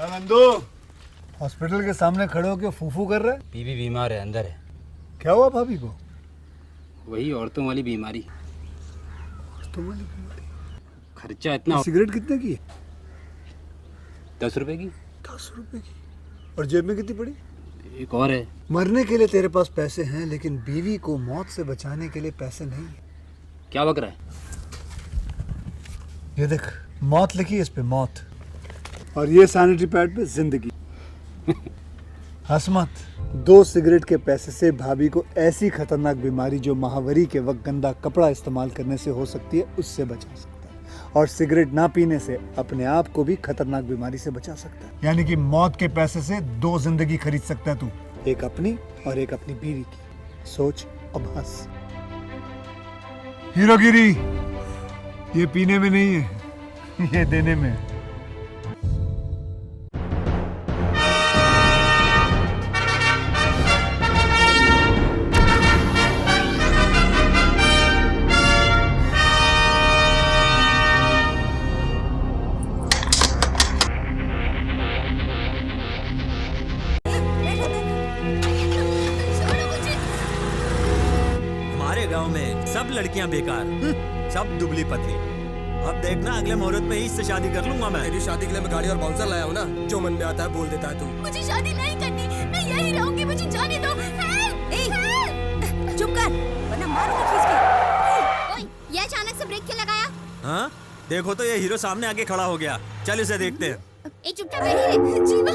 Nandu hospital के सामने खड़े होकर फूफू कर रहा है। बीवी बीमार है, अंदर है। क्या हुआ भाभी को? वही औरतों वाली बीमारी। वाली बीमारी? खर्चा इतना। सिगरेट कितने की है? 10 रुपए की। 10 रुपए की? और जेब में कितनी पड़ी? एक और है। मरने के लिए तेरे पास पैसे हैं, लेकिन बीवी को मौत से बचाने के लिए पैसे नहीं है। क्या बक रहा है? ये देख, मौत लिखी है इस पे, मौत। और ये सैनिटरी पैड पे जिंदगी। हंस मत। 2 सिगरेट के पैसे से भाभी को ऐसी खतरनाक बीमारी जो महावरी के वक्त गंदा कपड़ा इस्तेमाल करने से हो सकती है, उससे बचा सकता है। और सिगरेट ना पीने से अपने आप को भी खतरनाक बीमारी से बचा सकता है। यानी कि मौत के पैसे से 2 जिंदगी खरीद सकता है तू, एक अपनी और एक अपनी बीवी की। सोच अब हंस। हीरोगिरी ये पीने में नहीं है, ये देने में है। गांव में सब लड़कियां बेकार, सब दुबली पतली। अब देखना अगले मुहूर्त में ही इससे शादी कर लूंगा मैं। तेरी शादी के लिए मैं गाड़ी और बाउंसर लाया हूँ ना, जो मन में आता है बोल देता है तू। मुझे शादी नहीं करनी, मैं यही रहूंगी, मुझे जाने दो। चुप कर, वरना मारूंगी खींच के। ओए, ये अचानक से ब्रेक क्यों लगाया? हाँ, देखो तो ये हीरो सामने आके खड़ा हो गया। चल इसे देखते हैं। चुपचाप बैठी रहे। जीवा,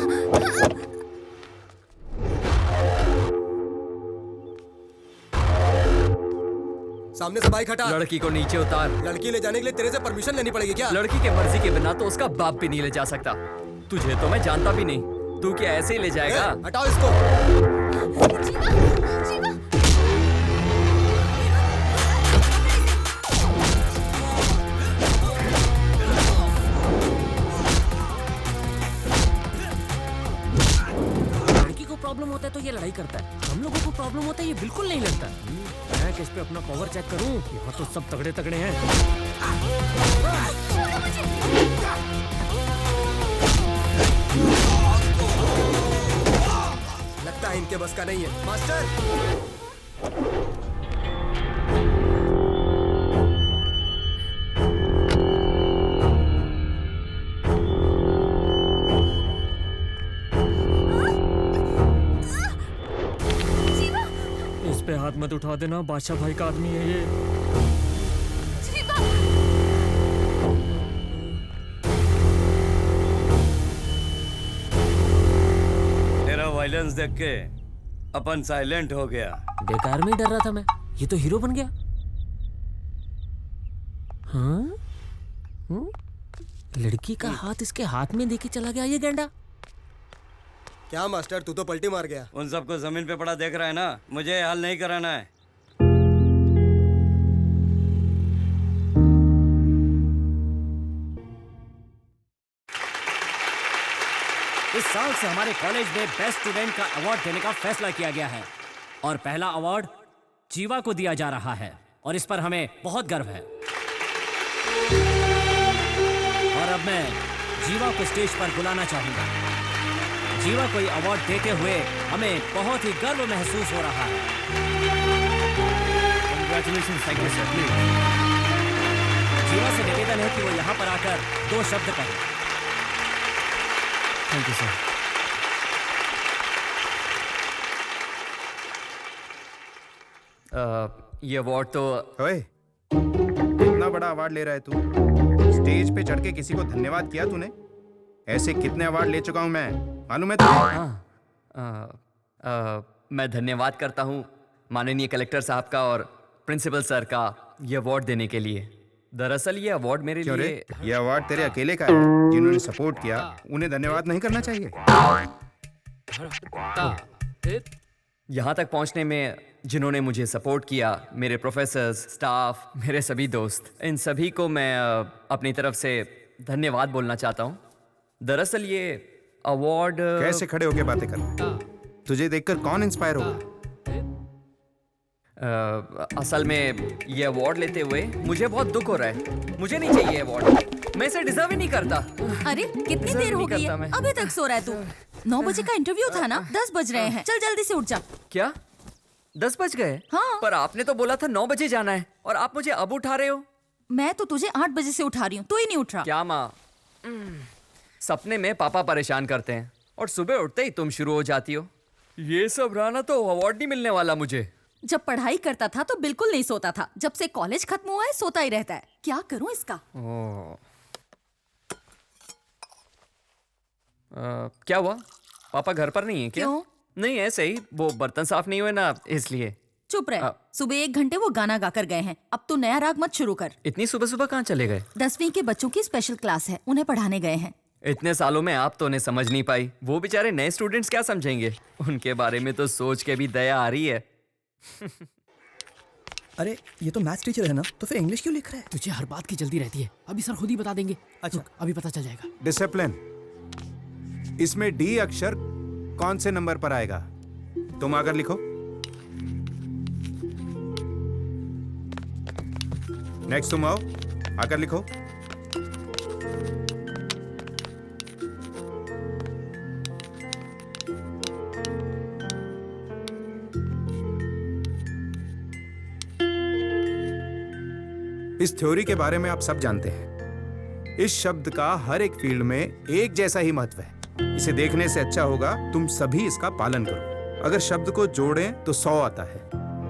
सामने से बाइक हटा। लड़की को नीचे उतार। लड़की ले जाने के लिए तेरे से परमिशन लेनी पड़ेगी क्या? लड़की के मर्जी के बिना तो उसका बाप भी नहीं ले जा सकता। तुझे तो मैं जानता भी नहीं, तू क्या ऐसे ही ले जाएगा? हटाओ इसको। जीवा, जीवा। लड़की को प्रॉब्लम होता है तो ये लड़ाई करता है, हम लोगों को प्रॉब्लम होता है ये बिल्कुल नहीं लड़ता। मैं किस पे अपना पावर चेक करूं? यहाँ तो सब तगड़े तगड़े हैं। लगता है इनके बस का नहीं है। मास्टर, इस पे हाथ मत उठा देना, बादशाह भाई का आदमी है ये। जीवा। तेरा वायलेंस देख के अपन साइलेंट हो गया। बेकार में ही डर रहा था मैं, ये तो हीरो बन गया। हाँ? लड़की का हाथ इसके हाथ में देके चला गया ये गेंडा। क्या मास्टर, तू तो पलटी मार गया। उन सबको जमीन पे पड़ा देख रहा है ना, मुझे हल नहीं कराना है। इस साल से हमारे कॉलेज में बेस्ट स्टूडेंट का अवार्ड देने का फैसला किया गया है और पहला अवार्ड जीवा को दिया जा रहा है और इस पर हमें बहुत गर्व है। और अब मैं जीवा को स्टेज पर बुलाना चाहूंगा। जीवा को अवार्ड देते हुए हमें बहुत ही गर्व महसूस हो रहा है। Congratulations, thank you sir, please. जीवा से निवेदन है कि वो यहाँ पर आकर 2 शब्द कहें। Thank you sir. ये अवार्ड तो ओए, इतना बड़ा अवार्ड ले रहा है तू? स्टेज पे चढ़ के किसी को धन्यवाद किया तूने? ऐसे कितने अवार्ड ले चुका हूं मैं, मालूम है तुझे? मैं धन्यवाद करता हूँ माननीय कलेक्टर साहब का और प्रिंसिपल सर का ये अवार्ड देने के लिए। दरअसल ये अवार्ड मेरे क्यों लिए रे? ये अवार्ड तेरे अकेले का है। जिन्होंने सपोर्ट किया उन्हें धन्यवाद नहीं करना चाहिए? यहाँ तक पहुँचने में जिन्होंने मुझे सपोर्ट किया, मेरे प्रोफेसर्स, स्टाफ, मेरे सभी दोस्त, इन सभी को मैं अपनी तरफ से धन्यवाद बोलना चाहता हूँ। दरअसल ये अवार्ड कैसे खड़े होके बातें कर? तुझे देखकर कौन इंस्पायर होगा? असल में ये अवार्ड लेते हुए मुझे बहुत दुख हो रहा है। मुझे नहीं चाहिए अवार्ड। मैं इसे डिजर्व ही नहीं करता। अरे कितनी Deserve देर हो नहीं गई करता है, मैं। अभी तक सो रहा है तू। 9 बजे का इंटरव्यू था ना, 10 बज रहे हैं। चल जल्दी से उठ जा। क्या 10 बज गए? हाँ। पर आपने तो बोला था 9 बजे जाना है और आप मुझे अब उठा रहे हो। मैं तो तुझे 8 बजे से उठा रही हूँ, तू ही नहीं उठ रहा। क्या माँ? सपने में पापा परेशान करते हैं और सुबह उठते ही तुम शुरू हो जाती हो। ये सब रहा ना तो अवार्ड नहीं मिलने वाला मुझे। जब पढ़ाई करता था तो बिल्कुल नहीं सोता था, जब से कॉलेज खत्म हुआ है सोता ही रहता है। क्या करूँ इसका? क्या हुआ? पापा घर पर नहीं है क्या? क्यों? नहीं, ऐसे ही, वो बर्तन साफ नहीं हुए ना इसलिए। चुप रह। सुबह 1 घंटे वो गाना गाकर गए हैं। अब तू नया राग मत शुरू कर। इतनी सुबह सुबह कहाँ चले गए? 10वीं के बच्चों की स्पेशल क्लास है, उन्हें पढ़ाने गए हैं। इतने सालों में आप तो उन्हें समझ नहीं पाई, वो बेचारे नए स्टूडेंट्स क्या समझेंगे? उनके बारे में तो सोच के भी दया आ रही है। अरे ये तो मैथ्स टीचर है ना, तो फिर इंग्लिश क्यों लिख रहा है? तुझे हर बात की जल्दी रहती है, अभी सर खुद ही बता देंगे। अच्छा। रुक, अभी पता चल जाएगा। डिसिप्लिन। इसमें डी अक्षर कौन से नंबर पर आएगा? तुम आकर लिखो। नेक्स्ट तुम आओ, आकर लिखो। इस थ्योरी के बारे में आप सब जानते हैं। इस शब्द का हर एक फील्ड में एक जैसा ही महत्व है। इसे देखने से अच्छा होगा तुम सभी इसका पालन करो। अगर शब्द को जोड़ें तो 100 आता है।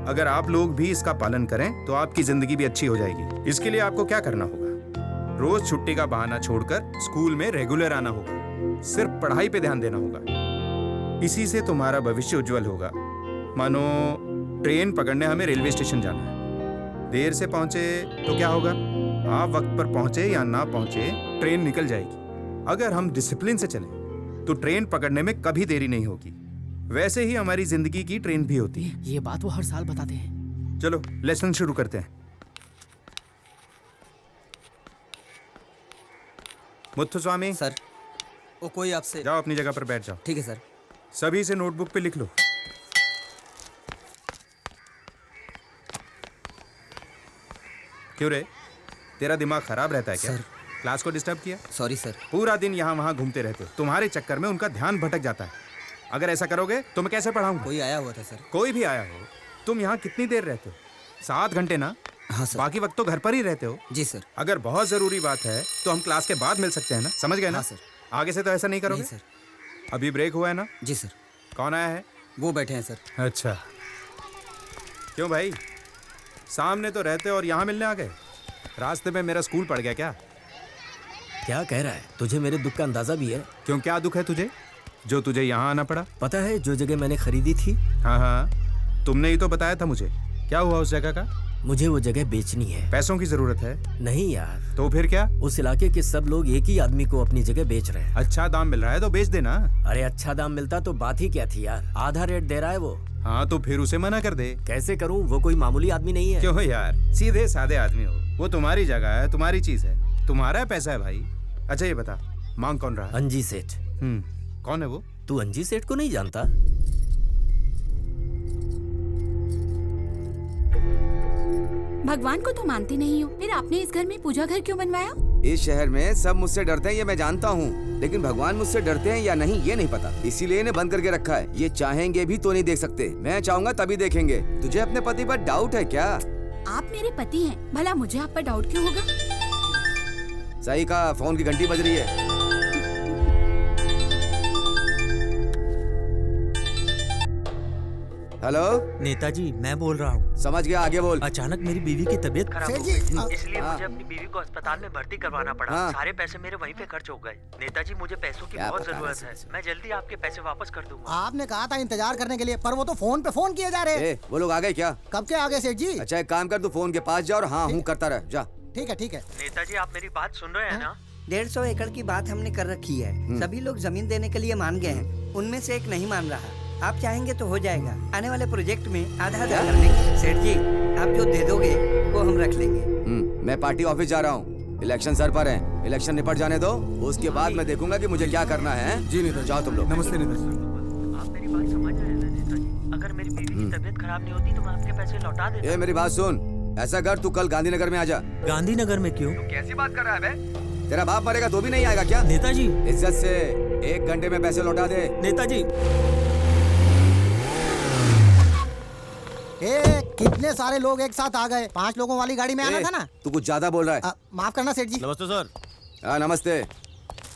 अगर आप लोग भी इसका पालन करें तो आपकी जिंदगी भी अच्छी हो जाएगी। इसके लिए आपको क्या करना होगा? रोज छुट्टी का बहाना छोड़कर स्कूल में रेगुलर आना होगा। सिर्फ पढ़ाई पे ध्यान देना होगा। इसी से तुम्हारा भविष्य उज्जवल होगा। मानो ट्रेन पकड़ने हमें रेलवे स्टेशन जाना है। देर से पहुंचे तो क्या होगा? आप वक्त पर पहुंचे या ना पहुंचे, ट्रेन निकल जाएगी। अगर हम डिसिप्लिन से चलें तो ट्रेन पकड़ने में कभी देरी नहीं होगी। वैसे ही हमारी जिंदगी की ट्रेन भी होती है। ये बात वो हर साल बताते हैं। चलो लेसन शुरू करते हैं। मुत्थुस्वामी सर, वो कोई आपसे। जाओ अपनी जगह पर बैठ जाओ। ठीक है सर। सभी से नोटबुक पे लिख लो। क्यों रे, तेरा दिमाग खराब रहता है क्या? सर। क्लास को डिस्टर्ब किया? Sorry sir. पूरा दिन यहाँ वहाँ घूमते रहते हो। तुम्हारे चक्कर में उनका ध्यान भटक जाता है। अगर ऐसा करोगे तो मैं कैसे पढ़ाऊंगा? कोई आया हुआ था सर। कोई भी आया हो। तुम यहाँ कितनी देर रहते हो? 7 घंटे ना? हाँ सर। बाकी वक्त तो घर पर ही रहते हो। जी सर। अगर बहुत जरूरी बात है तो हम क्लास के बाद मिल सकते हैं ना? समझ गए ना? हाँ सर। आगे से तो ऐसा नहीं करोगे? नहीं सर। अभी ब्रेक हुआ है ना? जी सर। कौन आया है? वो बैठे हैं सर। अच्छा, क्यों भाई, सामने तो रहते और यहाँ मिलने आ गए? रास्ते में मेरा स्कूल पड़ गया क्या? क्या कह रहा है? तुझे मेरे दुख का अंदाजा भी है। क्यों, क्या दुख है तुझे जो तुझे यहाँ आना पड़ा? पता है जो जगह मैंने खरीदी थी? हाँ हाँ, तुमने ही तो बताया था मुझे। क्या हुआ उस जगह का? मुझे वो जगह बेचनी है। पैसों की जरूरत है? नहीं यार। तो फिर क्या? उस इलाके के सब लोग एक ही आदमी को अपनी जगह बेच रहे हैं। अच्छा दाम मिल रहा है तो बेच देना। अरे अच्छा दाम मिलता तो बात ही क्या थी यार, आधा रेट दे रहा है वो। हाँ तो फिर उसे मना कर दे। कैसे करूं, वो कोई मामूली आदमी नहीं है। क्यों यार, सीधे साधे आदमी हो। वो तुम्हारी जगह है, तुम्हारी चीज है, तुम्हारा पैसा है भाई। अच्छा ये बता, मांग कौन रहा है? अंजी सेठ। कौन है वो? तू अंजी सेठ को नहीं जानता? भगवान को तो मानती नहीं हो, फिर आपने इस घर में पूजा घर क्यों बनवाया? इस शहर में सब मुझसे डरते हैं ये मैं जानता हूँ, लेकिन भगवान मुझसे डरते हैं या नहीं ये नहीं पता, इसीलिए इन्हें बंद करके रखा है। ये चाहेंगे भी तो नहीं देख सकते, मैं चाहूँगा तभी देखेंगे। तुझे अपने पति पर डाउट है क्या? आप मेरे पति हैं, भला मुझे आप पर डाउट क्यों होगा? सही कहा, फोन की घंटी बज रही है। हेलो नेताजी, मैं बोल रहा हूँ। समझ गया, आगे बोल। अचानक मेरी बीवी की तबीयत खराब हो गई, इसलिए हाँ। मुझे अपनी बीवी को अस्पताल में भर्ती करवाना पड़ा। हाँ। सारे पैसे मेरे वहीं पे खर्च हो गए। नेताजी मुझे पैसों की क्या बहुत पता जरूरत है, मैं जल्दी आपके पैसे वापस कर दूंगा। आपने कहा था इंतजार करने के लिए, पर वो तो फोन पे फोन किए जा रहे हैं। वो लोग आ गए क्या? कब के आ गए सेठ जी? अच्छा एक काम कर, तू फोन के पास जा और हाँ हूँ करता रह, जा। ठीक है ठीक है। नेताजी आप मेरी बात सुन रहे हैं ना? 150 एकड़ की बात हमने कर रखी है, सभी लोग जमीन देने के लिए मान गए हैं, उनमें से एक नहीं मान रहा। आप चाहेंगे तो हो जाएगा, आने वाले प्रोजेक्ट में आधा आधा कर लेंगे। सेठ जी आप जो दे दोगे वो हम रख लेंगे। मैं पार्टी ऑफिस जा रहा हूँ, इलेक्शन सर पर है, इलेक्शन निपट जाने दो, उसके बाद मैं देखूंगा कि मुझे क्या करना है। जी नेताजी। जाओ तुम लोग। नमस्ते नेताजी। आप मेरी बात समझ रहे हैं ना नेताजी? अगर मेरी बीवी की तबीयत खराब नहीं होती तो मैं आपके पैसे लौटा देता। ए मेरी बात सुन, ऐसा कर तू कल गांधीनगर में आ जा। गांधीनगर में क्यों? कैसी बात कर रहा है बे? तेरा बाप मरेगा तो भी नहीं आएगा क्या? नेताजी इज्जत से 1 घंटे में पैसे लौटा दे। नेताजी कितने सारे लोग एक साथ आ गए। 5 लोगों वाली गाड़ी में आना था ना। तू कुछ ज्यादा बोल रहा है। माफ करना सेठ जी। नमस्ते सर। हाँ नमस्ते,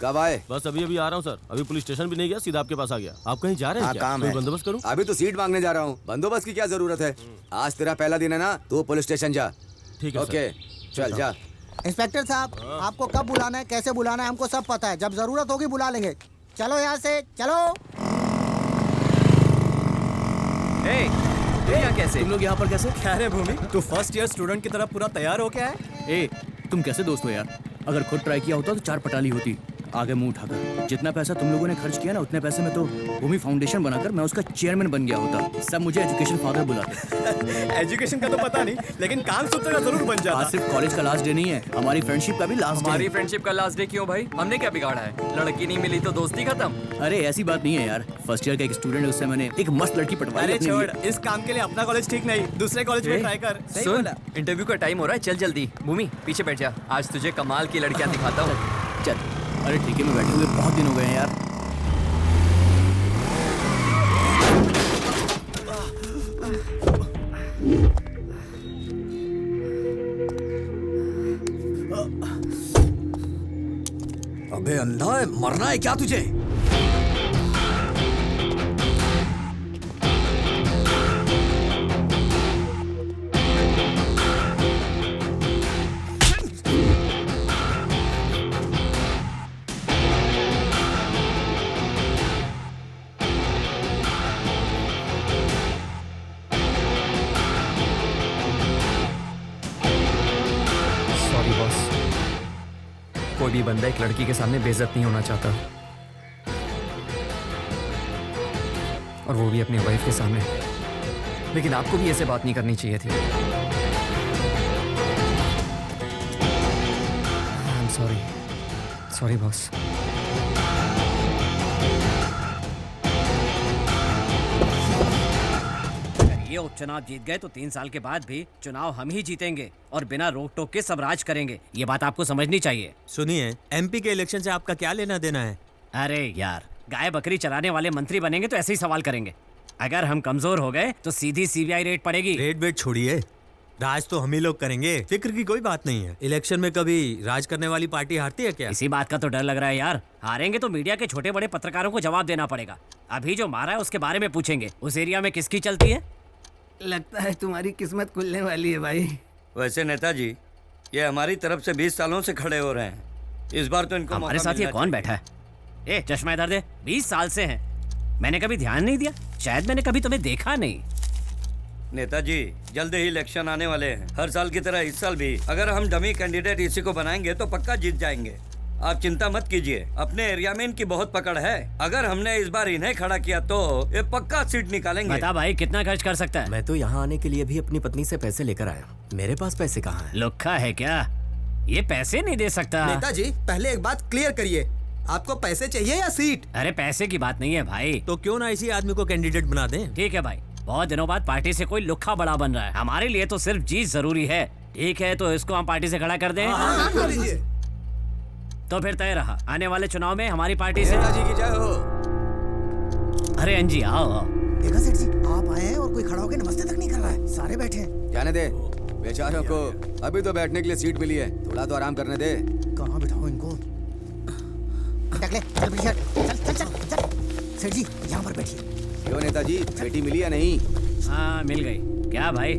कब आए? बस अभी अभी आ रहा हूँ सर। अभी पुलिस स्टेशन भी नहीं गया, सीधा आपके पास आ गया। आप कहीं जा रहे हैं क्या? काम कोई है। बंदोबस्त करूँ? अभी तो सीट मांगने जा रहा हूँ। बंदोबस्त की क्या जरूरत है? आज तेरा पहला दिन है ना, तू पुलिस स्टेशन जा। ठीक है ओके चल जा। इंस्पेक्टर साहब, आपको कब बुलाना है, कैसे बुलाना है, हमको सब पता है। जब जरूरत होगी बुला लेंगे। चलो यहाँ से चलो। यहाँ कैसे? तुम लोग यहाँ पर कैसे? क्या रे भूमि, तू फर्स्ट ईयर स्टूडेंट की तरह पूरा तैयार हो क्या है? तुम कैसे दोस्त हो यार? अगर खुद ट्राई किया होता तो 4 पटाली होती। आगे मुंह उठाकर। जितना पैसा तुम लोगों ने खर्च किया ना, उतने पैसे में तो भूमि फाउंडेशन बनाकर मैं उसका चेयरमैन बन गया होता। सब मुझे एजुकेशन फादर बुलाते। एजुकेशन का तो पता नहीं, लेकिन काम सूत्र का जरूर बन जाता। आज सिर्फ कॉलेज का लास्ट डे नहीं है, हमारी फ्रेंडशिप का भी लास्ट डे। हमारी फ्रेंडशिप का लास्ट डे क्यों भाई? हमने क्या बिगाड़ा है? लड़की नहीं मिली तो दोस्ती खत्म? अरे ऐसी बात नहीं है यार। फर्स्ट ईयर का एक स्टूडेंट है, उससे मैंने एक मस्त लड़की पटवाई। अरे अपने छोड़, लिए। इस काम के लिए अपना कॉलेज ठीक नहीं, दूसरे कॉलेज में ट्राई कर। सुन, इंटरव्यू का टाइम हो रहा है, चल जल्दी। भूमि पीछे बैठ जा, आज तुझे कमाल की लड़कियां दिखाता हूँ। चल। अरे ठीक है, मैं बैठे हुए बहुत दिन हो गए हैं यार। अबे अंधा है, मरना है क्या तुझे? सॉरी बॉस, कोई भी बंदा एक लड़की के सामने बेइज्जत नहीं होना चाहता, और वो भी अपनी वाइफ के सामने। लेकिन आपको भी ऐसे बात नहीं करनी चाहिए थी। I am sorry, sorry boss. ये उपचुनाव जीत गए तो 3 साल के बाद भी चुनाव हम ही जीतेंगे और बिना रोक टोक के सब राज करेंगे। ये बात आपको समझनी चाहिए। सुनिए, एमपी के इलेक्शन से आपका क्या लेना देना है? अरे यार, गाय बकरी चराने वाले मंत्री बनेंगे तो ऐसे ही सवाल करेंगे। अगर हम कमजोर हो गए तो सीधी सीबीआई रेड पड़ेगी। रेड वेट छोड़िए, राज तो हम ही लोग करेंगे, फिक्र की कोई बात नहीं है। इलेक्शन में कभी राज करने वाली पार्टी हारती है क्या? इसी बात का तो डर लग रहा है यार। हारेंगे तो मीडिया के छोटे बड़े पत्रकारों को जवाब देना पड़ेगा। अभी जो मारा है उसके बारे में पूछेंगे। उस एरिया में किसकी चलती है? लगता है तुम्हारी किस्मत खुलने वाली है भाई। वैसे नेताजी, ये हमारी तरफ से 20 सालों से खड़े हो रहे हैं। इस बार तो इनको हमारे साथ ये कौन बैठा है? ए चश्मा इधर दे। 20 साल से हैं। मैंने कभी ध्यान नहीं दिया, शायद मैंने कभी तुम्हें देखा नहीं। नेताजी, जल्द ही इलेक्शन आने वाले हैं। हर साल की तरह इस साल भी अगर हम डमी कैंडिडेट इसी को बनाएंगे तो पक्का जीत जाएंगे। आप चिंता मत कीजिए, अपने एरिया में इनकी बहुत पकड़ है। अगर हमने इस बार इन्हें खड़ा किया तो ये पक्का सीट निकालेंगे। बता भाई, कितना खर्च कर सकता है? मैं तो यहाँ आने के लिए भी अपनी पत्नी से पैसे लेकर आया। मेरे पास पैसे कहाँ हैं? लुक्खा है क्या? ये पैसे नहीं दे सकता। नेताजी, पहले एक बात क्लियर करिए, आपको पैसे चाहिए या सीट? अरे पैसे की बात नहीं है भाई। तो क्यों ना इसी आदमी को कैंडिडेट बना दें? ठीक है भाई, बहुत दिनों बाद पार्टी से कोई लुक्खा बड़ा बन रहा है। हमारे लिए तो सिर्फ जीत जरूरी है। ठीक है, तो इसको हम पार्टी से खड़ा कर दें। कर दीजिए। तो फिर तय रहा, आने वाले चुनाव में हमारी पार्टी से। नेताजी की जय हो। अरे अंजी आओ आओ। देखा सेठ जी, आप आए हैं और कोई खड़ा होकर नमस्ते तक नहीं कर रहा है। सारे बैठे हैं। जाने दे, बेचारों को अभी तो बैठने के लिए सीट मिली है, थोड़ा तो आराम करने दे। कहाँ बिठाओ इनको? टकले, चल पीछे, चल चल चल चल। सेठ जी यहाँ पर बैठिए। क्यों नेताजी, बेटी मिली या नहीं? हाँ मिल गई। क्या भाई,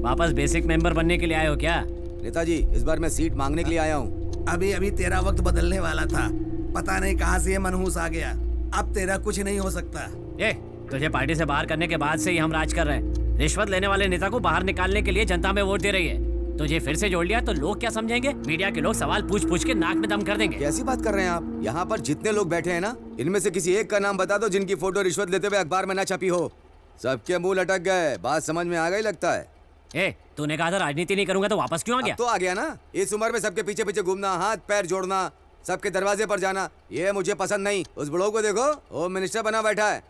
वापस बेसिक मेंबर बनने के लिए आए हो क्या? नेताजी, इस बार मैं सीट मांगने के लिए आया हूँ। अभी अभी तेरा वक्त बदलने वाला था, पता नहीं कहाँ से ये मनहूस आ गया। अब तेरा कुछ नहीं हो सकता। ए, तुझे पार्टी से बाहर करने के बाद से ही हम राज कर रहे हैं। रिश्वत लेने वाले नेता को बाहर निकालने के लिए जनता में वोट दे रही है। तुझे फिर से जोड़ लिया तो लोग क्या समझेंगे? मीडिया के लोग सवाल पूछ पूछ के नाक में दम कर देंगे। कैसी बात कर रहे हैं आप? यहाँ पर जितने लोग बैठे हैं ना, इनमें से किसी एक का नाम बता दो जिनकी फोटो रिश्वत लेते हुए अखबार में ना छपी हो। सबके मुंह लटक गए। बात समझ में आ गई लगता है। ए, तूने कहा था राजनीति नहीं करूंगा, तो वापस क्यों आ गया? अब तो आ गया ना। इस उम्र में सबके पीछे पीछे घूमना, हाथ पैर जोड़ना, सबके दरवाजे पर जाना, ये मुझे पसंद नहीं। उस बुढ़ो को देखो, होम मिनिस्टर बना बैठा है।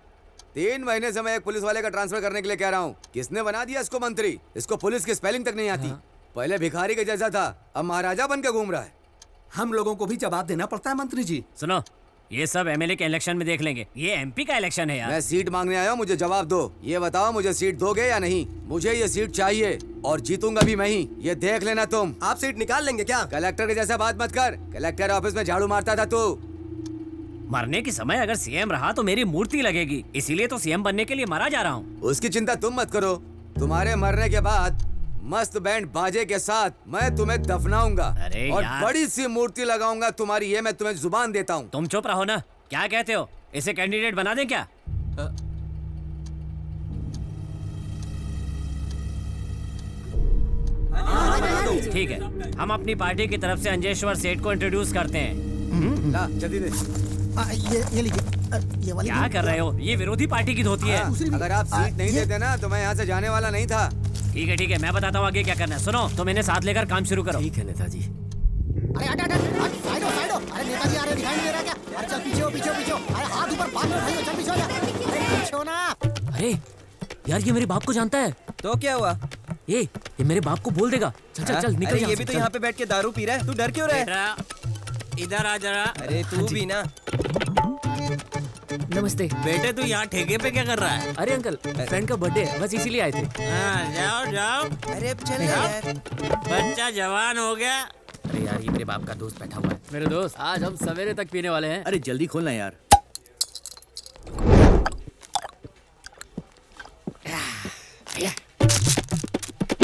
3 महीने से मैं एक पुलिस वाले का ट्रांसफर करने के लिए कह रहा हूँ। किसने बना दिया इसको मंत्री? इसको पुलिस की स्पेलिंग तक नहीं आती। पहले भिखारी के जैसा था, अब महाराजा बन के घूम रहा है। हम लोगों को भी जवाब देना पड़ता है मंत्री जी। सुनो, ये सब एमएलए के इलेक्शन में देख लेंगे, ये एमपी का इलेक्शन है यार। मैं सीट मांगने आया हूँ, मुझे जवाब दो। ये बताओ मुझे सीट दोगे या नहीं? मुझे ये सीट चाहिए और जीतूंगा भी मैं ही, ये देख लेना तुम। आप सीट निकाल लेंगे क्या? कलेक्टर के जैसा बात मत कर। कलेक्टर ऑफिस में झाड़ू मारता था तू। मरने के समय अगर सीएम रहा तो मेरी मूर्ति लगेगी, इसीलिए तो सीएम बनने के लिए मरा जा रहा हूँ। उसकी चिंता तुम मत करो। तुम्हारे मरने के बाद मस्त बैंड बाजे के साथ मैं तुम्हें दफनाऊंगा और यार। बड़ी सी मूर्ति लगाऊंगा तुम्हारी, ये मैं तुम्हें जुबान देता हूँ। तुम चुप रहो ना, क्या कहते हो? इसे कैंडिडेट बना दें क्या? ठीक है, हम अपनी पार्टी की तरफ से अंजेश्वर सेठ को इंट्रोड्यूस करते हैं। ला, जल्दी दे। ये लीजिए, ये वाली। क्या कर रहे हो? ये विरोधी पार्टी की धोती है। अगर आप सीट नहीं देते ना तो मैं यहाँ से जाने वाला नहीं था। ठीक है, मैं बताता हूँ आगे क्या करना है। सुनो, तुम इन्हें साथ लेकर काम शुरू करो। ठीक है नेताजी। अरे हट हट हट, साइड हो साइड हो। अरे नेताजी आ रहे, दिखाई नहीं दे रहा क्या? अरे चल पीछे हो पीछे हो पीछे हो। अरे हाथ ऊपर बात में उठाइए, चल पीछे हो जा। अरे पीछे हो ना। अरे यार, ये मेरे बाप को जानता है। तो क्या हुआ? ये मेरे बाप को बोल देगा। चल चल चल, निकल। ये भी तो यहाँ पे बैठ के दारू पी रहा है, तू डर क्यों रहा है? इधर आ जरा। अरे तू भी ना। नमस्ते बेटे, तू यहाँ ठेके पे क्या कर रहा है? अरे अंकल, फ्रेंड का बर्थडे है, बस इसीलिए आए थे। हाँ, जाओ जाओ। अरे अब चले यार, बच्चा जवान हो गया। अरे यार, ये मेरे बाप का दोस्त बैठा हुआ है। मेरे दोस्त, आज हम सवेरे तक पीने वाले हैं। अरे जल्दी खोलना यार।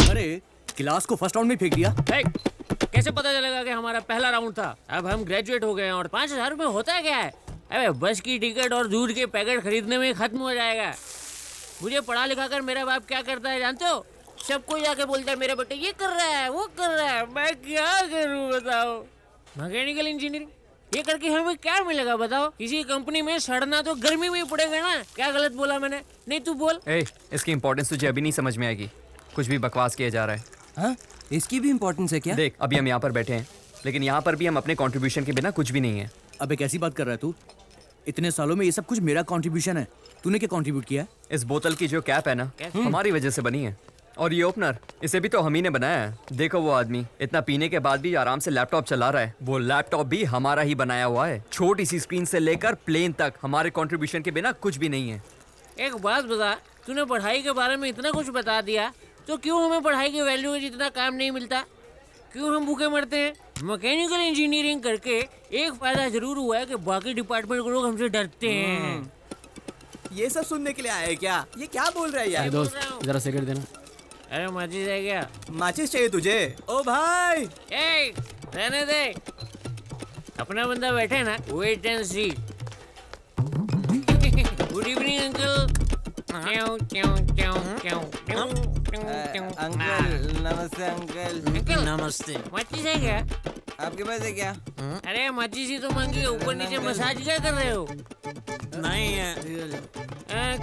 अरे गिलास को फर्स्ट राउंड में फेंक दिया। कैसे पता चलेगा कि हमारा पहला राउंड था? अब हम ग्रेजुएट हो गए हैं और 5,000 रुपए होता है क्या है? अबे बस की टिकट और दूध के पैकेट खरीदने में खत्म हो जाएगा। मुझे पढ़ा लिखा कर मेरा बाप क्या करता है जानते हो? सबको जाके बोलता है मेरे बेटे ये कर रहा है, वो कर रहा है। मैं क्या करूं बताओ? मैकेनिकल इंजीनियरिंग ये करके हमें क्या मिलेगा बताओ? किसी कंपनी में सड़ना तो गर्मी में ही पड़ेगा ना। क्या गलत बोला मैंने? नहीं तू बोल। इसकी इम्पोर्टेंस तुझे अभी नहीं समझ में आएगी। कुछ भी बकवास किया जा रहा है। हाँ? इसकी भी इम्पोर्टेंस है क्या? देख, अभी हम यहाँ पर बैठे हैं, लेकिन यहाँ पर भी हम अपने कंट्रीब्यूशन के बिना कुछ भी नहीं है। अबे कैसी बात कर रहा है तू? इतने सालों में ये सब कुछ मेरा कंट्रीब्यूशन है। तूने क्या कंट्रीब्यूट किया है? इस बोतल की जो कैप है ना, हमारी वजह से बनी है। और ये ओपनर, इसे भी तो हम ही ने बनाया है। देखो वो आदमी इतना पीने के बाद भी आराम से लैपटॉप चला रहा है। वो लैपटॉप भी हमारा ही बनाया हुआ है। छोटी सी स्क्रीन से लेकर प्लेन तक हमारे कंट्रीब्यूशन के बिना कुछ भी नहीं है। एक बात बता, तूने पढ़ाई के बारे में इतना कुछ बता दिया तो क्यों हमें पढ़ाई की वैल्यू जितना काम नहीं मिलता? क्यों हम भूखे मरते हैं? मैकेनिकल इंजीनियरिंग करके एक फायदा जरूर हुआ है कि बाकी डिपार्टमेंट के लोग हमसे डरते हैं। ये सब सुनने के लिए आए क्या? ये क्या बोल रहा है यार? दोस्त, जरा सिगरेट देना। अरे माचिस है क्या? माचिस चाहिए तुझे? ओ भाई, रहने दे। अपना बंदा बैठे ना, wait and see. Good evening uncle. Uncle नमस्ते। अंकल नमस्ते। माचिस है क्या? आपके पास है क्या? अरे माचिस ही तो मांगी, ऊपर नीचे मसाज क्या कर रहे हो? नहीं है।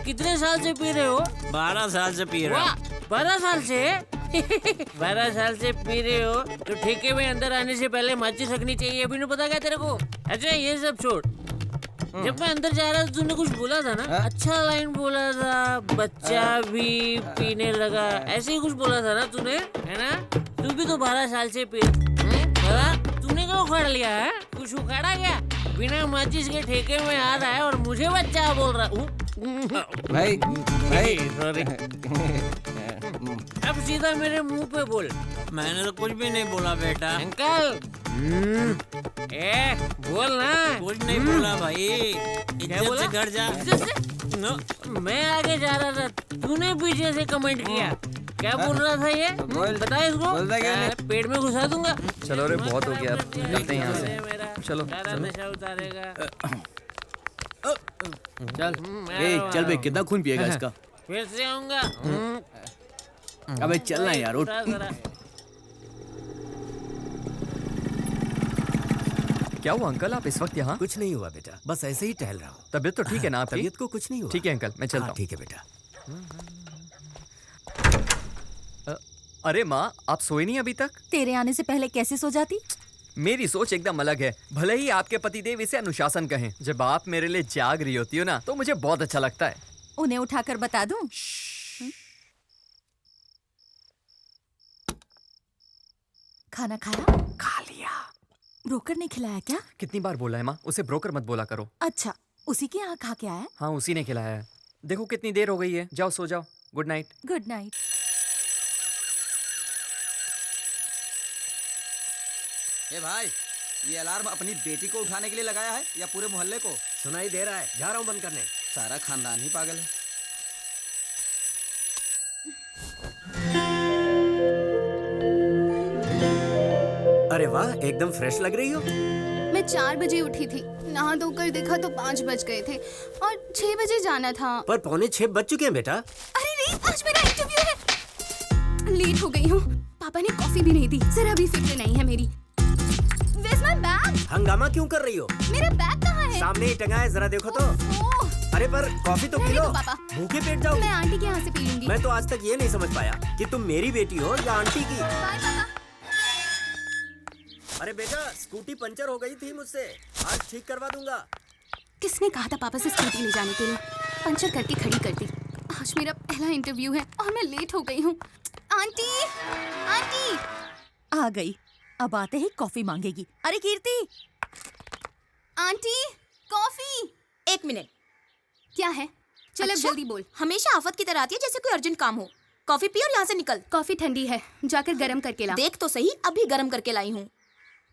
कितने साल से पी रहे हो? 12 साल से पी रहा हूँ। 12 साल से? 12 साल से पी रहे हो तो ठेके में अंदर आने से पहले माचिस रखनी चाहिए। अभी नहीं पता क्या तेरे को? अच्छा ये सब छोड़, जब मैं अंदर जा रहा था तूने कुछ बोला था ना? अच्छा लाइन बोला था, बच्चा भी पीने लगा, ऐसे ही कुछ बोला था ना तूने, है ना? तू भी तो 12 साल से पी रहा। तूने क्या उखाड़ लिया है? कुछ उखाड़ा क्या? बिना माचिस के ठेके में आ रहा है और मुझे बच्चा बोल रहा। भाई सॉरी। अब सीधा मेरे मुंह पे बोल। मैंने तो कुछ भी नहीं बोला बेटा। अंकल बोल ना। कुछ नहीं बोला भाई। इज्जत से घर जा। मैं आगे जा रहा था, तूने पीछे से कमेंट किया। क्या बोल रहा था ये? बता इसको। पेट में घुसा दूंगा। चलो रे, बहुत हो गया, अब निकलते हैं यहाँ से। चलो नशा उतारेगा। चल चल बे, कितना खून पिएगा इसका? फिर से आऊंगा। अबे चलना यार, उठ। क्या हुआ अंकल, आप इस वक्त यहाँ? कुछ नहीं हुआ बेटा, बस ऐसे ही टहल रहा हूँ। तबीयत तो ठीक है ना आपकी? तबीयत को कुछ नहीं हुआ। ठीक है अंकल, मैं चलता हूँ। ठीक है बेटा। अरे माँ, आप सोए नहीं अभी तक? तेरे आने से पहले कैसे सो जाती? मेरी सोच एकदम अलग है। भले ही आपके पतिदेव इसे अनुशासन कहें, जब आप मेरे लिए जाग रही होती हो ना तो मुझे बहुत अच्छा लगता है। उन्हें उठाकर बता दूं? खाना खाया? खा लिया। ब्रोकर ने खिलाया क्या? कितनी बार बोला है माँ, उसे ब्रोकर मत बोला करो। अच्छा, उसी के यहाँ खा के आया? हाँ, उसी ने खिलाया है। देखो कितनी देर हो गई है, जाओ सो जाओ। Good night. Good night. ए भाई, ये अलार्म अपनी बेटी को उठाने के लिए लगाया है या पूरे मोहल्ले को? सुनाई दे रहा है, जा रहा हूँ बंद करने। सारा खानदान ही पागल है। अरे वाह, एकदम फ्रेश लग रही हो। मैं 4 बजे उठी थी, नहा धोकर देखा तो 5 बज गए थे और 6 बजे जाना था। पर 6:45 बज चुके हैं बेटा। अरे नहीं, आज मेरा इंटरव्यू है। लेट हो गई हूँ। पापा ने कॉफी भी नहीं दी, जरा भी फिक्र नहीं है मेरी। Where's my bag? हंगामा क्यों कर रही हो? मेरा बैग कहाँ है? सामने ही टंगा है, जरा देखो तो। अरे पर कॉफी तो पी लो, भूखे पेट जाओ। मैं आंटी के यहाँ से पी लूंगी। मैं तो आज तक ये नहीं समझ पाया कि तुम मेरी बेटी हो या आंटी की। अरे बेटा, स्कूटी पंचर हो गई थी मुझसे, आज ठीक करवा दूंगा। किसने कहा था पापा से स्कूटी ले जाने के लिए? पंचर करके खड़ी कर दी। आज मेरा पहला इंटरव्यू है और मैं लेट हो गई हूँ। आंटी, आंटी आ गई। अब आते ही कॉफी मांगेगी। अरे कीर्ति, आंटी कॉफी। 1 मिनट। क्या है? चल अब जल्दी बोल। हमेशा आफत की तरह आती है जैसे कोई अर्जेंट काम हो। कॉफी पी और यहाँ से निकल। कॉफी ठंडी है, जाकर गरम करके ला। देख तो सही, अभी गरम करके लाई हूँ।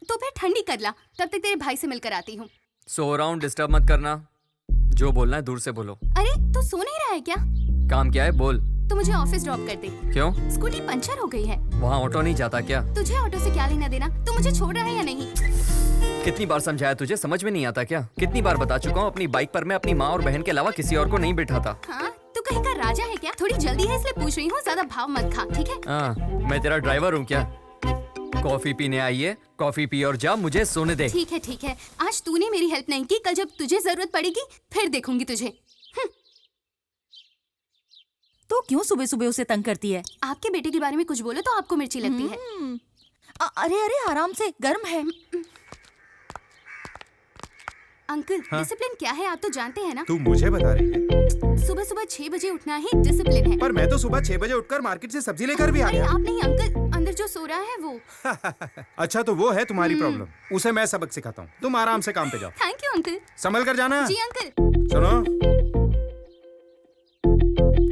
तो फिर ठंडी कर ला, तब तक तेरे भाई से मिलकर आती हूँ। सो रहा हूँ, डिस्टर्ब मत करना। जो बोलना है दूर से बोलो। अरे तू सो नहीं रहा है क्या? काम क्या है बोल। तो मुझे ऑफिस ड्रॉप कर दे। क्यों? स्कूटी पंचर हो गई है। वहाँ ऑटो नहीं जाता क्या? तुझे ऑटो से क्या लेना देना? तू मुझे छोड़ रहा है या नहीं? कितनी बार समझाया तुझे, समझ में नहीं आता क्या? कितनी बार बता चुका हूँ, अपनी बाइक पर मैं अपनी माँ और बहन के अलावा किसी और को नहीं बिठाता। हाँ, तू कहीं का राजा है क्या? थोड़ी जल्दी है इसलिए पूछ रही हूँ, ज्यादा भाव मत खा, ठीक है? हाँ, मैं तेरा ड्राइवर हूँ क्या? कॉफी पीने आई है, कॉफी पी और जा, मुझे सोने दे। ठीक है ठीक है, आज तूने मेरी हेल्प नहीं की, कल जब तुझे जरूरत पड़ेगी फिर देखूंगी तुझे। तो क्यों सुबह सुबह उसे तंग करती है? आपके बेटे के बारे में कुछ बोलो तो आपको मिर्ची लगती है। अरे अरे आराम से, गर्म है। अंकल, डिसिप्लिन क्या है आप तो जानते हैं ना? तू मुझे बता रही है? सुबह सुबह 6 बजे उठना ही डिसिप्लिन है। पर मैं तो सुबह 6 बजे उठकर मार्केट से सब्जी लेकर भी आ गया। आप नहीं अंकल, अंदर जो सो रहा है वो। अच्छा तो वो है तुम्हारी प्रॉब्लम, उसे मैं सबक सिखाता हूँ। तुम आराम से काम पे जाओ। Thank you uncle. संभल कर जाना। जी अंकल। सुनो,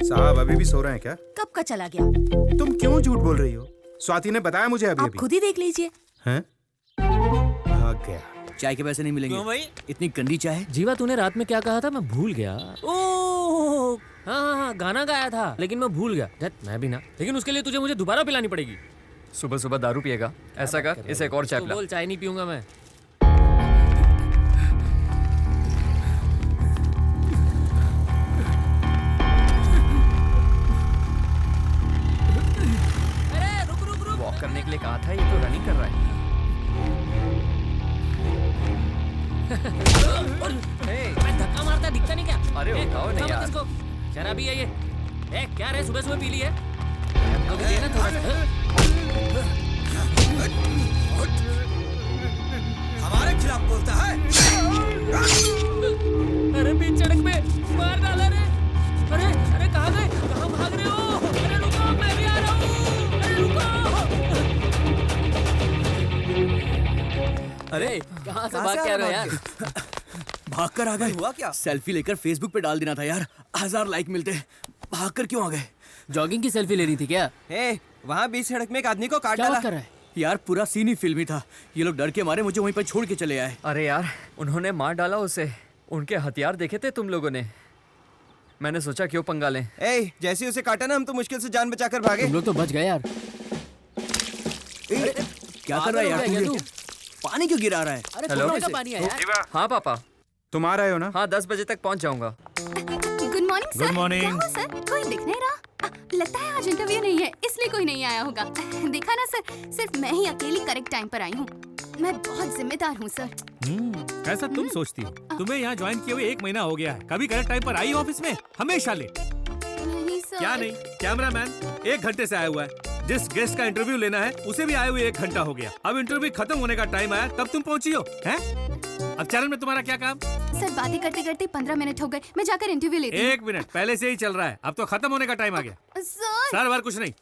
साहब अभी भी सो रहे हैं क्या? कब का चला गया? तुम क्यों झूठ बोल रही हो? स्वाति ने बताया मुझे अभी। आप खुद ही देख लीजिए। हैं? भाग गया। चाय के पैसे नहीं मिलेंगे। क्यों भाई? इतनी गंदी चाय। जीवा, तूने रात में क्या कहा था? मैं भूल गया। ओह हाँ, गाना गाया था लेकिन मैं भूल गया। मैं भी ना, लेकिन उसके लिए तुझे मुझे दोबारा पिलानी पड़ेगी। सुबह सुबह दारू पिएगा? ऐसा कर, इसे एक और चाय पिला। बोल, चाय नहीं पीऊंगा मैं। वॉक करने के लिए कहा था, ये तो रनिंग कर रहा है। मैं धक्का मारता दिखता नहीं क्या? अरे उठाओ नहीं यार। इसको शराबी है ये। क्या रे, सुबह सुबह पी ली है? तो भी ना थोड़ा सा। हमारे खिलाफ बोलता है? अरे बीच सड़क पे मार डाला रे। अरे अरे कहाँ गए? कहाँ भाग रहे हो? अरे रुको, मैं भी आ रहा हूँ। अरे रुको। अरे कहाँ से भाग के आ रहे हो यार? भाग कर आ गए। हुआ क्या? सेल्फी लेकर फेसबुक पे डाल देना था यार, 1000 लाइक मिलते। भाग कर क्यों आ गए? जॉगिंग की सेल्फी लेनी थी क्या? वहाँ बीच सड़क में एक आदमी को काट डाला। कर रहा है यार पूरा सीन ही फिल्मी था। ये लोग डर के मारे मुझे वहीं पर छोड़ के चले आए। अरे यार, उन्होंने मार डाला उसे। उनके हथियार देखे थे तुम लोगों ने? मैंने सोचा क्यों पंगा लें। जैसे उसे काटा ना, हम तो मुश्किल से जान बचाकर भागे। तुम लोग तो बच गए यार। क्या कर रहा है यार तू? पानी क्यों गिरा रहा है? हेलो, पानी है यार। हाँ पापा, तुम आ रहे हो ना? हाँ 10 बजे तक पहुँच जाऊंगा। Good morning sir. Good morning. क्या हुआ सर? कोई दिख नहीं रहा? लगता है आज इंटरव्यू नहीं है, इसलिए कोई नहीं आया होगा। देखा ना सर, सिर्फ मैं ही अकेली करेक्ट टाइम पर आई हूँ। मैं बहुत जिम्मेदार हूँ सर। ऐसा तुम सोचती हो? तुम्हें यहाँ ज्वाइन किए हुए 1 महीना हो गया है, कभी करेक्ट टाइम पर आई हो ऑफिस में? हमेशा लेट। नहीं सर। क्या नहीं? कैमरामैन 1 घंटे से आया हुआ है। जिस गेस्ट का इंटरव्यू लेना है उसे भी आए हुए 1 घंटा हो गया। अब इंटरव्यू खत्म होने का टाइम आया तब तुम पहुंची हो हैं? अब चैनल में तुम्हारा क्या काम? सर बातें करते करते 15 मिनट हो गए, मैं जाकर इंटरव्यू लेती हूँ। 1 मिनट पहले से ही चल रहा है, अब तो खत्म होने का टाइम आ गया। सर बार कुछ नहीं,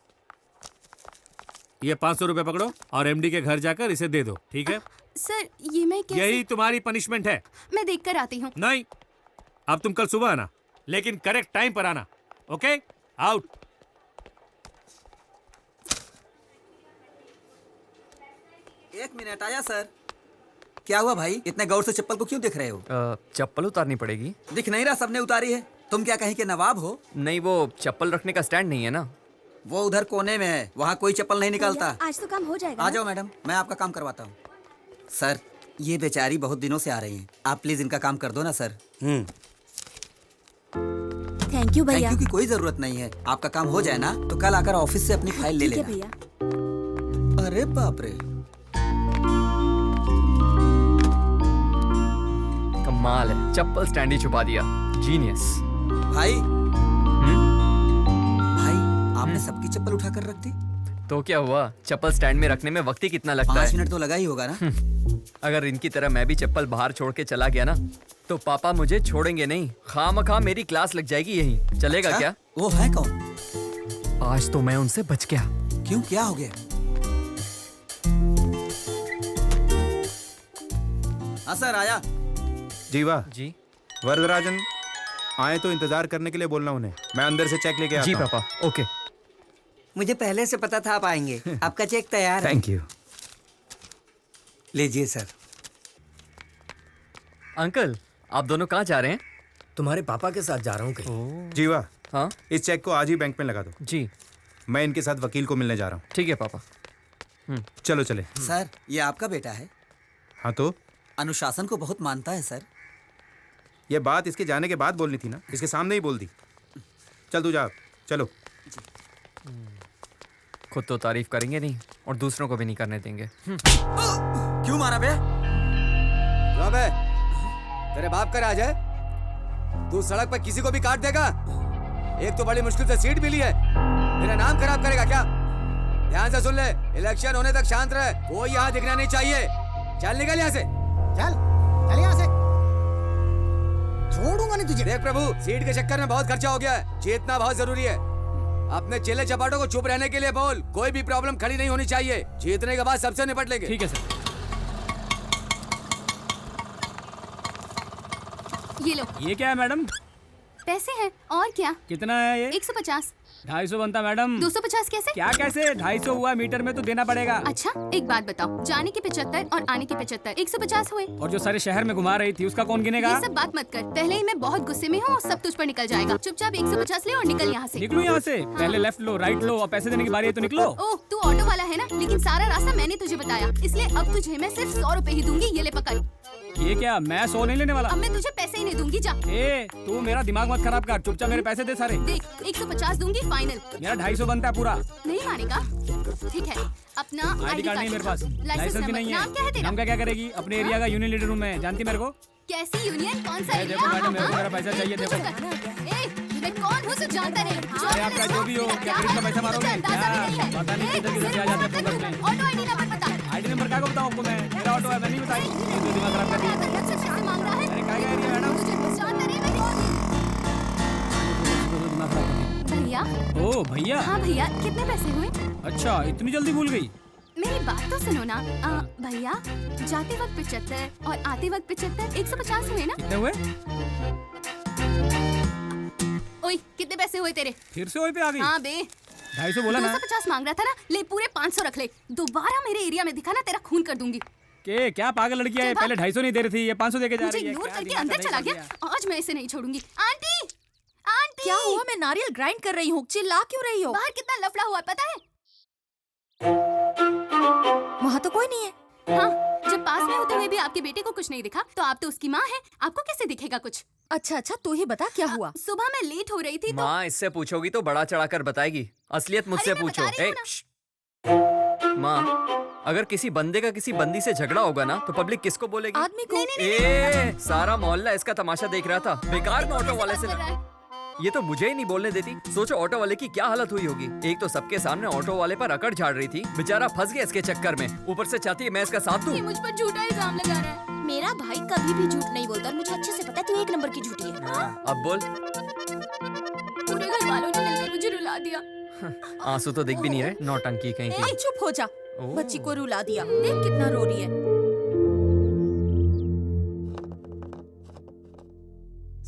ये 500 रुपए पकड़ो और एमडी के घर जाकर इसे दे दो, ठीक है? सर ये मैं कैसे? यही तुम्हारी पनिशमेंट है। मैं देख कर आती हूँ। नहीं, अब तुम कल सुबह आना, लेकिन करेक्ट टाइम पर आना। Okay, out. एक मिनट आया सर। क्या हुआ भाई, इतने गौर से चप्पल को क्यों देख रहे हो? चप्पल उतारनी पड़ेगी। दिख नहीं रहा, सबने उतारी है। तुम क्या कहीं के नवाब हो? नहीं, वो चप्पल रखने का स्टैंड नहीं है ना। वो उधर कोने में है, वहाँ कोई चप्पल नहीं निकालता। आज तो काम हो जाएगा। आ जाओ मैडम, मैं आपका काम करवाता हूँ। सर, ये बेचारी बहुत दिनों से आ रही हैं। आप प्लीज इनका काम कर दो ना सर। थैंक यू भैया। थैंक यू की कोई जरूरत नहीं है। आपका काम हो जाए ना तो कल आकर ऑफिस से अपनी फाइल ले लेना। भैया। अरे बाप रे, कमाल है, चप्पल स्टैंड ही छुपा दिया। जीनियस। भाई आपने सबकी चप्पल उठाकर रख दी। तो क्या हुआ, चप्पल स्टैंड में रखने में वक्त ही कितना लगता 5 है। मिनट तो लगा ही होगा ना। अगर इनकी तरह मैं भी चप्पल बाहर छोड़ के चला गया ना तो पापा मुझे छोड़ेंगे नहीं। खामखा मेरी क्लास लग जाएगी यहीं। चलेगा अच्छा? क्या? वो है कौन? आज तो मैं उनसे बच गया। क्यों, क्या हो गया? हाँ सर, आया। जीवा जी। वरदराजन आए तो इंतजार करने के लिए बोलना उन्हें। मैं अंदर से चेक लेके आता जी हूं। पापा। ओके। मुझे पहले से पता था आप आएंगे। आपका चेक तैयार है। Thank you. लीजिए सर। अंकल, आप दोनों कहाँ जा रहे हैं? तुम्हारे पापा के साथ जा रहा हूँ कहीं। जीवा, हाँ इस चेक को आज ही बैंक में लगा दो। जी। मैं इनके साथ वकील को मिलने जा रहा हूँ। ठीक है पापा। चलो चले। सर, ये आपका बेटा है? हाँ तो अनुशासन को बहुत मानता है सर। ये बात इसके जाने के बाद बोलनी थी ना, इसके सामने ही बोल दी। चल तू जा, चलो। खुद तो तारीफ करेंगे नहीं और दूसरों को भी नहीं करने देंगे। क्यों मारा बे? क्यों बे? तेरे बाप का राज है? तू सड़क पर किसी को भी काट देगा? एक तो बड़ी मुश्किल से सीट मिली है, मेरा नाम खराब करेगा क्या? ध्यान से सुन ले, इलेक्शन होने तक शांत रहे, कोई यहाँ दिखना नहीं चाहिए। चल निकल यहाँ से। चल यहाँ से, छोड़ूंगा नहीं तुझे। देख प्रभु, सीट के चक्कर में बहुत खर्चा हो गया है, जीतना बहुत जरूरी है। अपने चेले चपाटों को चुप रहने के लिए बोल, कोई भी प्रॉब्लम खड़ी नहीं होनी चाहिए। जीतने के बाद सबसे निपट लेंगे। ठीक है सर। ये लो। ये क्या है मैडम? पैसे हैं और क्या। कितना है ये? 150। 250 बनता मैडम। 250 कैसे? क्या कैसे? 250 हुआ, मीटर में तो देना पड़ेगा। अच्छा एक बात बताओ, जाने के 75 और आने के 75, 150 हुए। और जो सारे शहर में घुमा रही थी उसका कौन गिनेगा? ये सब बात मत कर, पहले ही मैं बहुत गुस्से में हूँ, सब तुझ पर निकल जाएगा। चुपचाप 150 ले और निकल यहाँ से। निकलूं यहाँ से? पहले लेफ्ट लो, राइट लो, और पैसे देने की बारी है तो निकलो। ओह, तू ऑटो वाला है ना, लेकिन सारा रास्ता मैंने तुझे बताया, इसलिए अब तुझे मैं सिर्फ 100 रुपए ही दूंगी। ये ले पकड़। ये क्या, मैं 100 नहीं लेने वाला। अब मैं तुझे पैसे ही नहीं दूंगी, जा। ए, तू मेरा दिमाग मत खराब कर, चुपचाप मेरे पैसे दे सारे। देख 150 दूंगी फाइनल। मेरा 250 बनता है पूरा। नहीं मानेगा? ठीक है, अपना आईडी कार्ड नहीं मेरे पास, लाइसेंस भी नहीं नाम क्या है है। तेरा? नाम क्या करेगी? अपने एरिया का यूनियन लीडर हूँ मैं, जानती मेरे को? कैसी यूनियन, कौन सा देखो मैडम, मेरे को मेरा पैसा चाहिए। देखो मैं कौन हूँ जानता नहीं। अरे आपका जो भी हो, क्या पुलिस का पैसा मारोगे? क्या पता नहीं किधर किधर से आ जाते हैं फोकस में। ऑटो आईडी नंबर बता। आईडी नंबर क्या को बताऊँ आपको मैं? मेरा ऑटो है, मैं नहीं बताई। ये दिमाग खराब कर दिया। मांग रहा है। अरे क्या कह रही है मैडम? जानता नहीं मैं। भैया। ओ भैया। हाँ भैया, कितने पैसे हुए? अच्छा, इतनी जल्दी भूल गई? मेरी बात तो सुनो ना। भैया, जाते वक्त 75 और आते वक्त 75, 150 हुए ना? कितने हुए? ओए, कितने पैसे हुए तेरे? फिर से वही पे आ गई? हाँ बे। 250 बोला ना? 250 मांग रहा था ना, ले पूरे 500 रख ले। दोबारा मेरे एरिया में दिखा ना, तेरा खून कर दूंगी। के क्या पागल लड़की है? पहले 250 नहीं दे रही थी, ये 500 देके जा मुझे रही है। इग्नोर करके अंदर चला गया। आज मैं इसे नहीं छोड़ूंगी। Aunty, aunty. क्या हुआ? मैं नारियल ग्राइंड कर रही हूँ, चिल्ला क्यों रही हो? बाहर कितना लफड़ा हुआ पता है? वहाँ तो कोई नहीं है। हाँ, जब पास में होते हुए भी आपके बेटे को कुछ नहीं दिखा, तो आप तो उसकी माँ है, आपको कैसे दिखेगा कुछ? अच्छा अच्छा, तू ही बता क्या हुआ? सुबह मैं लेट हो रही थी तो। माँ इससे पूछोगी तो बड़ा चढ़ाकर बताएगी, असलियत मुझसे पूछो। माँ, अगर किसी बंदे का किसी बंदी से झगड़ा होगा ना तो पब्लिक किसको बोलेगी? आदमी को। ए, सारा मोहल्ला इसका तमाशा देख रहा था। बेकार में ऑटो वाले से ये तो मुझे ही नहीं बोलने देती। सोचो ऑटो वाले की क्या हालत हुई होगी। एक तो सबके सामने ऑटो वाले पर अकड़ झाड़ रही थी, बेचारा फंस गया इसके चक्कर में, ऊपर से चाहती है मैं इसका साथ दूं। ये मुझ पर झूठा इल्जाम लगा रहा है। मेरा भाई कभी भी झूठ नहीं बोलता और मुझे अच्छे से पता है तू 1 नंबर की झूठी है। अब बोल। पूरे घर वालों ने मिलकर मुझे रुला दिया। आंसू तो दिख भी नहीं रहे, नौटंकी कहीं की। चुप हो जा, बच्ची को रुला दिया। देख कितना रो रही है।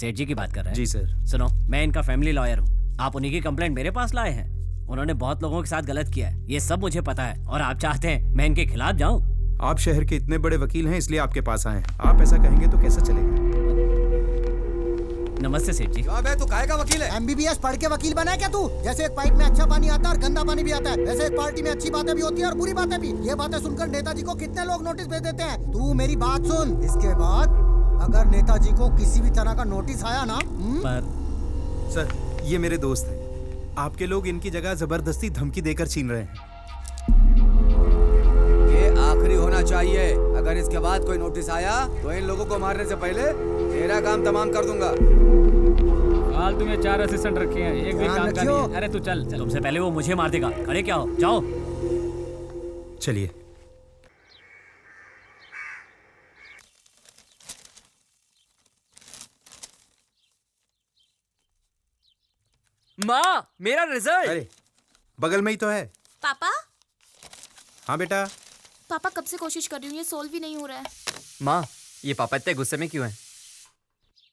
सेठ जी की बात कर रहे हैं? जी सर। सुनो, मैं इनका फैमिली लॉयर हूँ। आप उन्हीं की कंप्लेंट मेरे पास लाए हैं। उन्होंने बहुत लोगों के साथ गलत किया है, ये सब मुझे पता है। और आप चाहते हैं मैं इनके खिलाफ जाऊँ? आप शहर के इतने बड़े वकील हैं, इसलिए आपके पास आए हैं। आप ऐसा कहेंगे तो कैसा चलेगा? नमस्ते सेठ जी। तू काहे का वकील है? MBBS पढ़ के वकील बना है क्या तू? जैसे एक पाइप में अच्छा पानी आता है और गंदा पानी भी आता है, वैसे एक पार्टी में अच्छी बातें भी होती है और बुरी बातें भी। ये बातें सुनकर नेताजी को कितने लोग नोटिस भेज देते हैं। तू मेरी बात सुन, इसके बाद अगर नेताजी को किसी भी तरह का नोटिस आया ना पर सर, ये मेरे दोस्त हैं। आपके लोग इनकी जगह जबरदस्ती धमकी देकर छीन रहे हैं। ये आखिरी होना चाहिए। अगर इसके बाद कोई नोटिस आया तो इन लोगों को मारने से पहले तेरा काम तमाम कर दूंगा। फालतू में 4 असिस्टेंट रखे हैं, एक भी काम का नहीं है। अरे तू चल, तुमसे पहले वो मुझे मार देगा। अरे क्या हो, जाओ। चलिए। माँ, मेरा रिजल्ट। अरे बगल में ही तो है। पापा हाँ बेटा। पापा कब से कोशिश कर रही हूँ, ये सोल्व ही नहीं हो रहा है। माँ, ये पापा इतने गुस्से में क्यों हैं?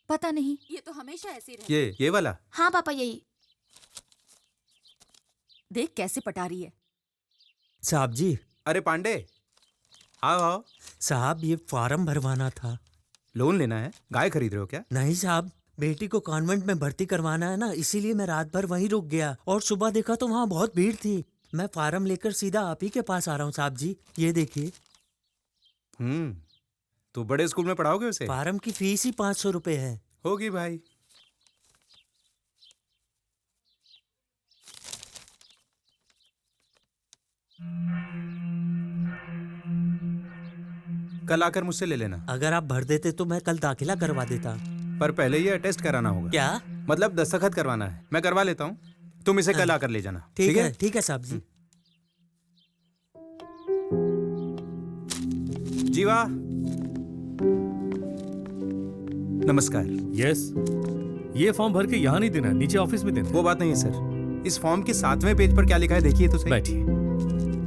पता नहीं, ये तो हमेशा ऐसे ही रहता है। ये वाला? हाँ पापा, यही। देख कैसे पटा रही है। साहब जी। अरे पांडे, आओ आओ। साहब, ये फॉर्म भरवाना था। लोन लेना है? गाय खरीद रहे हो क्या? नहीं साहब, बेटी को कॉन्वेंट में भर्ती करवाना है ना, इसीलिए मैं रात भर वहीं रुक गया और सुबह देखा तो वहाँ बहुत भीड़ थी। मैं फार्म लेकर सीधा आप ही के पास आ रहा हूँ साहब जी, ये देखिए। तो बड़े स्कूल में पढ़ाओगे उसे? फार्म की फीस ही 500 रुपए है। होगी भाई। कल आकर मुझसे ले लेना। अगर आप भर देते तो मैं कल दाखिला करवा देता। पर पहले ये अटेस्ट कराना होगा। क्या? मतलब दस्तखत करवाना है। मैं करवा लेता हूँ, तुम इसे कल आकर ले जाना। ठीक है, ठीक है साहब जी। जीवा, नमस्कार। यस, ये फॉर्म भर के यहाँ नहीं देना, नीचे ऑफिस में देना। वो बात नहीं है सर। इस फॉर्म के 7वें पेज पर क्या लिखा है देखिए तो सही। बैठिए।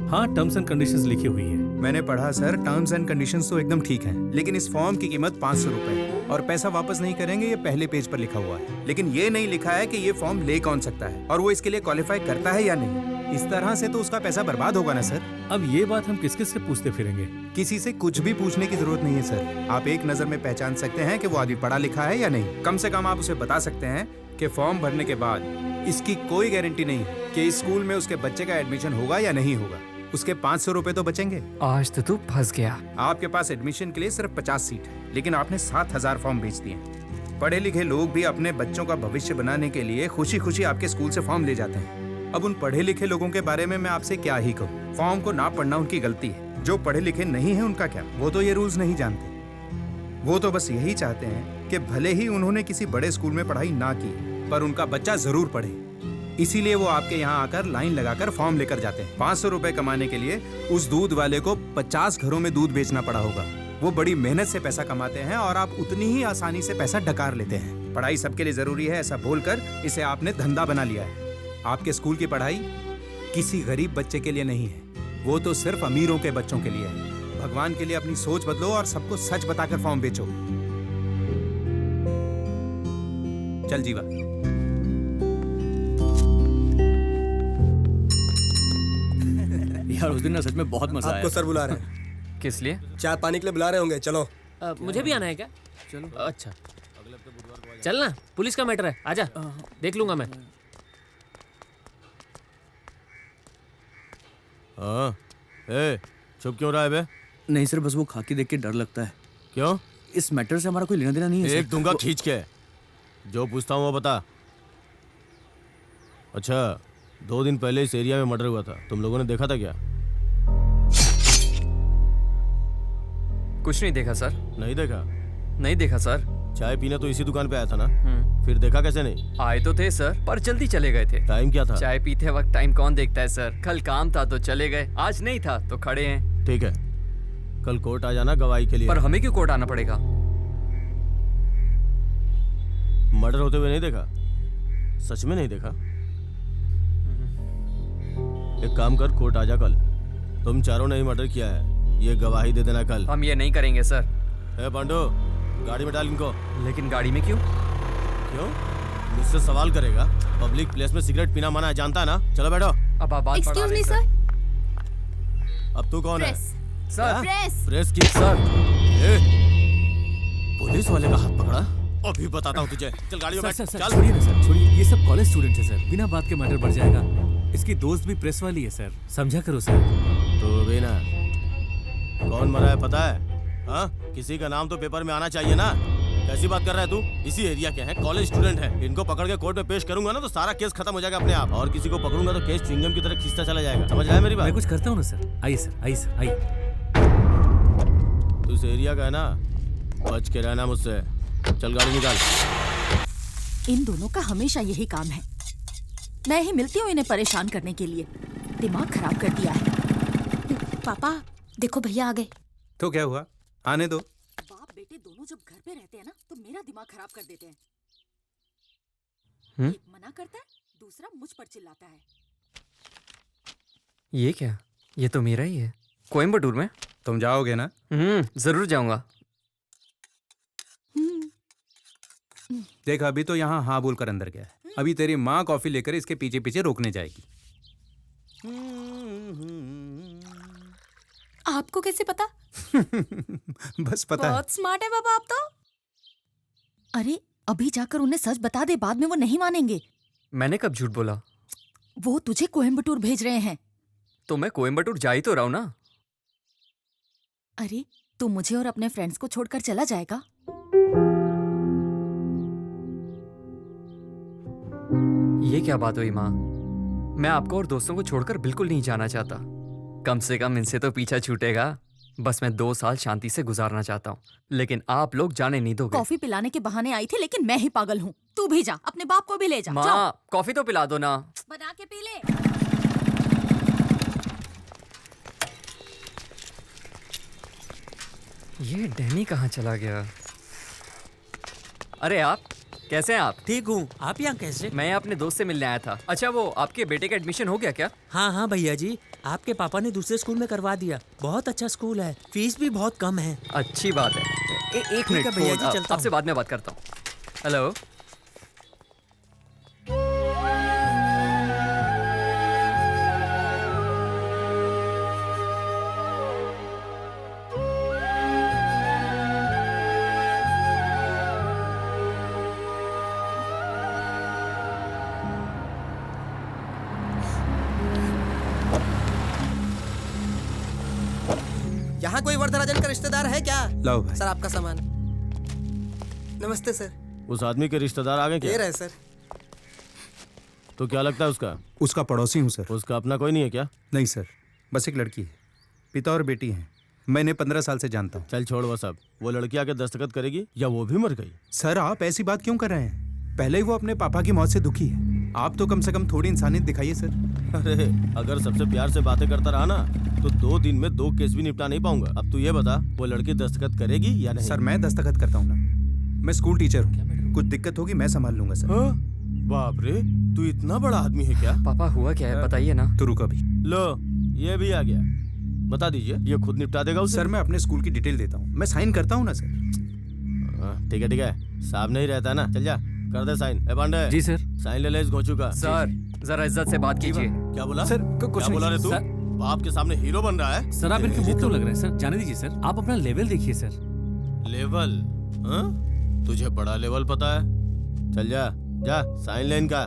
हाँ, टर्म्स एंड कंडीशंस लिखी हुई है। मैंने पढ़ा सर, टर्म्स एंड कंडीशंस तो एकदम ठीक हैं, लेकिन इस फॉर्म की कीमत 500 रुपए है और पैसा वापस नहीं करेंगे, ये पहले पेज पर लिखा हुआ है। लेकिन ये नहीं लिखा है कि ये फॉर्म ले कौन सकता है और वो इसके लिए क्वालिफाई करता है या नहीं। इस तरह से तो उसका पैसा बर्बाद होगा ना सर। अब ये बात हम किस किस से पूछते फिरेंगे? किसी से कुछ भी पूछने की जरूरत नहीं है सर। आप एक नजर में पहचान सकते हैं कि वो आदमी पढ़ा लिखा है या नहीं। कम से कम आप उसे बता सकते हैं कि फॉर्म भरने के बाद इसकी कोई गारंटी नहीं है कि इस स्कूल में उसके बच्चे का एडमिशन होगा या नहीं होगा। उसके 500 रुपए तो बचेंगे। आज तो तू फंस गया। आपके पास एडमिशन के लिए सिर्फ 50 सीट है, लेकिन आपने 7000 फॉर्म बेच दिए। पढ़े लिखे लोग भी अपने बच्चों का भविष्य बनाने के लिए खुशी खुशी आपके स्कूल से फॉर्म ले जाते हैं। अब उन पढ़े लिखे लोगों के बारे में मैं आपसे क्या ही कहूँ। फॉर्म को ना पढ़ना उनकी गलती है। जो पढ़े लिखे नहीं है उनका क्या, वो तो ये रूल्स नहीं जानते। वो तो बस यही चाहते हैं कि भले ही उन्होंने किसी बड़े स्कूल में पढ़ाई ना की, पर उनका बच्चा जरूर पढ़े। इसीलिए वो आपके यहाँ आकर लाइन लगाकर फॉर्म लेकर जाते हैं। 500 रुपए कमाने के लिए उस दूध वाले को 50 घरों में दूध बेचना पड़ा होगा। वो बड़ी मेहनत से पैसा कमाते हैं और आप उतनी ही आसानी से पैसा डकार लेते हैं। पढ़ाई सबके लिए जरूरी है ऐसा बोलकर इसे आपने धंधा बना लिया है। आपके स्कूल की पढ़ाई किसी गरीब बच्चे के लिए नहीं है, वो तो सिर्फ अमीरों के बच्चों के लिए है। भगवान के लिए अपनी सोच बदलो और सबको सच बताकर फॉर्म बेचो। चल जीवा। यार उस दिन ना सच में बहुत मजा आया। आपको सर बुला रहे हैं। किस लिए? चाय पानी के लिए बुला रहे होंगे, चलो। मुझे भी आना है क्या? चलो। अच्छा, चलना, पुलिस का मैटर है, आजा, देख लूंगा मैं। हाँ, चुप क्यों रहा है बे? नहीं सर, बस वो खाकी देख के डर लगता है। क्यों? इस मैटर से हमारा कोई लेना देना नहीं है। एक दूंगा खींच के। जो पूछता हूँ वो बता। अच्छा, 2 दिन पहले इस एरिया में मर्डर हुआ था, तुम लोगों ने देखा था क्या? कुछ नहीं देखा सर। नहीं देखा? नहीं देखा सर। चाय पीने तो इसी दुकान पे आया था ना? फिर देखा कैसे नहीं? आए तो थे सर, पर जल्दी चले गए थे। टाइम क्या था? चाय पीते वक्त टाइम कौन देखता है सर। कल काम था तो चले गए, आज नहीं था तो खड़े हैं। ठीक है, कल कोर्ट आ जाना गवाही के लिए। पर हमें क्यों कोर्ट आना पड़ेगा? मर्डर होते हुए नहीं देखा? सच में नहीं देखा? एक काम कर, कोर्ट आ जा कल। तुम चारों ने ही मर्डर किया है, ये गवाही दे देना कल। हम ये नहीं करेंगे सर। ए पांडू, गाड़ी में डाल इनको। लेकिन गाड़ी में क्यों? क्यों? मुझसे सवाल करेगा? पब्लिक प्लेस में सिगरेट पीना मना है, जानता है ना? चलो बैठो। अब आप बात एक्सक्यूज मी सर। अब तू कौन है? सर। प्रेस की सर। पुलिस वाले का हाथ पकड़ा? अभी बताता हूँ तुझे। चल गाड़ी में बैठ। सर चल। छोड़िए ना सर, छोड़िए। ये सब कॉलेज स्टूडेंट है सर, बिना बात के मर्डर बढ़ जाएगा। इसकी दोस्त भी प्रेस वाली है सर, समझा करो सर। तो भी ना, कौन मरा है पता है? हाँ, किसी का नाम तो पेपर में आना चाहिए ना। कैसी बात कर रहा है तू? इसी एरिया के हैं, कॉलेज स्टूडेंट हैं। इनको पकड़ के कोर्ट में पेश करूंगा ना तो सारा केस खत्म हो जाएगा अपने आप, और किसी को पकड़ूंगा तो केस च्युइंगम की तरह खींचता चला जाएगा। समझ रहा है मेरी बात? मैं कुछ करता हूँ ना सर। आइए सर, आइए सर, आइए। तू इस एरिया का है ना, बच के रहना मुझसे। चल गाड़ी निकाल। इन दोनों का हमेशा यही काम है। मैं ही मिलती हूँ इन्हें परेशान करने के लिए। दिमाग खराब कर दिया है। पापा देखो भैया आ गए। तो क्या हुआ, आने दो। बाप बेटे दोनों जब घर पे रहते हैं ना तो मेरा दिमाग खराब कर देते हैं। एक मना करता है, दूसरा मुझ पर चिल्लाता है। ये क्या? ये तो मेरा ही है। कोयम्बटूर में? तुम जाओगे ना? जरूर जाऊंगा। देख अभी तो यहाँ हाँ बोलकर अंदर गया है, अभी तेरी माँ कॉफी लेकर इसके पीछे पीछे रोकने जाएगी। आपको कैसे पता? बस पता है। बहुत स्मार्ट है बाबा आप तो। अरे अभी जाकर उन्हें सच बता दे, बाद में वो नहीं मानेंगे। मैंने कब झूठ बोला? वो तुझे कोयम्बटूर भेज रहे हैं। तो मैं कोयम्बटूर जा ही तो रहा हूं ना। अरे तू मुझे और अपने फ्रेंड्स को छोड़कर चला जाएगा? ये क्या बात हुई माँ? मैं आपको और दोस्तों को छोड़कर बिल्कुल नहीं जाना चाहता। कम से कम इनसे तो पीछा छूटेगा। बस मैं 2 साल शांति से गुजारना चाहता हूँ, लेकिन आप लोग जाने नहीं दोगे। कॉफी पिलाने के बहाने आई थी, लेकिन मैं ही पागल हूँ। तू भी जा, अपने बाप को भी ले जा। माँ कॉफी तो पिला दो ना। बना के पी ले। ये डैनी कहाँ चला गया? अरे आप कैसे हैं आप? ठीक हूँ, आप यहाँ कैसे? मैं अपने दोस्त से मिलने आया था। अच्छा वो आपके बेटे का एडमिशन हो गया क्या? हाँ हाँ भैया जी, आपके पापा ने दूसरे स्कूल में करवा दिया। बहुत अच्छा स्कूल है, फीस भी बहुत कम है। अच्छी बात है। एक ठीक मिनट है भैया जी, फोन, चलता आपसे हूँ। बाद में बात करता हूँ। हेलो। यहाँ कोई वरदराजन का रिश्तेदार है क्या? लाओ भाई। सर आपका सामान। नमस्ते सर। उस आदमी के रिश्तेदार आ गए ये क्या? रहे सर। तो क्या लगता है उसका? उसका पड़ोसी हूँ सर। उसका अपना कोई नहीं है क्या? नहीं सर, बस एक लड़की है, पिता और बेटी हैं। मैंने 15 साल से जानता हूँ। चल छोड़ वो सब। वो लड़की आके दस्तखत करेगी या वो भी मर गई? सर आप ऐसी बात क्यों कर रहे हैं? पहले ही वो अपने पापा की मौत से दुखी है। आप तो कम से कम थोड़ी इंसानियत दिखाइए सर। अरे अगर सबसे प्यार से बातें करता रहा ना तो 2 दिन में 2 केस भी निपटा नहीं पाऊंगा। अब तू ये बता, वो लड़की दस्तखत करेगी या नहीं? सर मैं दस्तखत करता हूँ ना, मैं स्कूल टीचर हूँ। कुछ दिक्कत होगी मैं संभाल लूंगा सर। बाप रे, तू इतना बड़ा आदमी है क्या? पापा हुआ क्या है बताइए ना। तो रुक अभी। लो ये भी आ गया, बता दीजिए। ये खुद निपटा देगा उसे? सर मैं अपने स्कूल की डिटेल देता हूँ, मैं साइन करता हूँ ना सर। ठीक है, साहब नहीं रहता ना। चल जा कर दे साइन। ए पांडे। जी सर। साइन ले इस घोंचू का। सर जरा इज्जत से बात कीजिए। क्या बोला सर? कुछ क्या बोला रे तू? बाप के सामने हीरो बन रहा है? सर आप इनके मुंह क्यों लग रहे हैं सर? जाने दीजिए सर, आप अपना लेवल देखिए सर। लेवल? तुझे बड़ा लेवल पता है? चल जा जा साइन ले इनका।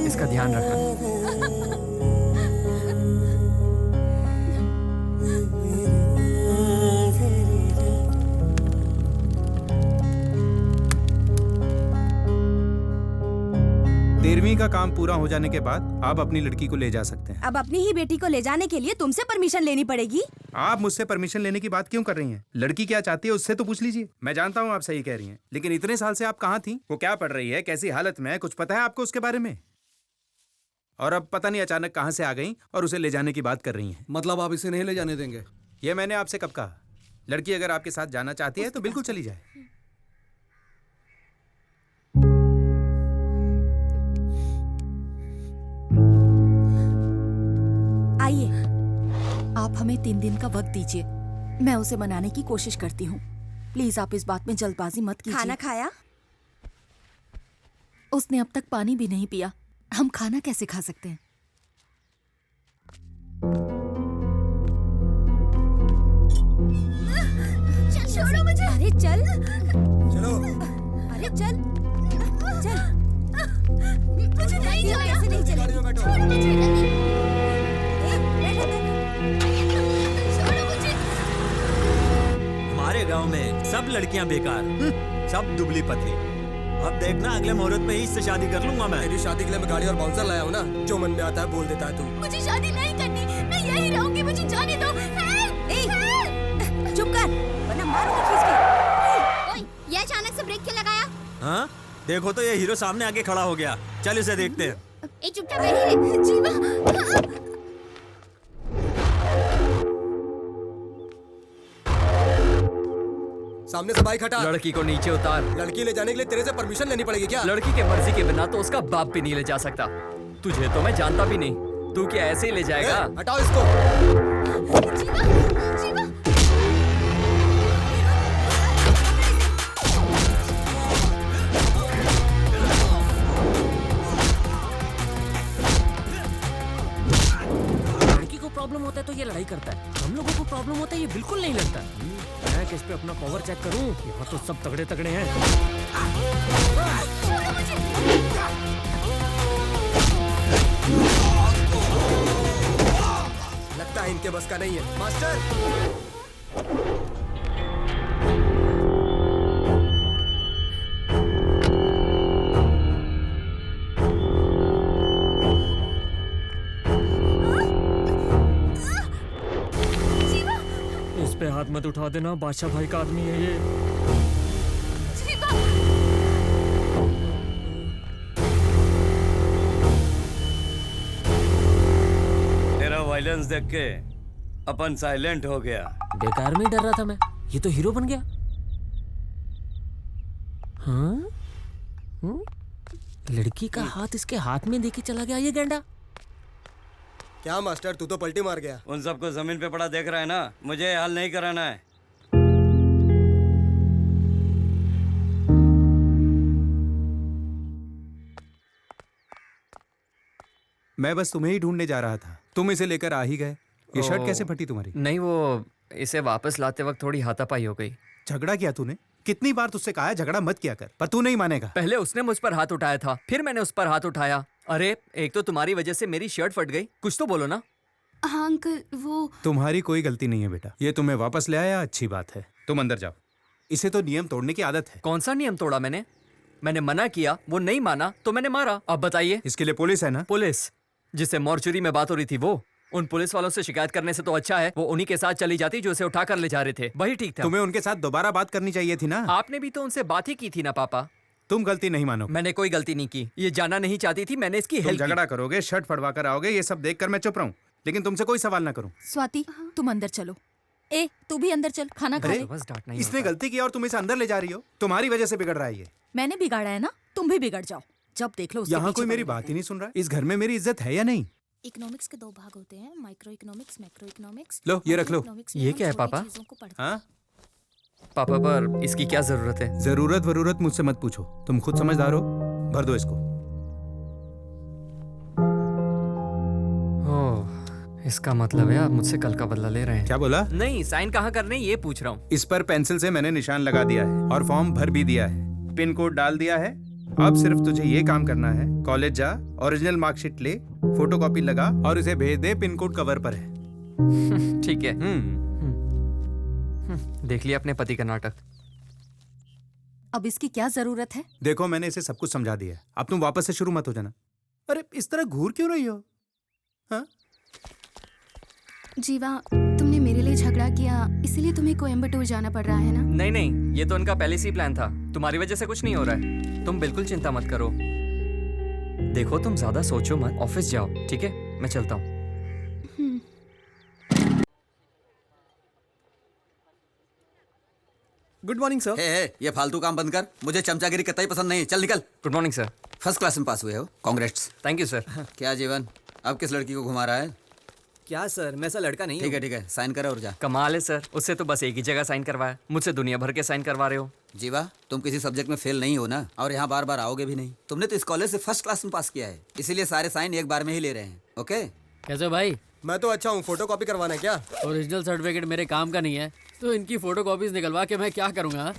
इसका ध्यान रखना। तेरहवीं का काम पूरा हो जाने के बाद आप अपनी लड़की को ले जा सकते हैं। अब अपनी ही बेटी को ले जाने के लिए तुमसे परमिशन लेनी पड़ेगी। आप मुझसे परमिशन लेने की बात क्यों कर रही हैं? लड़की क्या चाहती है उससे तो पूछ लीजिए। मैं जानता हूँ आप सही कह रही हैं, लेकिन इतने साल से आप कहाँ थी? वो क्या पढ़ रही है, कैसी हालत में है, कुछ पता है आपको उसके बारे में? और अब पता नहीं अचानक कहाँ से आ गई और उसे ले जाने की बात कर रही हैं। मतलब आप इसे नहीं ले जाने देंगे? ये मैंने आपसे कब कहा? लड़की अगर आपके साथ जाना चाहती है तो बिल्कुल चली जाए। आइए, आप हमें 3 दिन का वक्त दीजिए। मैं उसे मनाने की कोशिश करती हूँ। प्लीज आप इस बात में जल्दबाजी मत कीजिए। खाना खाया? उसने अब तक पानी भी नहीं पिया, हम खाना कैसे खा सकते हैं? छोड़ो मुझे। अरे चल। चलो। अरे चल चल। मुझे नहीं जाना। ऐसे नहीं चलेगी। छोड़ो मुझे। हमारे गांव में सब लड़कियां बेकार, सब दुबली पतली। अब देखना अगले मुहूर्त में ही इससे शादी कर लूंगा मैं। तेरी शादी के लिए मैं गाड़ी और बाउंसर लाया हूँ ना, जो मन में आता है बोल देता है तू। मुझे शादी नहीं करनी, मैं यही रहूंगी, मुझे जाने दो। चुप कर, वरना मारूंगी खींच के। ओए, ये अचानक से ब्रेक क्यों लगाया? हाँ, देखो तो ये हीरो सामने आके खड़ा हो गया। चल इसे देखते हैं। ए चुपचाप बैठी रहे। जीवा। सामने से बाइक हटा। लड़की को नीचे उतार। लड़की ले जाने के लिए तेरे से परमिशन लेनी पड़ेगी क्या? लड़की के मर्जी के बिना तो उसका बाप भी नहीं ले जा सकता। तुझे तो मैं जानता भी नहीं, तू क्या ऐसे ही ले जाएगा? हटाओ इसको। लड़की को प्रॉब्लम होता है तो ये लड़ाई करता है, हम लोगों को प्रॉब्लम होता है ये बिल्कुल नहीं लड़ता। मैं किस पे अपना पावर चेक करूं? यहाँ तो सब तगड़े तगड़े हैं। लगता है इनके बस का नहीं है। मास्टर। इस पे हाथ मत उठा देना, बादशाह भाई का आदमी है ये। तेरा वायलेंस देख के अपन साइलेंट हो गया। बेकार में ही डर रहा था मैं, ये तो हीरो बन गया। हाँ? लड़की का हाथ इसके हाथ में देके चला गया ये गेंडा। क्या मास्टर, तू तो पलटी मार गया। उन सबको जमीन पे पड़ा देख रहा है ना, मुझे हाल नहीं कराना है। मैं बस तुम्हें ही ढूंढने जा रहा था, तुम इसे लेकर आ ही गए। ये शर्ट कैसे फटी तुम्हारी? नहीं, वो इसे वापस लाते वक्त थोड़ी हाथापाई हो गई। झगड़ा किया तूने? कितनी बार तुझसे कहा है झगड़ा मत किया कर, पर तू नहीं मानेगा। पहले उसने मुझ पर हाथ उठाया था, फिर मैंने उस पर हाथ उठाया। अरे एक तो तुम्हारी वजह से मेरी शर्ट फट गई, कुछ तो बोलो ना। हाँ अंकल, वो तुम्हारी कोई गलती नहीं है बेटा, ये तुम्हें वापस ले आया, अच्छी बात है। तुम अंदर जाओ, इसे तो नियम तोड़ने की आदत है। कौन सा नियम तोड़ा मैंने? मैंने मना किया, वो नहीं माना तो मैंने मारा। अब बताइए। इसके लिए पुलिस है ना? पुलिस? जिससे मॉर्चुरी में बात हो रही थी वो? उन पुलिस वालों से शिकायत करने से तो अच्छा है वो उन्हीं के साथ चली जाती जो उसे उठा कर ले जा रहे थे, वही ठीक था। तुम्हें उनके साथ दोबारा बात करनी चाहिए थी ना। आपने भी तो उनसे बात ही की थी ना पापा। तुम गलती नहीं मानो। मैंने कोई गलती नहीं की, ये जाना नहीं चाहती थी, मैंने इसकी हेल्प की। झगड़ा करोगे, शर्ट फड़वा कर आओगे, ये सब देखकर मैं चुप रहूं, लेकिन तुमसे कोई सवाल ना करूं। स्वाति, तुम अंदर चलो। ए, तू भी अंदर चल, खाना खा ले। इसने गलती की और तुम इसे अंदर ले जा रही हो, तुम्हारी वजह से बिगड़ रहा है ये। मैंने बिगाड़ा है ना, तुम भी बिगड़ जाओ। जब देख लो यहाँ कोई मेरी बात ही नहीं सुन रहा। इस घर में मेरी इज्जत है या नहीं? इकोनॉमिक्स के 2 भाग होते हैं, माइक्रो इकोनॉमिक्स, मैक्रो इकोनॉमिक्स। लो ये रख लो। ये क्या है पापा? हाँ पापा, पर इसकी क्या जरूरत है? जरूरत मुझसे मत पूछो, तुम खुद समझदार हो। भर दो इसको। ओह, इसका मतलब है आप मुझसे कल का बदला ले रहे हैं। क्या बोला? नहीं, साइन कहाँ करने ये पूछ रहा हूँ। इस पर पेंसिल से मैंने निशान लगा दिया है और फॉर्म भर भी दिया है, पिन कोड डाल दिया है, अब सिर्फ तुझे ये काम करना है, कॉलेज जा, ओरिजिनल मार्कशीट ले, फोटोकॉपी लगा और उसे भेज दे, पिन कोड कवर पर है। ठीक है। देख लिया अपने पति का नाटक। अब इसकी क्या जरूरत है? देखो मैंने इसे सब कुछ समझा दिया है, अब तुम वापस से शुरू मत हो जाना। अरे इस तरह घूर क्यों रही हो? हाँ? जीवा, तुमने मेरे लिए झगड़ा किया, इसीलिए तुम्हें कोयम्बटूर जाना पड़ रहा है ना? नहीं नहीं, ये तो उनका पहले से ही प्लान था। तुम्हारी वजह से कुछ नहीं हो रहा है, तुम बिल्कुल चिंता मत करो। देखो तुम ज्यादा सोचो मत, ऑफिस जाओ, ठीक है? मैं चलता हूँ। Good morning sir. हे ये फालतू काम बंद कर, मुझे चमचागिरी कतई पसंद नहीं। चल निकल। Good morning sir. First class में पास हुए हो, कांग्रेट्स। Thank you sir. क्या जीवन, अब किस लड़की को घुमा रहा है? क्या सर, मैं ऐसा लड़का नहीं हूँ। ठीक है, साइन करो और जा। कमाल है सर, उससे तो बस एक ही जगह साइन करवाया, मुझसे दुनिया भर के साइन करवा रहे हो। जीवा, तुम किसी सब्जेक्ट में फेल नहीं हो ना, और यहाँ बार बार आओगे भी नहीं। तुमने तो इस कॉलेज से फर्स्ट क्लास में पास किया है, इसीलिए सारे साइन एक बार में ही ले रहे हैं। ओके? कैसे भाई? मैं तो अच्छा हूँ, फोटो कॉपी करवाना है क्या? ओरिजिनल सर्टिफिकेट मेरे काम का नहीं है, तो इनकी फोटो कॉपीज निकलवा के मैं क्या करूँगा?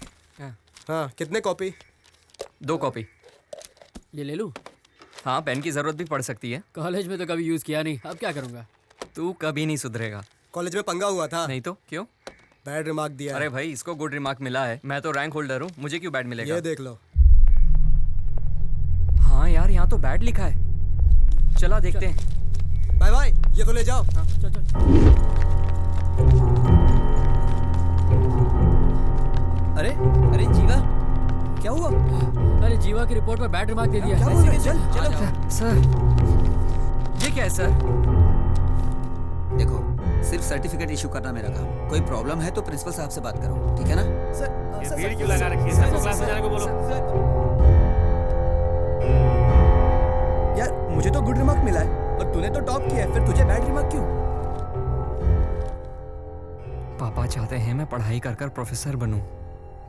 हाँ, कितने कॉपी? 2 कॉपी। ये ले लूँ? हाँ, पेन की जरूरत भी पड़ सकती है। कॉलेज में तो कभी यूज किया नहीं, अब क्या करूँगा? तू कभी नहीं सुधरेगा। कॉलेज में पंगा हुआ था। नहीं तो क्यों? बैड रिमार्क दिया। अरे भाई, इसको गुड रिमार्क मिला है, मैं तो रैंक होल्डर हूँ, मुझे क्यों बैड मिलेगा? ये देख लो। हाँ यार, यहाँ तो बैड लिखा है। चला देखते हैं। बाय बाय, ये तो ले जाओ। हाँ, चल। अरे जीवा, क्या हुआ? अरे जीवा की रिपोर्ट पर बैड रिमार्क दे दिया। क्या बोल रहे? चलो। सर, ये क्या है सर? देखो, सिर्फ सर्टिफिकेट इशू करना मेरा काम। कोई प्रॉब्लम है तो प्रिंसिपल साहब से बात करो, ठीक है ना? ये भीड़ क्यों लगा रखी है? सबको क्लास में जाने को बोलो। यार, मुझे तो गुड रिमार्क मिला है और तूने तो टॉप किया है, फिर तुझे बैड रिमार्क क्यों? पापा चाहते हैं मैं पढ़ाई कर कर प्रोफेसर बनूं,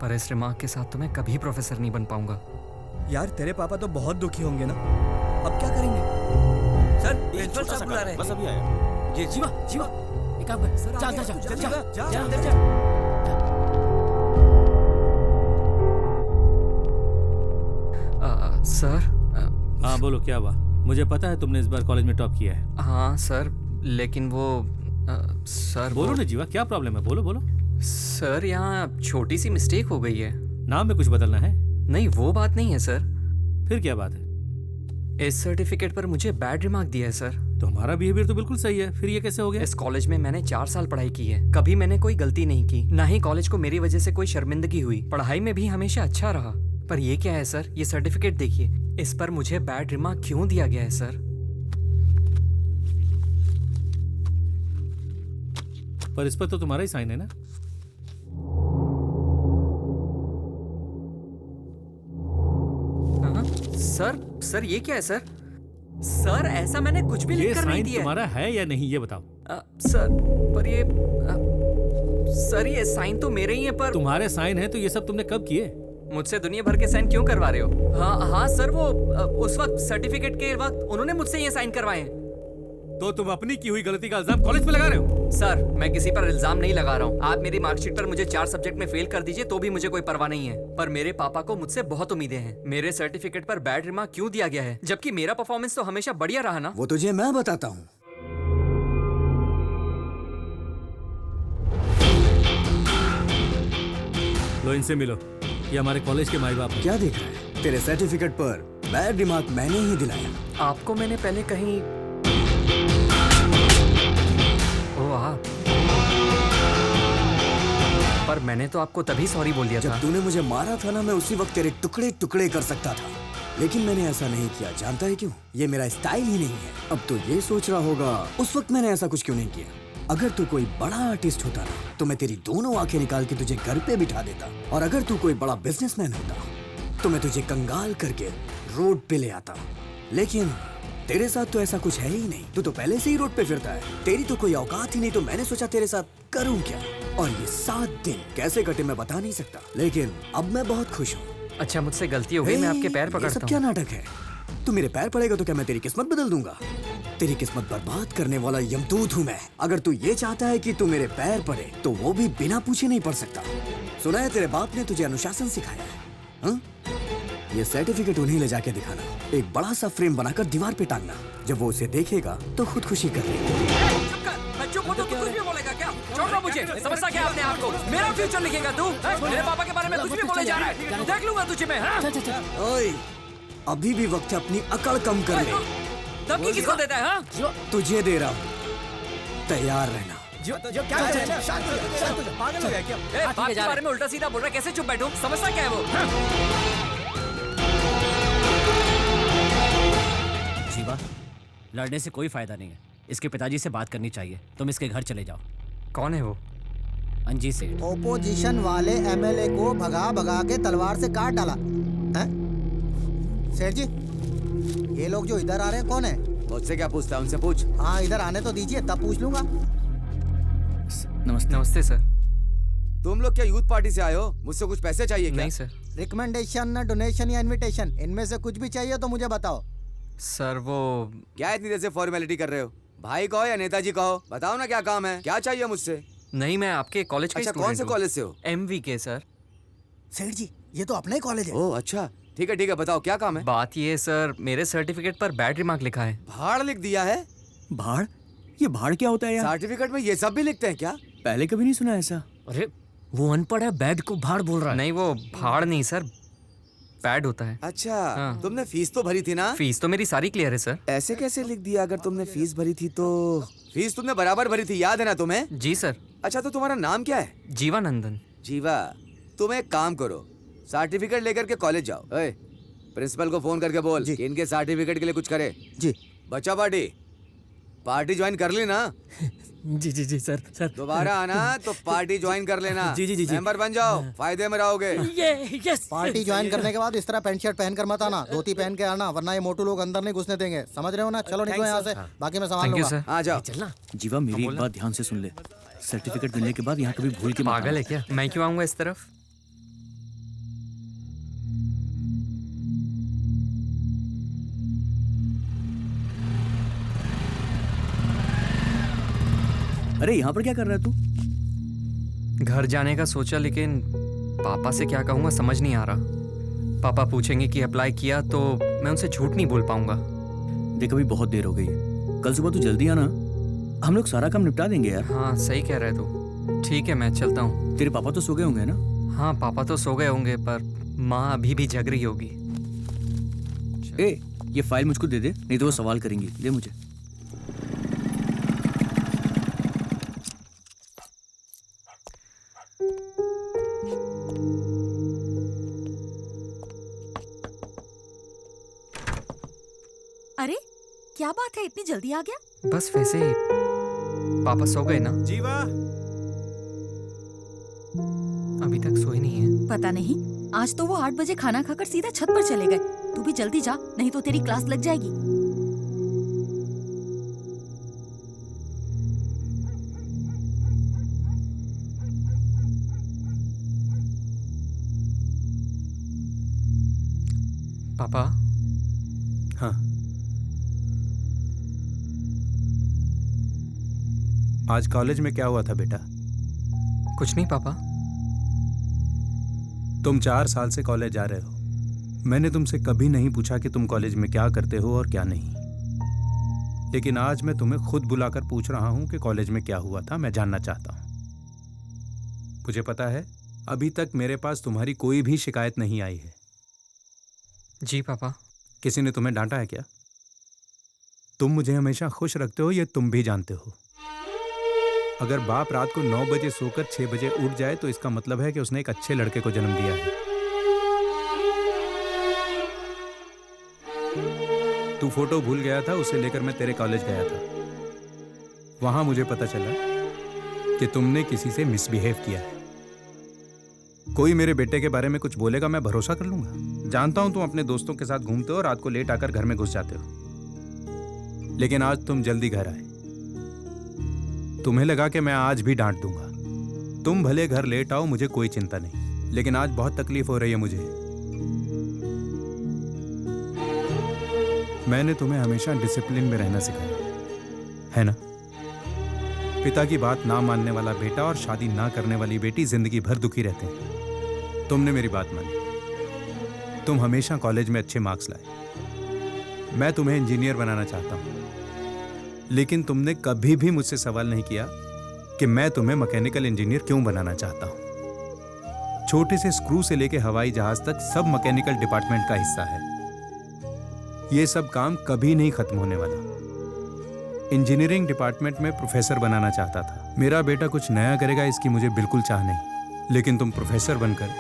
पर इस रिमार्क के साथ तो मैं कभी प्रोफेसर नहीं बन पाऊंगा। यार, तेरे पापा तो बहुत दुखी होंगे ना, अब क्या करेंगे? सर, प्रिंसिपल साहब बुला रहे हैं। बस अभी आया। ये जीवा, एक काम कर, जा अंदर जा। सर। हाँ बोलो, क्या हुआ? मुझे पता है तुमने इस बार कॉलेज में टॉप किया है। हाँ सर, लेकिन वो सर बोलो ना जीवा, क्या प्रॉब्लम है? बोलो। सर, यहाँ छोटी सी मिस्टेक हो गई है। नाम में कुछ बदलना है? नहीं, वो बात नहीं है सर। फिर क्या बात है? इस सर्टिफिकेट पर मुझे बैड रिमार्क दिया है सर। तो हमारा बिहेवियर तो बिल्कुल सही है, फिर ये कैसे हो गया? इस कॉलेज में मैंने 4 साल पढ़ाई की है, कभी मैंने कोई गलती नहीं की, ना ही कॉलेज को मेरी वजह से कोई शर्मिंदगी हुई। पढ़ाई में भी हमेशा अच्छा रहा। पर ये क्या है सर? ये सर्टिफिकेट देखिए, इस पर मुझे बैड रिमार्क क्यों दिया गया है सर? पर इस पर तो तुम्हारा ही साइन है ना? सर ये क्या है सर? सर, ऐसा मैंने कुछ भी लिखकर नहीं दिया। ये तुम्हारा है या नहीं, ये बताओ। सर, पर ये सर, ये साइन तो मेरे ही है। पर तुम्हारे साइन है तो ये सब तुमने कब किए? मुझसे दुनिया भर के साइन क्यों करवा रहे हो? हाँ सर, वो उस वक्त सर्टिफिकेट के वक्त उन्होंने मुझसे ये साइन करवाए हैं। तो तुम अपनी की हुई गलती का इल्जाम कॉलेज पे लगा रहे हो? सर, मैं किसी पर इल्जाम नहीं लगा रहा हूँ। आप मेरी मार्कशीट पर मुझे 4 सब्जेक्ट में फेल कर दीजिए तो भी मुझे कोई परवाह नहीं है, पर मेरे पापा को मुझसे बहुत उम्मीदें हैं। मेरे सर्टिफिकेट पर बैड रिमार्क क्यों दिया गया है, जबकि मेरा परफॉर्मेंस तो हमेशा बढ़िया रहा ना? वो तुझे मैं बताता हूँ। लो, इनसे मिलो, ये हमारे कॉलेज के माई बाप हैं। क्या देख रहा है? तेरे सर्टिफिकेट पर बैड रिमार्क मैंने ही दिलाया। आपको मैंने पहले कहीं पर मैंने तो आपको तभी सॉरी बोल दिया था। जब तूने मुझे मारा था ना, मैं उसी वक्त तेरे टुकड़े टुकड़े कर सकता था, लेकिन मैंने ऐसा नहीं किया। जानता है क्यों? ये मेरा स्टाइल ही नहीं है। अब तो ये सोच रहा होगा उस वक्त मैंने ऐसा कुछ क्यों नहीं किया। अगर तू कोई बड़ा आर्टिस्ट होता ना, तो मैं तेरी दोनों आंखें निकाल के तुझे घर पे बिठा देता, और अगर तू कोई बड़ा बिजनेसमैन होता तो मैं तुझे कंगाल करके रोड पे ले आता। लेकिन तेरे साथ तो ऐसा कुछ है ही नहीं, तू तो पहले से ही रोड पे फिरता है। तेरी तो कोई औकात ही नहीं, तो मैंने सोचा तेरे साथ करूं क्या। और ये 7 दिन कैसे कटे मैं बता नहीं सकता, लेकिन अब मैं बहुत खुश हूँ। अच्छा, मुझसे गलती हो गई, मैं आपके पैर पकड़ता हूँ। ये सब क्या नाटक है? तू मेरे पैर पड़ेगा तो क्या मैं तेरी किस्मत बदल दूंगा? तेरी किस्मत बर्बाद करने वाला यमदूत हूँ मैं। अगर तू ये चाहता है कि तू मेरे पैर पड़े, तो वो भी बिना पूछे नहीं पड़ सकता। सुना है तेरे बाप ने तुझे अनुशासन सिखाया है, हाँ? ये सर्टिफिकेट उन्हें ले जाके दिखाना, एक बड़ा सा फ्रेम बनाकर दीवार पे टांगना। जब वो उसे देखेगा तो खुद खुशी कर लेगा। मैं चुप हूं तो तू कुछ भी बोलेगा क्या? छोड़ दो मुझे। समझता क्या अपने आप को? मेरा फ्यूचर लिखेगा तू? मेरे पापा के बारे में कुछ भी बोले जा रहा है। देख लूंगा तुझे मैं। ओए, अभी भी वक्त है अपनी अकड़ कम कर ले। धमकी किसको देता है? हाँ? तुझे दे रहा हूँ, तैयार रहना। क्या पागल हो गया क्या? बाप के बारे में उल्टा सीधा बोल रहा है, कैसे चुप बैठूं? समझता क्या है वो? जीवा, लड़ने से कोई फायदा नहीं है। इसके पिताजी से बात करनी चाहिए। तुम इसके घर चले जाओ। कौन है वो? अंजी से। ओपोजिशन वाले एमएलए को भगा भगा के तलवार से काट डाला हैं? सेठ जी, ये लोग जो इधर आ रहे हैं कौन है? मुझसे क्या पूछता है? उनसे पूछ। हाँ, इधर आने तो दीजिए, तब पूछ लूंगा। नमस्ते। नमस्ते सर। तुम लोग क्या यूथ पार्टी से आए हो? मुझसे कुछ पैसे चाहिए क्या? नहीं सर। रिकमेंडेशन, डोनेशन या इनविटेशन, इनमें से कुछ भी चाहिए तो मुझे बताओ। सर वो क्या इतनी देर से फॉर्मेलिटी कर रहे हो? भाई कहो या नेताजी कहो, बताओ ना क्या काम है, क्या चाहिए मुझसे? नहीं, मैं आपके कॉलेज का अच्छा, स्टूडेंट कौन से कॉलेज से हो? MVK sir. सेठ जी, ये तो अपना ही कॉलेज है। ओह अच्छा, ठीक है, बताओ क्या काम है? बात ये है सर, मेरे सर्टिफिकेट पर बैड रिमार्क लिखा है। भाड़ लिख दिया है? भाड़? ये भाड़ क्या होता है यार? सर्टिफिकेट में ये सब भी लिखते हैं क्या? पहले कभी नहीं सुना ऐसा। अरे वो अनपढ़ है, बैड को भाड़ बोल रहा है। नहीं, वो भाड़ नहीं सर, बैड होता है। अच्छा, तुमने फीस तो भरी थी ना? फीस तो मेरी सारी क्लियर है सर। ऐसे कैसे लिख दिया? अगर तुमने फीस भरी थी तो फीस तुमने बराबर भरी थी, याद है ना तुम्हें? जी सर। अच्छा, तो तुम्हारा नाम क्या है? जीवानंदन। जीवा, तुम एक काम करो, सर्टिफिकेट लेकर के कॉलेज जाओ। ओए, प्रिंसिपल को फोन करके बोल कि इनके सर्टिफिकेट के लिए कुछ करे। जी। बच्चा पार्टी ज्वाइन कर ली ना? जी सर। दोबारा आना तो पार्टी ज्वाइन कर लेना। जी। मेंबर बन जाओ, फायदे में रहोगे। यस। पार्टी ज्वाइन करने के बाद इस तरह पैंट शर्ट पहनकर मत आना, धोती पहन के आना, वरना ये मोटू लोग अंदर नहीं घुसने देंगे। समझ रहे हो ना? चलो निकलो यहाँ से, बाकी मैं संभाल लूंगा। आ जाओ। चलना। जीवा, मेरी एक बात ध्यान से सुन ले। सर्टिफिकेट मिलने के बाद यहाँ कभी भूल के मत पागल है क्या? मैं क्यों आऊंगा इस तरफ? अरे यहाँ पर क्या कर रहा है तू? घर जाने का सोचा, लेकिन पापा से क्या कहूँगा समझ नहीं आ रहा। पापा पूछेंगे कि अप्लाई किया तो मैं उनसे झूठ नहीं बोल पाऊंगा। देख, अभी बहुत देर हो गई है, कल सुबह तू जल्दी आना, हम लोग सारा काम निपटा देंगे यार। हाँ सही कह रहे तू। ठीक है, मैं चलता हूँ। तेरे पापा तो सो गए होंगे ना? हाँ, पापा तो सो गए होंगे, पर माँ अभी भी जग रही होगी। ए, ये फाइल मुझको दे दे, नहीं तो वो सवाल करेंगी। दे मुझे। अरे क्या बात है, इतनी जल्दी आ गया? बस वैसे ही। पापा सो गए ना? जीवा अभी तक सोए नहीं है। पता नहीं, आज तो वो 8 बजे खाना खाकर सीधा छत पर चले गए। तू भी जल्दी जा, नहीं तो तेरी क्लास लग जाएगी। पापा। हाँ। आज कॉलेज में क्या हुआ था बेटा? कुछ नहीं पापा। तुम 4 साल से कॉलेज जा रहे हो। मैंने तुमसे कभी नहीं पूछा कि तुम कॉलेज में क्या करते हो और क्या नहीं, लेकिन आज मैं तुम्हें खुद बुलाकर पूछ रहा हूं कि कॉलेज में क्या हुआ था। मैं जानना चाहता हूं। मुझे पता है अभी तक मेरे पास तुम्हारी कोई भी शिकायत नहीं आई है। जी पापा। किसी ने तुम्हें डांटा है क्या? तुम मुझे हमेशा खुश रखते हो, ये तुम भी जानते हो। अगर बाप रात को 9 बजे सोकर 6 बजे उठ जाए तो इसका मतलब है कि उसने एक अच्छे लड़के को जन्म दिया है। तू फोटो भूल गया था, उसे लेकर मैं तेरे कॉलेज गया था। वहां मुझे पता चला कि तुमने किसी से मिसबिहेव किया है। कोई मेरे बेटे के बारे में कुछ बोलेगा, मैं भरोसा कर लूंगा। जानता हूं तुम अपने दोस्तों के साथ घूमते हो, रात को लेट आकर घर में घुस जाते हो, लेकिन आज तुम जल्दी घर आए। तुम्हें लगा कि मैं आज भी डांट दूंगा। तुम भले घर लेट आओ, मुझे कोई चिंता नहीं, लेकिन आज बहुत तकलीफ हो रही है मुझे। मैंने तुम्हें हमेशा डिसिप्लिन में रहना सिखाया है ना? पिता की बात ना मानने वाला बेटा और शादी ना करने वाली बेटी जिंदगी भर दुखी रहते हैं। तुमने मेरी बात मानी, तुम हमेशा कॉलेज में अच्छे मार्क्स लाए। मैं तुम्हें इंजीनियर बनाना चाहता हूं, लेकिन तुमने कभी भी मुझसे सवाल नहीं किया कि मैं तुम्हें मैकेनिकल इंजीनियर क्यों बनाना चाहता हूं। छोटे से स्क्रू से लेके हवाई जहाज तक सब मैकेनिकल डिपार्टमेंट का हिस्सा है। यह सब काम कभी नहीं खत्म होने वाला। इंजीनियरिंग डिपार्टमेंट में प्रोफेसर बनाना चाहता था। मेरा बेटा कुछ नया करेगा इसकी मुझे बिल्कुल चाह नहीं, लेकिन तुम प्रोफेसर बनकर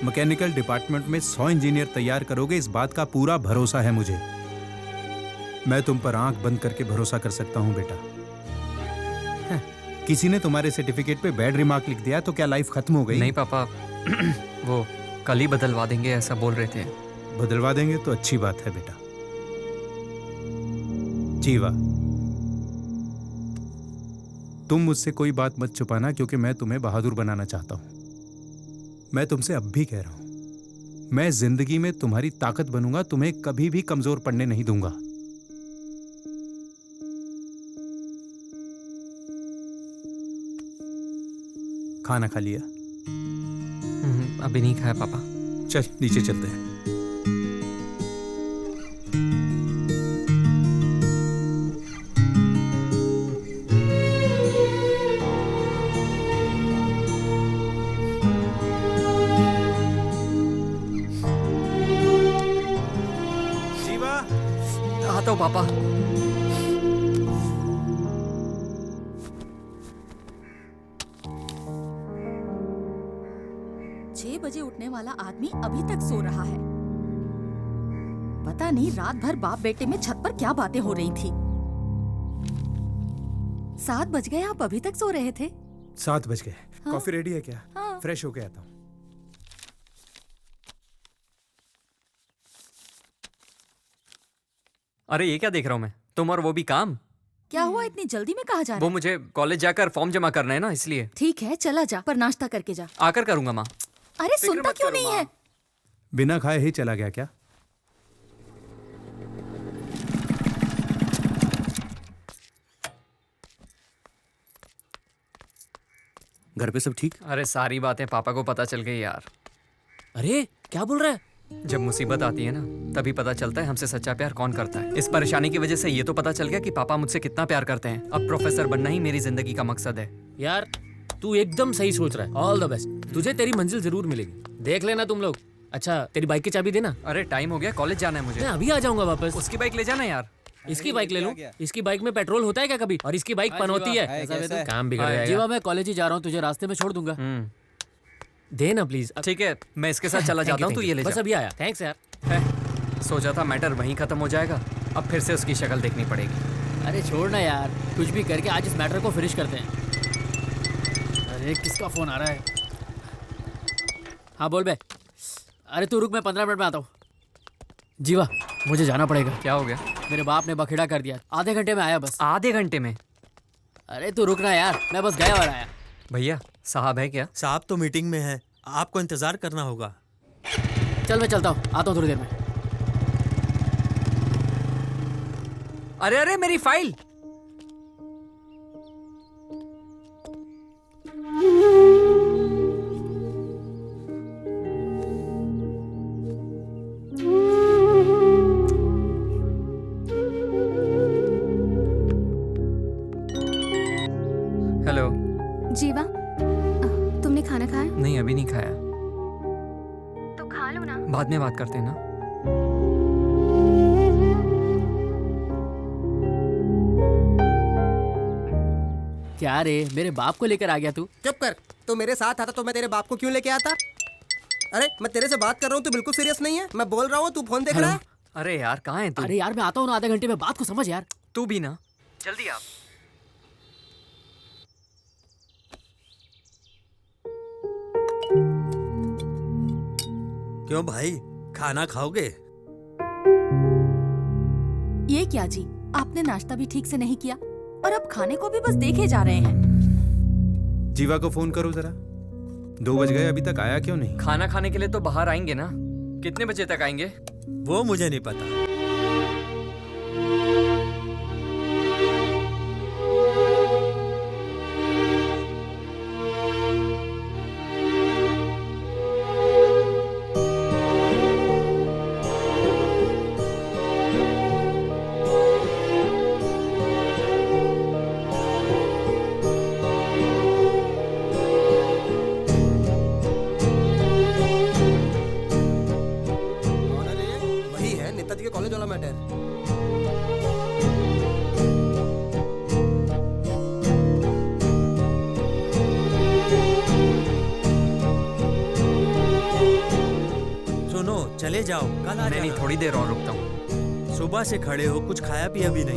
मैकेनिकल डिपार्टमेंट में 100 इंजीनियर तैयार करोगे, इस बात का पूरा भरोसा है मुझे। मैं तुम पर आंख बंद करके भरोसा कर सकता हूं बेटा। किसी ने तुम्हारे सर्टिफिकेट पे बैड रिमार्क लिख दिया तो क्या लाइफ खत्म हो गई? नहीं पापा, वो कल ही बदलवा देंगे ऐसा बोल रहे थे। बदलवा देंगे तो अच्छी बात है बेटा। जीवा, तुम मुझसे कोई बात मत छुपाना, क्योंकि मैं तुम्हें बहादुर बनाना चाहता हूं। मैं तुमसे अब भी कह रहा हूं, मैं जिंदगी में तुम्हारी ताकत बनूंगा, तुम्हें कभी भी कमजोर पड़ने नहीं दूंगा। खाना खा लिया? अभी नहीं खाया पापा। चल नीचे चलते हैं। जीवा, आता हूँ पापा। 6 बजे उठने वाला आदमी अभी तक सो रहा है। पता नहीं रात भर बाप बेटे में छत पर क्या बातें हो रही थी। 7 बज गए, आप अभी तक सो रहे थे? 7 बज गए। हाँ? कॉफी रेडी है क्या? हाँ। फ्रेश होके आता हूँ। अरे ये क्या देख रहा हूँ मैं? तुम और वो भी काम? क्या हुआ, इतनी जल्दी में कहाँ जा रहा वो है? मुझे कॉलेज जाकर फॉर्म जमा करना है ना, इसलिए। ठीक है चला जा, पर नाश्ता करके जा। आकर करूंगा माँ। अरे सुनता क्यों नहीं है? बिना खाए ही चला गया क्या? घर पे सब ठीक? अरे सारी बातें पापा को पता चल गई यार। अरे क्या बोल रहा है? जब मुसीबत आती है ना, तभी पता चलता है हमसे सच्चा प्यार कौन करता है। इस परेशानी की वजह से ये तो पता चल गया कि पापा मुझसे कितना प्यार करते हैं। अब प्रोफेसर बनना ही मेरी जिंदगी का मकसद है। यार तू एकदम सही सोच रहा है। ऑल द बेस्ट, तुझे तेरी मंजिल जरूर मिलेगी। देख लेना तुम लोग। अच्छा तेरी बाइक की चाबी देना। अरे टाइम हो गया, कॉलेज जाना है मुझे। मैं अभी आ जाऊंगा वापस। उसकी बाइक ले जाना यार। इसकी बाइक ले लूं? इसकी बाइक में पेट्रोल होता है क्या कभी? और इसकी बाइक पनौती है। काम बिगड़ जाएगा। जीवा मैं कॉलेज ही जा रहा हूँ, तुझे रास्ते में छोड़ दूंगा। देना प्लीज। ठीक है, मैं इसके साथ चला जाता हूँ, तू ये ले जा। बस अभी आया। थैंक्स यार। सोचा था मैटर वहीं खत्म हो जाएगा, अब फिर से उसकी शक्ल देखनी पड़ेगी। अरे छोड़ना यार, कुछ भी करके आज इस मैटर को फिनिश करते हैं। अरे किसका फोन आ रहा है? हाँ बोल बे। अरे तू रुक, मैं 15 मिनट में आता हूँ। जीवा मुझे जाना पड़ेगा। क्या हो गया? मेरे बाप ने बखेड़ा कर दिया। आधे घंटे में आया बस। आधे घंटे में? अरे तू रुकना यार, मैं बस गया और आया। भैया साहब है क्या? साहब तो मीटिंग में है, आपको इंतजार करना होगा। चल मैं चलता हूँ, आता हूँ थोड़ी देर में। अरे अरे मेरी फाइल। हेलो जीवा, तुमने खाना खाया? नहीं अभी नहीं खाया। तो खा लो ना। बाद में बात करते हैं ना। क्या रे, मेरे बाप को लेकर आ गया तू? चुप कर। तो मेरे साथ आता तो मैं तेरे बाप को क्यों लेके आता? अरे मैं तेरे से बात कर रहा हूँ, तू बिल्कुल सीरियस नहीं है। मैं बोल रहा हूँ, तू फोन देख रहा है। अरे यार कहाँ है तू? अरे यार मैं आता हूँ ना आधे घंटे में, बात को समझ यार। तू भी ना, जल्दी आ। क्यों भाई, खाना खाओगे? ये क्या जी, आपने नाश्ता भी ठीक से नहीं किया और अब खाने को भी बस देखे जा रहे हैं। जीवा को फोन करो जरा। 2 बज गए, अभी तक आया क्यों नहीं? खाना खाने के लिए तो बाहर आएंगे ना। कितने बजे तक आएंगे? वो मुझे नहीं पता। चले जाओ, कल आ नहीं, जाना। थोड़ी देर और रुकता हूँ। सुबह से खड़े हो, कुछ खाया पिया भी नहीं।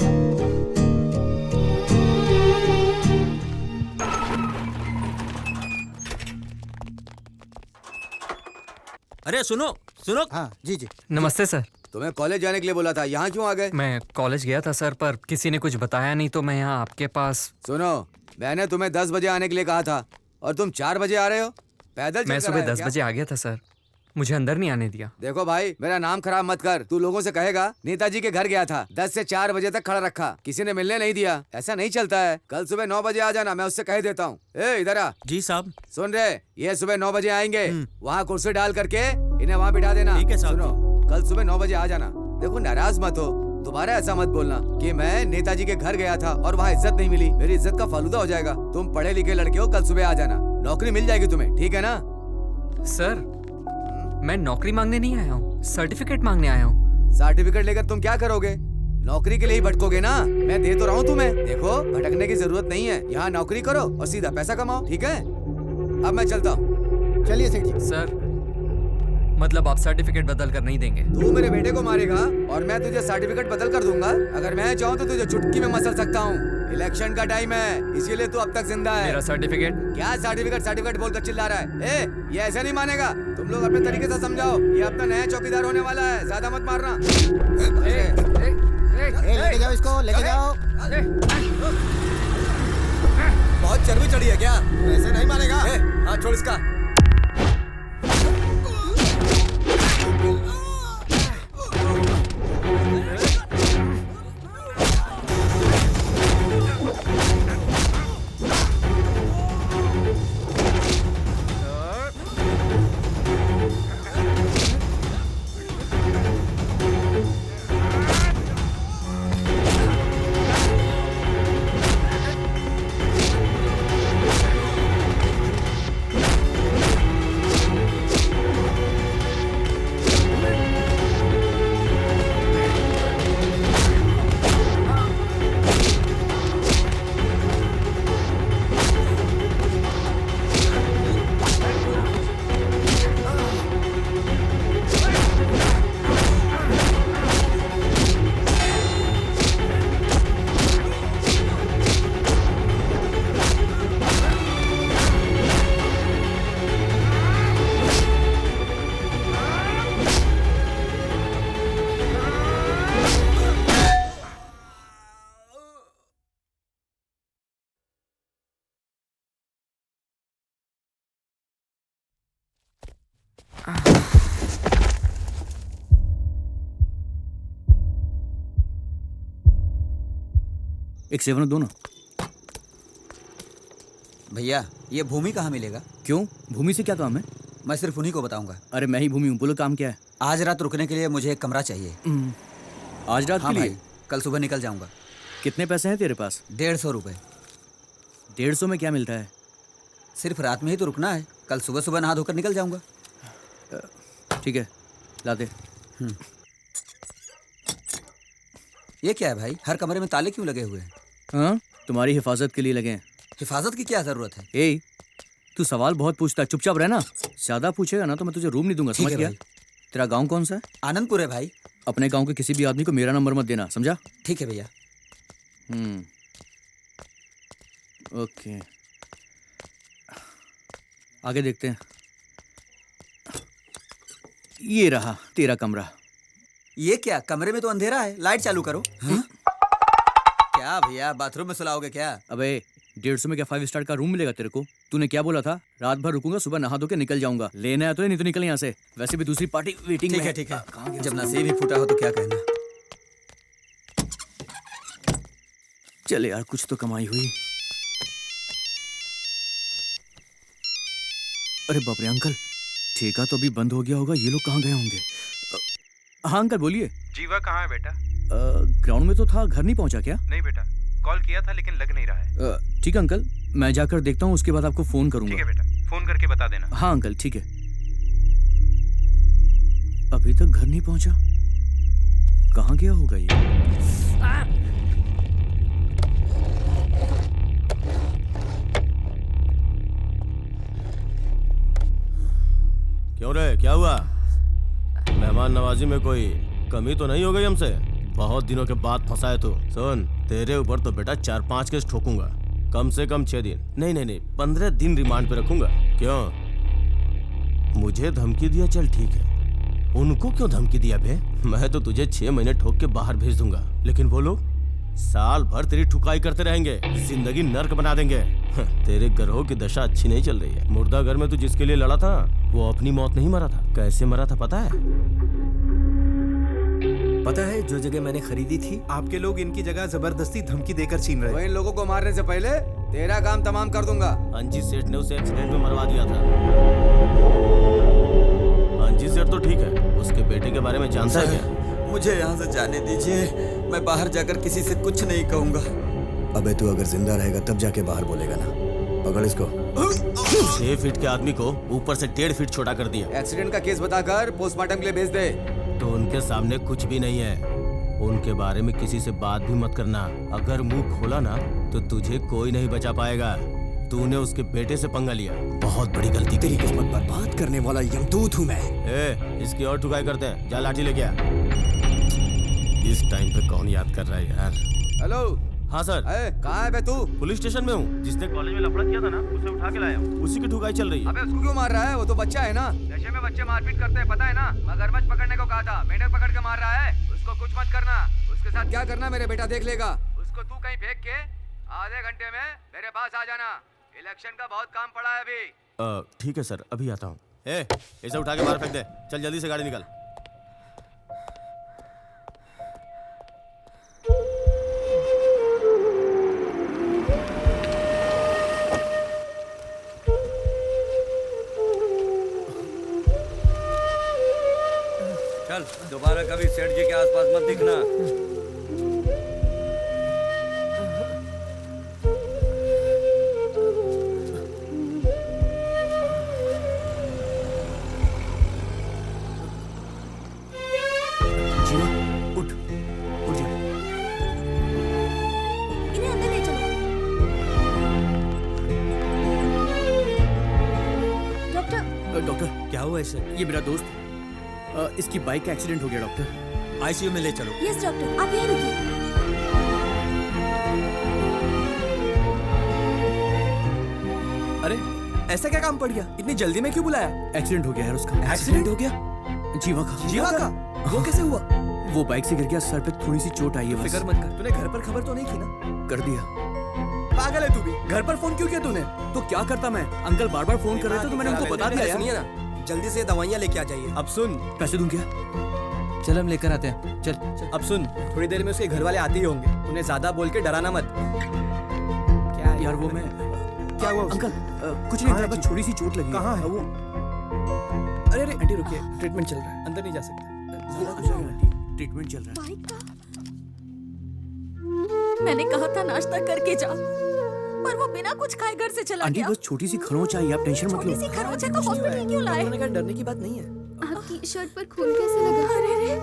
अरे सुनो सुनो। हाँ जी जी। नमस्ते सर। तुम्हें कॉलेज जाने के लिए बोला था, यहाँ क्यों आ गए? मैं कॉलेज गया था सर, पर किसी ने कुछ बताया नहीं तो मैं यहाँ आपके पास। सुनो, मैंने तुम्हें 10 बजे आने के लिए कहा था और तुम 4 बजे आ रहे हो। पैदल मैं चलकर सुबह आए हो 10 क्या? बजे आ गया था सर, मुझे अंदर नहीं आने दिया। देखो भाई, मेरा नाम खराब मत कर। तू लोगों से कहेगा नेताजी के घर गया था, 10 से 4 बजे तक खड़ा रखा, किसी ने मिलने नहीं दिया। ऐसा नहीं चलता है। कल सुबह 9 बजे आ जाना, मैं उससे कह देता हूँ। ए इधर आ। जी साहब। सुन रहे, ये सुबह 9 बजे आएंगे, वहाँ कुर्सी डाल करके इन्हें वहाँ बिठा देना। ठीक है साहब। सुनो, कल सुबह 9 बजे आ जाना। देखो, नाराज मत हो, दोबारा ऐसा मत बोलना कि मैं नेताजी के घर गया था और वहाँ इज्जत नहीं मिली। मेरी इज्जत का फालूदा हो जाएगा। तुम पढ़े लिखे लड़के हो, कल सुबह आ जाना, नौकरी मिल जाएगी तुम्हें, ठीक है ना? सर, मैं नौकरी मांगने नहीं आया हूँ, सर्टिफिकेट मांगने आया हूँ। सर्टिफिकेट लेकर तुम क्या करोगे? नौकरी के लिए ही भटकोगे ना? मैं दे तो रहा हूँ तुम्हें। देखो, भटकने की जरूरत नहीं है, यहाँ नौकरी करो और सीधा पैसा कमाओ, ठीक है? अब मैं चलता हूँ। चलिए सेठ जी। सर, मतलब आप सर्टिफिकेट बदल कर नहीं देंगे? तू मेरे बेटे को मारेगा और मैं तुझे सर्टिफिकेट बदल कर दूंगा। अगर मैं चाहूँ तो तुझे चुटकी में मसल सकता हूँ। इलेक्शन का टाइम है, इसीलिए तू अब तक जिंदा है। मेरा सर्टिफिकेट? क्या सर्टिफिकेट बोलकर चिल्ला रहा है? ये ऐसा नहीं मानेगा। तुम लोग अपने तरीके से समझाओ। ये अपना नया चौकीदार होने वाला है, ज्यादा मत मारना। लेके जाओ इसको, लेके जाओ। बहुत चर्बी चढ़ी है क्या? ऐसे नहीं मानेगा। हाँ, छोड़ इसका। एक 7 दो ना। भैया, ये भूमि कहाँ मिलेगा? क्यों, भूमि से क्या काम है? मैं सिर्फ उन्हीं को बताऊंगा। अरे मैं ही भूमि हूँ, बोलो काम क्या है? आज रात रुकने के लिए मुझे एक कमरा चाहिए। आज रात हाँ के लिए? भाई, कल सुबह निकल जाऊंगा। कितने पैसे हैं तेरे पास? 150 रुपए। 150 में क्या मिलता है? सिर्फ रात में ही तो रुकना है, कल सुबह सुबह नहा धोकर निकल जाऊंगा। ठीक है, ला दे। ये क्या है भाई, हर कमरे में ताले क्यों लगे हुए हैं? हाँ, तुम्हारी हिफाजत के लिए लगे हैं। हिफाजत की क्या जरूरत है? ए, तू सवाल बहुत पूछता है, चुपचाप रहना। ज्यादा पूछेगा ना तो मैं तुझे रूम नहीं दूंगा, ठीक समझ है गया? भाई। तेरा गांव कौन सा है? आनंदपुर है भाई। अपने गांव के किसी भी आदमी को मेरा नंबर मत देना, समझा? ठीक है भैया। ओके, आगे देखते हैं। ये रहा तेरा कमरा। ये क्या, कमरे में तो अंधेरा है, लाइट चालू करो। क्या भैया, बाथरूम में सुलाओगे क्या? अबे 150 में क्या 5 स्टार का रूम मिलेगा तेरे को? तूने क्या बोला था? रात भर रुकूंगा, सुबह नहा धो के निकल जाऊंगा। लेना है तो नहीं तो निकल यहाँ से। वैसे भी दूसरी पार्टी वेटिंग में है। ठीक है। जब नसीब ही फूटा हो तो क्या कहना। चले यार, कुछ तो कमाई हुई। अरे बाप रे अंकल, ठेका तो अभी बंद हो गया होगा, ये लोग कहाँ गए होंगे? हाँ अंकल बोलिए। जीवा कहाँ है बेटा? ग्राउंड में तो था, घर नहीं पहुंचा क्या? नहीं बेटा, कॉल किया था लेकिन लग नहीं रहा है। ठीक है अंकल, मैं जाकर देखता हूँ, उसके बाद आपको फोन करूंगा। ठीक है बेटा, फोन करके बता देना। हाँ अंकल ठीक है। अभी तक घर नहीं पहुंचा, कहाँ गया होगा ये? क्यों रे, क्या हुआ? मेहमान मेहमान नवाजी में कोई कमी तो नहीं हो गई हमसे? बहुत दिनों के बाद फंसा है तू। सुन, तेरे ऊपर तो बेटा 4-5 केस ठोकूंगा, कम से कम 6 दिन, नहीं 15 दिन रिमांड पे रखूंगा। क्यों? मुझे धमकी दिया, चल ठीक है। उनको क्यों धमकी दिया बे? मैं तो तुझे 6 महीने ठोक के बाहर भेज दूंगा, लेकिन वो लोग साल भर तेरी ठुकाई करते रहेंगे, जिंदगी नर्क बना देंगे। तेरे गिरोह की दशा अच्छी नहीं चल रही है। मुर्दा घर में तू जिसके लिए लड़ा था वो अपनी मौत नहीं मरा था। कैसे मरा था पता है? पता है, जो जगह मैंने खरीदी थी आपके लोग इनकी जगह जबरदस्ती धमकी देकर छीन रहे तो इन लोगों को मारने से पहले तेरा काम तमाम कर दूंगा। अंजी सेठ ने उसे एक्सीडेंट में मरवा दिया था। अंजी सेठ तो ठीक है, उसके बेटे के बारे में जानता है क्या? मुझे यहाँ से जाने दीजिए, मैं बाहर जाकर किसी से कुछ नहीं कहूँगा। अबे तू अगर जिंदा रहेगा तब जाके बाहर बोलेगा ना। पकड़ इसको। 6 फीट के आदमी को ऊपर से 1.5 फीट छोटा कर दिया। एक्सीडेंट का केस बताकर पोस्टमार्टम के लिए भेज दे। तो उनके सामने कुछ भी नहीं है, उनके बारे में किसी से बात भी मत करना। अगर मुंह खोला ना तो तुझे कोई नहीं बचा पाएगा। तूने उसके बेटे से पंगा लिया, बहुत बड़ी गलती। तेरी किस्मत बर्बाद करने वाला यमदूत हूँ मैं। इसकी और ठुकाई करते हैं, जा लाठी लेके आ। इस टाइम पे कौन याद कर रहा है यार? हेलो। हाँ सर। कहाँ है बे तू? पुलिस स्टेशन में हूँ। जिसने कॉलेज में लफड़ा किया था ना, उसे उठा के लाया हूँ। उसी की ठुकाई चल रही है। अबे उसको क्यों मार रहा है? वो तो बच्चा है ना। नशे में बच्चे मारपीट करते हैं, पता है ना? मगरमच्छ पकड़ने को कहा था, मेंढक पकड़ के मार रहा है। उसको कुछ मत करना। उसके साथ क्या करना मेरे बेटा देख लेगा। उसको तू कहीं फेंक के आधे घंटे में मेरे पास आ जाना। इलेक्शन का बहुत काम पड़ा है अभी। ठीक है सर, अभी आता हूँ। इसे उठा के बाहर फेंक दे। चल जल्दी से गाड़ी निकाल। चल, दोबारा कभी सेठ जी के आसपास मत दिखना। इन्हें अंदर ले चलो। डॉक्टर क्या हुआ इसे? ये मेरा दोस्त, इसकी बाइक का एक्सीडेंट हो गया डॉक्टर। आईसीयू में ले चलो। यस डॉक्टर, आप यहीं रुकिए। अरे ऐसा क्या काम पड़ गया? इतनी जल्दी में क्यों बुलाया? एक्सीडेंट हो गया यार उसका। एक्सीडेंट हो गया? जीवा का। जीवा का? वो कैसे हुआ? वो बाइक से गिर गया, सर पे थोड़ी सी चोट आई है बस। फिक्र मत कर। तूने घर पर खबर तो नहीं की ना? कर दिया। पागल है तू भी। घर पर फोन क्यों किया तूने? तो क्या करता मैं? अंकल बार बार फोन कर रहे थे तो मैंने उनको बता दिया यार। सुनिए ना, जल्दी से दवाइयाँ लेके आ जाइए। अब सुन, पैसे दूं क्या? चल हम लेकर आते हैं। चल। अब सुन, थोड़ी देर में उसके घर वाले आते ही होंगे। उन्हें ज्यादा बोल के डराना मत। क्या यार? वो मैं क्या हुआ अंकल? कुछ नहीं था, बस छोटी सी चोट लगी। कहाँ है वो? अरे आंटी रुकिए, ट्रीटमेंट चल रहा है, अंदर नहीं जा सकते। ट्रीटमेंट चल रहा है। मैंने कहा था नाश्ता करके जा, पर वो बिना कुछ खाए घर से चला आंटी गया। बस छोटी सी खरोंच आई, आप टेंशन मत लो। छोटी सी खरोंच है तो हॉस्पिटल क्यों लाए? उन्होंने कहा डरने की बात नहीं है। आपकी शर्ट पर खून कैसे लगा? अरे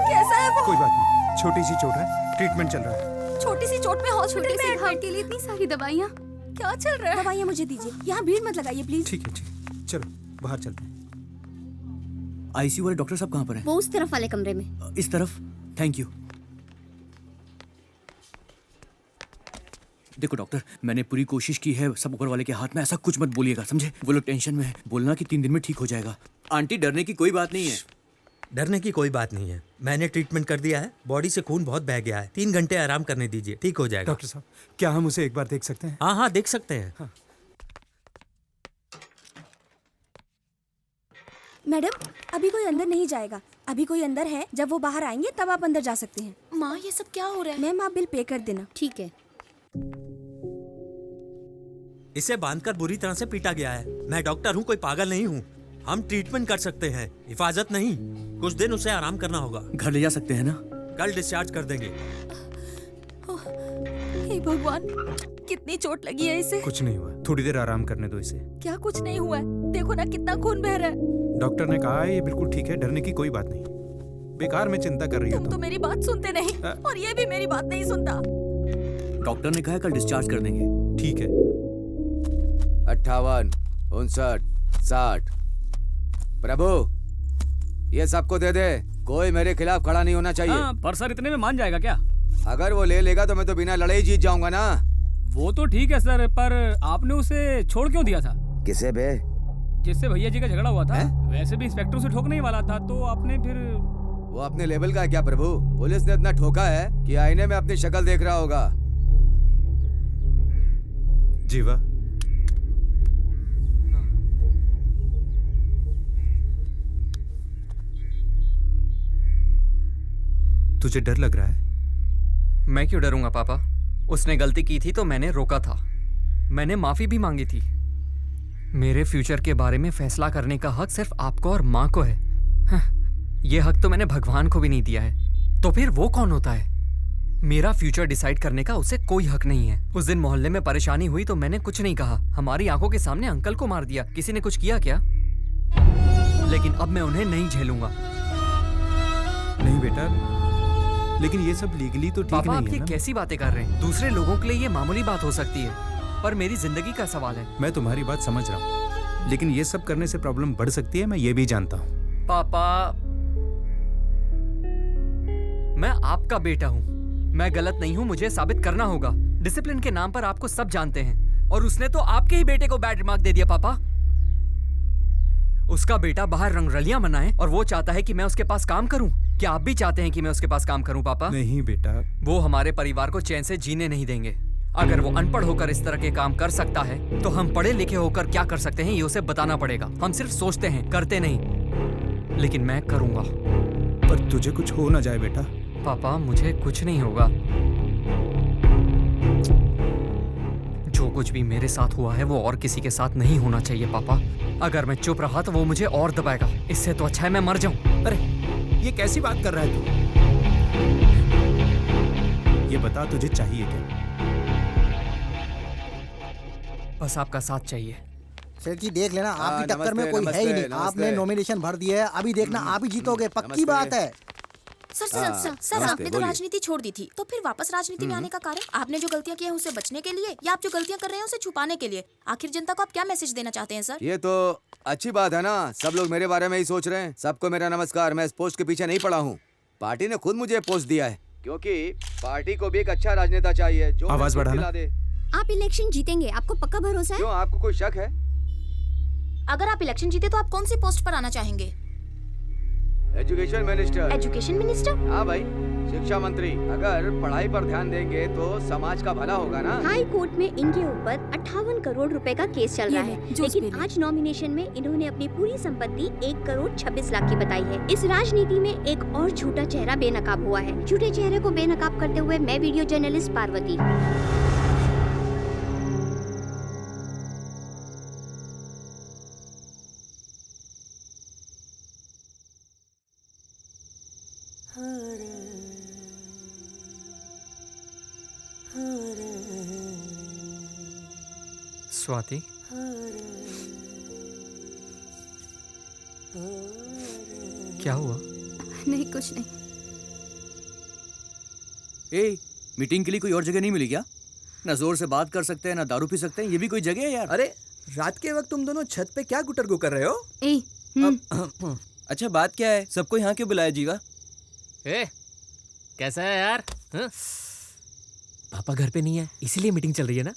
कैसा है वो? कोई बात नहीं, छोटी सी चोट है, ट्रीटमेंट चल रहा है। छोटी सी चोट में हॉस्पिटल छोटे में से घाव के लिए इतनी सारी दवाइयाँ? क्या चल रहा है? दवाइयाँ मुझे दीजिए, यहाँ भीड़ मत लगाइए प्लीज। ठीक है, चलो बाहर चलते हैं। आईसीयू वाले डॉक्टर साहब कहाँ पर हैं? वो उस तरफ वाले कमरे में। इस तरफ। Thank you. देखो डॉक्टर, मैंने पूरी कोशिश की है, सब ऊपर वाले के हाथ में। ऐसा कुछ मत बोलिएगा, समझे? वो लोग टेंशन में है। बोलना कि 3 दिन में ठीक हो जाएगा। आंटी डरने की कोई बात नहीं है। डरने की कोई बात नहीं है। मैंने ट्रीटमेंट कर दिया है, बॉडी से खून बहुत बह गया है। 3 घंटे आराम करने दीजिए, ठीक हो जाएगा। डॉक्टर साहब, क्या हम उसे एक बार देख सकते हैं? हाँ देख सकते हैं। हाँ। मैडम, अभी कोई अंदर नहीं जाएगा। अभी कोई अंदर है, जब वो बाहर आएंगे तब आप अंदर जा सकते हैं। माँ, ये सब क्या हो रहा है? मैम, आप बिल पे कर देना। ठीक है। इसे बांधकर बुरी तरह से पीटा गया है। मैं डॉक्टर हूँ, कोई पागल नहीं हूँ। हम ट्रीटमेंट कर सकते हैं, हिफाजत नहीं। कुछ दिन उसे आराम करना होगा। घर ले जा सकते हैं ना? कल डिस्चार्ज कर देंगे। हे भगवान, कितनी चोट लगी है इसे? कुछ नहीं हुआ, थोड़ी देर आराम करने दो इसे। क्या कुछ नहीं हुआ है? देखो ना कितना खून बह रहा है। डॉक्टर ने कहा है ये बिल्कुल ठीक है, डरने की कोई बात नहीं। बेकार में चिंता कर रही हो तुम तो मेरी बात सुनते नहीं, और ये भी मेरी बात नहीं सुनता। डॉक्टर ने कहा कल डिस्चार्ज कर देंगे। ठीक है। 58, 59, 60। प्रभु, ये सबको दे दे, कोई मेरे खिलाफ खड़ा नहीं होना चाहिए। पर सर इतने में मान जाएगा क्या? अगर वो ले लेगा तो मैं तो बिना लड़े ही जीत जाऊंगा ना। वो तो ठीक है सर, पर आपने उसे छोड़ क्यों दिया था? किसे बे? जिससे भैया जी का झगड़ा हुआ था। वैसे भी इंस्पेक्टर से ठोकने ही वाला था, तो आपने फिर वो अपने लेवल का है क्या प्रभु? पुलिस ने इतना ठोका है कि आईने में अपनी शक्ल देख रहा होगा। जीवा, तुझे डर लग रहा है? मैं क्यों डरूंगा पापा? उसने गलती की थी तो मैंने रोका था, मैंने माफी भी मांगी थी। मेरे फ्यूचर के बारे में फैसला करने का हक सिर्फ आपको और माँ को है। ये हक तो मैंने भगवान को भी नहीं दिया है, तो फिर वो कौन होता है? मेरा फ्यूचर डिसाइड करने का उसे कोई हक नहीं है। उस दिन मोहल्ले में परेशानी हुई तो मैंने कुछ नहीं कहा, हमारी आंखों के सामने अंकल को मार दिया। किसी ने कुछ किया क्या? लेकिन अब मैं उन्हें नहीं झेलूंगा। नहीं बेटा, लेकिन ये सब लीगली तो ठीक पापा, नहीं आप है ये ना? कैसी बातें कर रहे हैं? दूसरे लोगों के लिए ये मामूली बात हो सकती है, पर मेरी जिंदगी का सवाल है। मैं तुम्हारी बात समझ रहा हूँ, लेकिन ये सब करने से प्रॉब्लम बढ़ सकती है, मैं ये भी जानता हूँ। पापा, मैं आपका बेटा हूँ, मैं गलत नहीं हूँ, मुझे साबित करना होगा। डिसिप्लिन के नाम पर आपको सब जानते हैं, और उसने तो आपके ही बेटे को बैड रिमार्क दे दिया। पापा, उसका बेटा बाहर रंगरलियां मनाए और वो चाहता है कि मैं उसके पास काम करूं। क्या आप भी चाहते हैं कि मैं उसके पास काम करूं पापा? नहीं बेटा, वो हमारे परिवार को चैन से जीने नहीं देंगे। अगर वो अनपढ़ होकर इस तरह के काम कर सकता है, तो हम पढ़े लिखे होकर क्या कर सकते हैं ये उसे बताना पड़ेगा। हम सिर्फ सोचते हैं, करते नहीं। लेकिन मैं करूंगा। पर तुझे कुछ हो ना जाए बेटा। पापा, मुझे कुछ नहीं होगा। जो कुछ भी मेरे साथ हुआ है वो और किसी के साथ नहीं होना चाहिए पापा। अगर मैं चुप रहा तो वो मुझे और दबाएगा। इससे तो अच्छा है मैं मर जाऊं। अरे ये कैसी बात कर रहा है तू? ये बता, तुझे चाहिए क्या? बस आपका साथ चाहिए। सेठ जी देख लेना, आपकी टक्कर में नमस्ते, कोई है ही नहीं। नमस्ते। आपने नॉमिनेशन भर दिया है, अभी देखना आप ही जीतोगे, पक्की बात है। सर आपने तो राजनीति छोड़ दी थी, तो फिर वापस राजनीति में आने का कारण? आपने जो गलतियां की हैं उसे बचने के लिए, या आप जो गलतियां कर रहे हैं उसे छुपाने के लिए? आखिर जनता को आप क्या मैसेज देना चाहते हैं सर? ये तो अच्छी बात है ना, सब लोग मेरे बारे में ही सोच रहे हैं। सबको मेरा नमस्कार। मैं इस पोस्ट के पीछे नहीं पड़ा हूँ, पार्टी ने खुद मुझे पोस्ट दिया है, क्योंकि पार्टी को भी एक अच्छा राजनेता चाहिए जो आवाज बढ़ाना। दिला दे। आप इलेक्शन जीतेंगे, आपको पक्का भरोसा है? क्यों, आपको कोई शक है? अगर आप इलेक्शन जीते तो आप कौन सी पोस्ट पर आना चाहेंगे? Education minister. Education minister? हाँ भाई, शिक्षा मंत्री। अगर पढ़ाई पर ध्यान देंगे तो समाज का भला होगा ना। हाई कोर्ट में इनके ऊपर 58 करोड़ रुपए का केस चल रहा है, लेकिन आज नॉमिनेशन में इन्होंने अपनी पूरी संपत्ति 1 करोड़ 26 लाख की बताई है। इस राजनीति में एक और झूठा चेहरा बेनकाब हुआ है। झूठे चेहरे को बेनकाब करते हुए मैं वीडियो जर्नलिस्ट पार्वती। स्वाति, क्या हुआ? नहीं, कुछ नहीं। ए, मीटिंग के लिए कोई और जगह नहीं मिली क्या? ना जोर से बात कर सकते हैं, ना दारू पी सकते हैं, ये भी कोई जगह है यार? अरे रात के वक्त तुम दोनों छत पे क्या गुटरगु कर रहे हो? अच्छा बात क्या है? सबको यहाँ क्यों बुलाया जीवा? कैसा है यार? पापा घर पे नहीं है, इसीलिए मीटिंग चल रही है ना?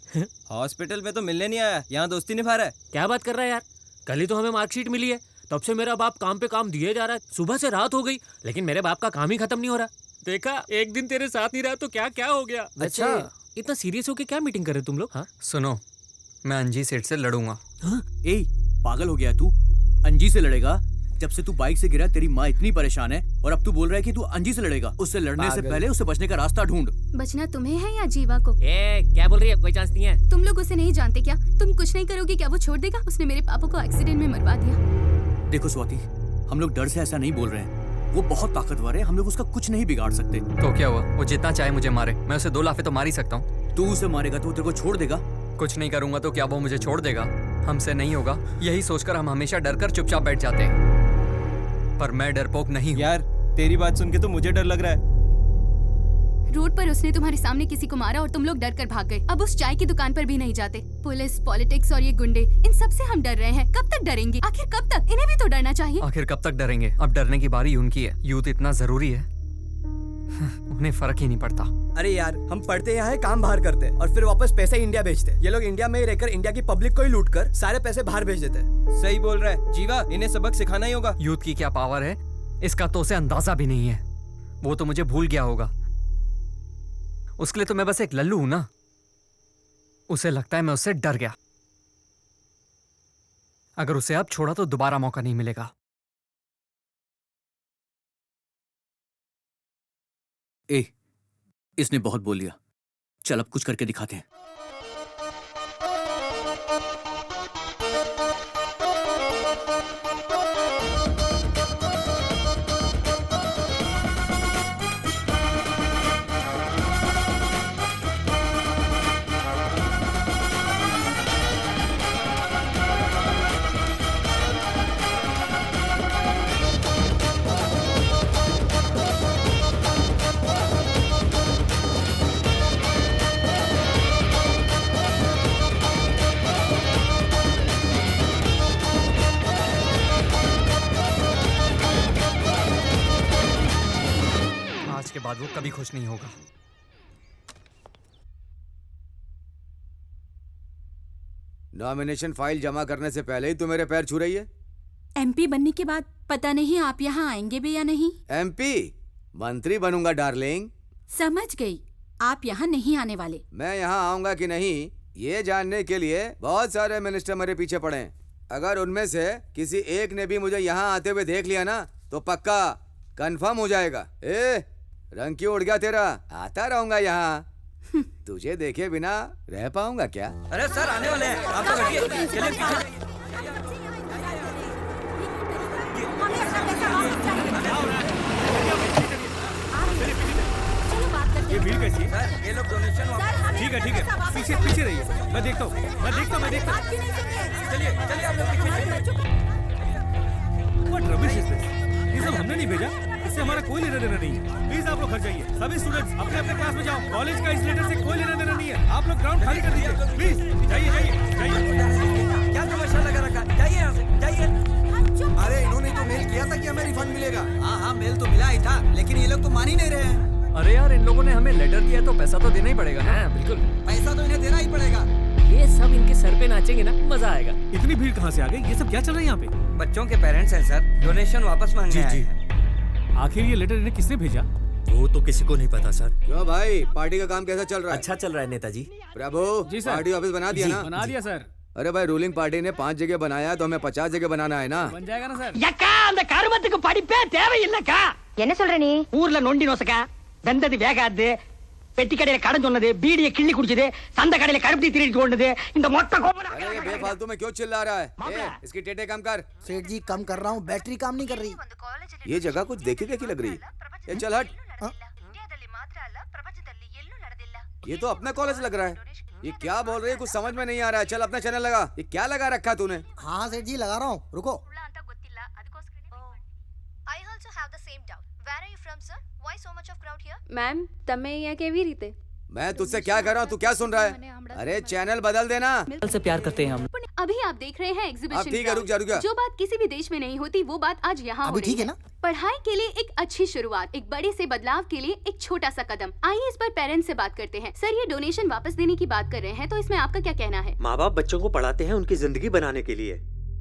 हॉस्पिटल में तो मिलने नहीं आया, यहाँ दोस्ती निभा रहा है। क्या बात कर रहा है यार? कल ही तो हमें मार्कशीट मिली है, तब से मेरा बाप काम पे काम दिए जा रहा है। सुबह से रात हो गई, लेकिन मेरे बाप का काम ही खत्म नहीं हो रहा। देखा, एक दिन तेरे साथ नहीं रहा तो क्या क्या हो गया। अच्छा, इतना सीरियस होके क्या मीटिंग कर रहे तुम लोग? हाँ सुनो, मैं अंजी सेठ से लड़ूंगा। ए, पागल हो गया तू? अंजी से लड़ेगा? जब से तू बाइक से गिरा तेरी माँ इतनी परेशान है, और अब तू बोल रहा है कि तू अंजी से लड़ेगा। उससे लड़ने से पहले उससे बचने का रास्ता ढूंढ। बचना तुम्हें है या जीवा को? क्या बोल रही है? कोई चांस नहीं है। तुम लोग उसे नहीं जानते क्या? तुम कुछ नहीं करोगे क्या वो छोड़ देगा? उसने मेरे पापा को एक्सीडेंट में मरवा दिया। देखो स्वाति, हम लोग डर से ऐसा नहीं बोल रहे हैं, वो बहुत ताकतवर है, हम लोग उसका कुछ नहीं बिगाड़ सकते। तो क्या हुआ? वो जितना चाहे मुझे मारे, मैं उसे 2 लाफे तो मार ही सकता हूँ। तू उसे मारेगा तो वो तेरे को छोड़ देगा? कुछ नहीं करूंगा तो क्या वो मुझे छोड़ देगा? हमसे नहीं होगा, यही सोचकर हम हमेशा डरकर चुपचाप बैठ जाते हैं। पर मैं डरपोक नहीं हूँ। यार तेरी बात सुन के तो मुझे डर लग रहा है। रोड पर उसने तुम्हारे सामने किसी को मारा और तुम लोग डर कर भाग गए। अब उस चाय की दुकान पर भी नहीं जाते। पुलिस, पॉलिटिक्स और ये गुंडे, इन सब से हम डर रहे हैं। कब तक डरेंगे? आखिर कब तक? इन्हें भी तो डरना चाहिए। आखिर कब तक डरेंगे? अब डरने की बारी उनकी है। यूथ इतना जरूरी है, उन्हें फर्क ही नहीं पड़ता। अरे यार, हम पढ़ते यहाँ है, काम बाहर करते और फिर वापस पैसे इंडिया भेजते। ये लोग इंडिया में ही रहकर इंडिया की पब्लिक को ही लूट कर सारे पैसे बाहर भेज देते। सही बोल रहा है जीवा, इन्हें सबक सिखाना ही होगा। यूथ की क्या पावर है इसका तो उसे अंदाजा भी नहीं है। वो तो मुझे भूल गया होगा। उसके लिए तो मैं बस एक लल्लू हूं ना। उसे लगता है मैं उससे डर गया। अगर उसे अब छोड़ा तो दोबारा मौका नहीं मिलेगा। इसने बहुत बोल लिया, चल अब कुछ करके दिखाते हैं। के बाद वो कभी खुश नहीं होगा। नॉमिनेशन फाइल जमा करने से पहले ही तू मेरे पैर छू रही है। एमपी बनने के बाद पता नहीं आप यहाँ आएंगे भी या नहीं। एमपी? मंत्री बनूंगा डार्लिंग। समझ गई, आप यहाँ नहीं आने वाले। मैं यहाँ आऊंगा कि नहीं ये जानने के लिए बहुत सारे मिनिस्टर मेरे पीछे पड़े हैं। अगर उनमें से किसी एक ने भी मुझे यहाँ आते हुए देख लिया ना तो पक्का कंफर्म हो जाएगा। रंग क्यों उड़ गया तेरा? आता रहूंगा यहाँ। तुझे देखे बिना रह पाऊंगा क्या? अरे सर आने वाले हैं, आप लोग हटिए। चलिए पीछे। ये भीड़ कैसी है? सर ये लोग डोनेशन वापस। ठीक है पीछे पीछे रहिए, मैं देखता हूँ। चलिए आप लोग पीछे। What rubbish is this? ये सब हमने नहीं भेजा, इससे हमारा कोई लेना देना नहीं है। प्लीज आप लोग घर जाइए। सभी स्टूडेंट्स अपने अपने क्लास में जाओ। कॉलेज का इस लेटर से कोई लेना देना नहीं है। आप लोग ग्राउंड खाली कर दीजिए प्लीज। जाइए। क्या तमाशा लगा रखा? जाइए यहाँ से, जाइए। अरे इन्होंने तो मेल किया था कि हमें रिफंड मिलेगा। हाँ मेल तो मिला ही था, लेकिन ये लोग तो मान ही नहीं रहे हैं। अरे यार, इन लोगों ने हमें लेटर दिया तो पैसा तो देना ही पड़ेगा ना। बिल्कुल, पैसा तो इन्हें देना ही पड़ेगा। ये सब इनके सर पे नाचेंगे ना, मजा आएगा। इतनी भीड़ कहाँ से आ गई? ये सब क्या चल रहा है यहाँ पे? बच्चों के पेरेंट्स हैं सर, डोनेशन वापस मांगने आए हैं। आखिर ये लेटर इन्हें किसने भेजा? वो तो किसी को नहीं पता सर। क्यों भाई, पार्टी का काम कैसा चल रहा है? अच्छा चल रहा है नेताजी। प्रभु जी सर। पार्टी ऑफिस बना दिया ना? बना दिया सर। अरे भाई, रूलिंग पार्टी ने 5 जगह बनाया तो हमें 50 जगह बनाना है ना। बन जाएगा ना सर। यक्का அந்த கருமத்துக்கு படிப்பே தேவையில்லைக்கா. என்ன சொல்ற நீ? ஊர்ல நொண்டி நோசக்கா, வெந்தது வேகாது, பெட்டி கடையில கடன் சொன்னது, பீடியை கிள்ளி குடிச்சது, சந்த கடையில கருப்பட்டி திருடிட்டு ஓடுனது, இந்த மொத்த கோபம்। अरे ये बेफालतू में क्यों चिल्ला रहा है? इसकी टेटे कम कर। सेठ जी कम कर रहा हूँ, बैटरी काम नहीं कर रही। ये जगह कुछ देखी देखी लग रही है। चल हट। ये तो अपना कॉलेज लग रहा है। ये क्या बोल रही है, कुछ समझ में नहीं आ रहा है। चल अपना चैनल लगा। ये क्या लगा रखा है तूने? हाँ सेठ जी लगा रहा हूँ, रुको। I also have the same doubt. Where are you from, sir? Why so much of crowd here? Ma'am તમે અહીંયા કેવી રીતે? मैं तुझसे क्या कर रहा हूँ, तू क्या सुन रहा है? अरे चैनल बदल देना। से प्यार करते हैं हम। अभी आप देख रहे हैं एग्जीबिशन। अब ठीक है, रुक जा। जो बात किसी भी देश में नहीं होती वो बात आज यहाँ हो रही ठीक है ना? पढ़ाई के लिए एक अच्छी शुरुआत, एक बड़े से बदलाव के लिए एक छोटा सा कदम। आइए इस पर पेरेंट्स से बात करते हैं। सर, ये डोनेशन वापस देने की बात कर रहे हैं तो इसमें आपका क्या कहना है? माँ बाप बच्चों को पढ़ाते हैं उनकी जिंदगी बनाने के लिए,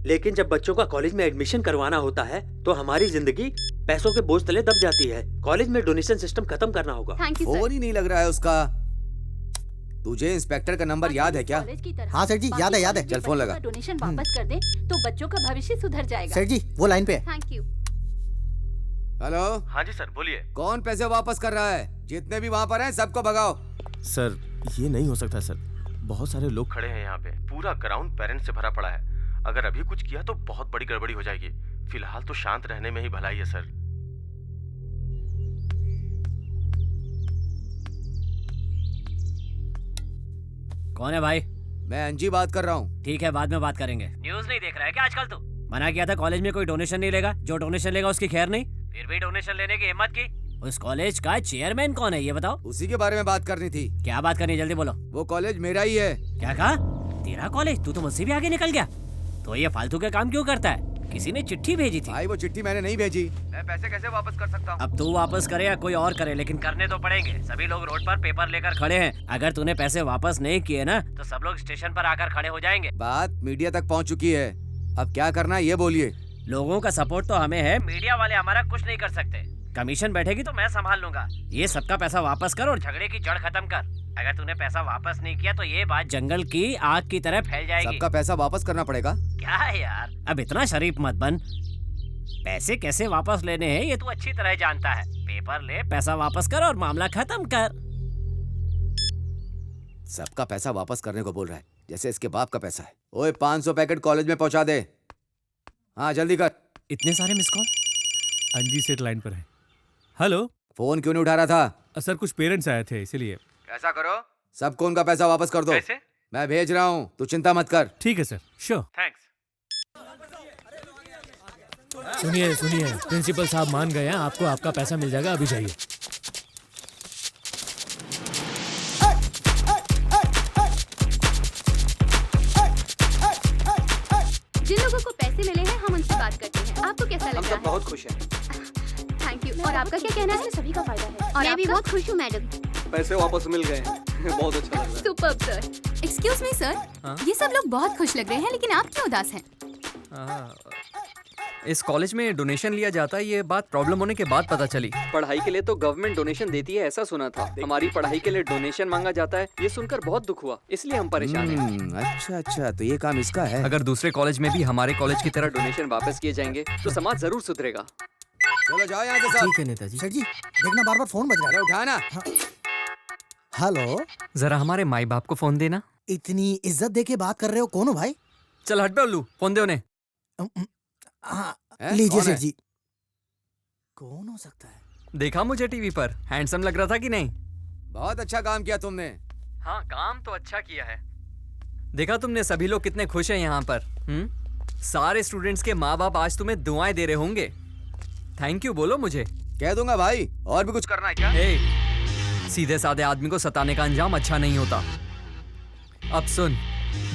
लेकिन जब बच्चों का कॉलेज में एडमिशन करवाना होता है तो हमारी जिंदगी पैसों के बोझ तले दब जाती है। कॉलेज में डोनेशन सिस्टम खत्म करना होगा। Thank you sir. फोन ही नहीं लग रहा है उसका। तुझे इंस्पेक्टर का नंबर याद है क्या? हाँ सेठ जी याद है। चल फोन लगा। डोनेशन वापस कर दे तो बच्चों का भविष्य सुधर जाएगा। सेठ जी वो लाइन पे है। Thank you. हेलो। हाँ जी सर, बोलिए। कौन पैसे वापस कर रहा है? जितने भी वहाँ पर हैं सबको भगाओ। सर ये नहीं हो सकता सर, बहुत सारे लोग खड़े हैं यहाँ पे, पूरा ग्राउंड पेरेंट्स से भरा पड़ा है। अगर अभी कुछ किया तो बहुत बड़ी गड़बड़ी हो जाएगी। फिलहाल तो शांत रहने में ही भलाई है सर। कौन है भाई? मैं अंजी बात कर रहा हूँ। ठीक है, बाद में बात करेंगे। न्यूज़ नहीं देख रहा है क्या आजकल तू? मना किया था कॉलेज में कोई डोनेशन नहीं लेगा, जो डोनेशन लेगा उसकी खैर नहीं, फिर भी डोनेशन लेने की हिम्मत की। उस कॉलेज का चेयरमैन कौन है ये बताओ? उसी के बारे में बात करनी थी। क्या बात करनी, जल्दी बोलो। वो कॉलेज मेरा ही है। क्या कहा? तेरा कॉलेज? तू तो मुझसे भी आगे निकल गया। तो ये फालतू के काम क्यों करता है? किसी ने चिट्ठी भेजी थी। भाई वो चिट्ठी मैंने नहीं भेजी। मैं पैसे कैसे वापस कर सकता हूँ? अब तू वापस करे या कोई और करे, लेकिन करने तो पड़ेंगे। सभी लोग रोड पर पेपर लेकर खड़े हैं। अगर तूने पैसे वापस नहीं किए ना तो सब लोग स्टेशन पर आकर खड़े हो जाएंगे। बात मीडिया तक पहुँच चुकी है, अब क्या करना है ये बोलिए। लोगों का सपोर्ट तो हमें है, मीडिया वाले हमारा कुछ नहीं कर सकते। कमीशन बैठेगी तो मैं संभाल लूंगा। ये सबका पैसा वापस कर और झगड़े की जड़ खत्म कर। अगर तूने पैसा वापस नहीं किया तो ये बात जंगल की आग की तरह फैल जाएगी। सबका पैसा वापस करना पड़ेगा? क्या है यार, अब इतना शरीफ मत बन। पैसे कैसे वापस लेने हैं ये तू अच्छी तरह जानता है। पेपर ले, पैसा वापस कर और मामला खत्म कर। सबका पैसा वापस करने को बोल रहा है, जैसे इसके बाप का पैसा है। ओए 500 पैकेट कॉलेज में पहुंचा दे। हाँ जल्दी कर। इतने सारे मिस कॉल? अंजी सेठ लाइन पर है। हेलो। फोन क्यों नहीं उठा रहा था? सर कुछ पेरेंट्स आए थे इसीलिए। ऐसा करो, सबको उनका पैसा वापस कर दो। कैसे? मैं भेज रहा हूँ, तू चिंता मत कर। ठीक है सर, श्योर। थैंक्स। सुनिए सुनिए, प्रिंसिपल साहब मान गए हैं, आपको आपका पैसा मिल जाएगा, अभी जाइए। जिन लोगों को पैसे मिले हैं हम उनसे बात करते हैं। आपको कैसा लग रहा है? बहुत खुश हैं। Thank you. और आपका क्या कहना है? सभी का फायदा है। और मैं भी बहुत खुश हूँ मैडम। पैसे वापस मिल गए, बहुत अच्छा लग रहा है। Superb sir. Excuse me sir, ये सब लोग बहुत खुश लग रहे हैं, लेकिन आप क्यों उदास हैं? इस कॉलेज में डोनेशन लिया जाता है, ये बात प्रॉब्लम होने के बाद पता चली। पढ़ाई के लिए तो गवर्नमेंट डोनेशन देती है ऐसा सुना था, हमारी पढ़ाई के लिए डोनेशन मांगा जाता है ये सुनकर बहुत दुख हुआ, इसलिए हम परेशान हैं। अच्छा अच्छा, तो ये काम इसका है। अगर दूसरे कॉलेज में भी हमारे कॉलेज की तरह डोनेशन वापस किए जाएंगे तो समाज जरूर सुधरेगा। चलो जाओ यहाँ से सब। ठीक है नेताजी। सेठ जी देखना बार बार फोन बज रहा है। उठाना। हेलो। जरा हमारे माई बाप को फोन देना। इतनी इज्जत दे के बात कर रहे हो, कौन हो भाई? चल हट बे उल्लू, फोन दे उन्हें। लीजिए सेठ जी। कौन हो सकता है? देखा मुझे टीवी पर, हैंडसम लग रहा था कि नहीं? बहुत अच्छा काम किया तुमने। हाँ काम तो अच्छा किया है। देखा तुमने सभी लोग कितने खुश हैं यहाँ पर। सारे स्टूडेंट्स के माँ बाप आज तुम्हें दुआएं दे रहे होंगे। थैंक यू बोलो मुझे। कह दूंगा भाई, और भी कुछ करना है क्या? सीधे साधे आदमी को सताने का अंजाम अच्छा नहीं होता। अब सुन,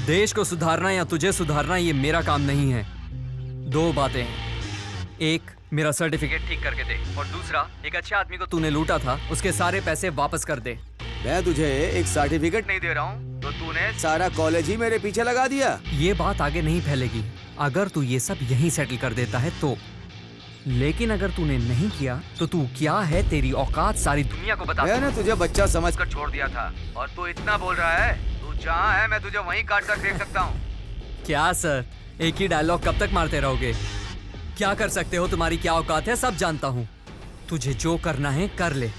देश को सुधारना या तुझे सुधारना ये मेरा काम नहीं है। दो बातें हैं, एक मेरा सर्टिफिकेट ठीक करके दे, और दूसरा एक अच्छे आदमी को तूने लूटा था उसके सारे पैसे वापस कर दे। मैं तुझे एक सर्टिफिकेट नहीं दे रहा हूँ तो तूने सारा कॉलेज ही मेरे पीछे लगा दिया। ये बात आगे नहीं फैलेगी अगर तू ये सब यहीं सेटल कर देता है तो, लेकिन अगर तूने नहीं किया तो तू क्या है, तेरी औकात सारी दुनिया को बता। मैंने तुझे बच्चा समझकर छोड़ दिया था और तू इतना बोल रहा है। तू जहाँ है मैं तुझे वहीं काट कर देख सकता हूँ। क्या सर, एक ही डायलॉग कब तक मारते रहोगे? क्या कर सकते हो, तुम्हारी क्या औकात है सब जानता हूँ। तुझे जो करना है कर ले,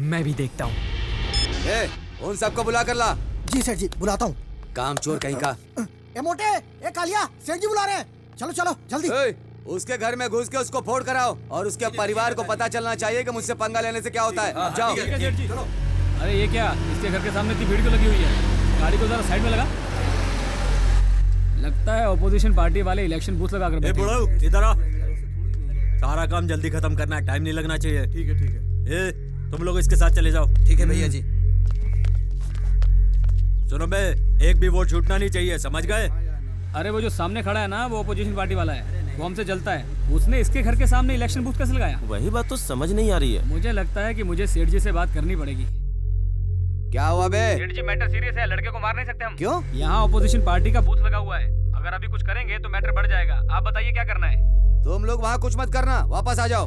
मैं भी देखता हूँ। उन सबको बुला कर ला। जी सेठ जी बुलाता हूँ। काम चोर कहीं का। ए मोटे, ए कालिया, सेठ जी बुला रहे हैं। चलो चलो जल्दी। उसके घर में घुस के उसको फोड़ कराओ और उसके परिवार को पता चलना चाहिए कि मुझसे पंगा लेने से क्या होता है। जाओ। अरे ये क्या, इसके घर के सामने इतनी भीड़ क्यों लगी हुई है? गाड़ी को जरा साइड में लगा। लगता है ऑपोजिशन पार्टी वाले इलेक्शन बूथ लगा कर बैठे हैं। इधर आ, सारा काम जल्दी खत्म करना है, टाइम नहीं लगना चाहिए। ठीक है ठीक है। तुम लोग इसके साथ चले जाओ। ठीक है भैया जी। सुनो बे, एक भी वोट छूटना नहीं चाहिए, समझ गए? अरे वो जो सामने खड़ा है ना, वो ऑपोजिशन पार्टी वाला है, वो हमसे जलता है। उसने इसके घर के सामने इलेक्शन बूथ कैसे लगाया? वही बात तो समझ नहीं आ रही है। मुझे लगता है कि मुझे सेठ जी से बात करनी पड़ेगी। क्या हुआ बे? सेठ जी मैटर सीरियस है, लड़के को मार नहीं सकते हम। क्यों? यहाँ ऑपोजिशन पार्टी का बूथ लगा हुआ है, अगर अभी कुछ करेंगे तो मैटर बढ़ जाएगा। आप बताइए क्या करना है? तुम लोग वहाँ कुछ मत करना, वापस आ जाओ।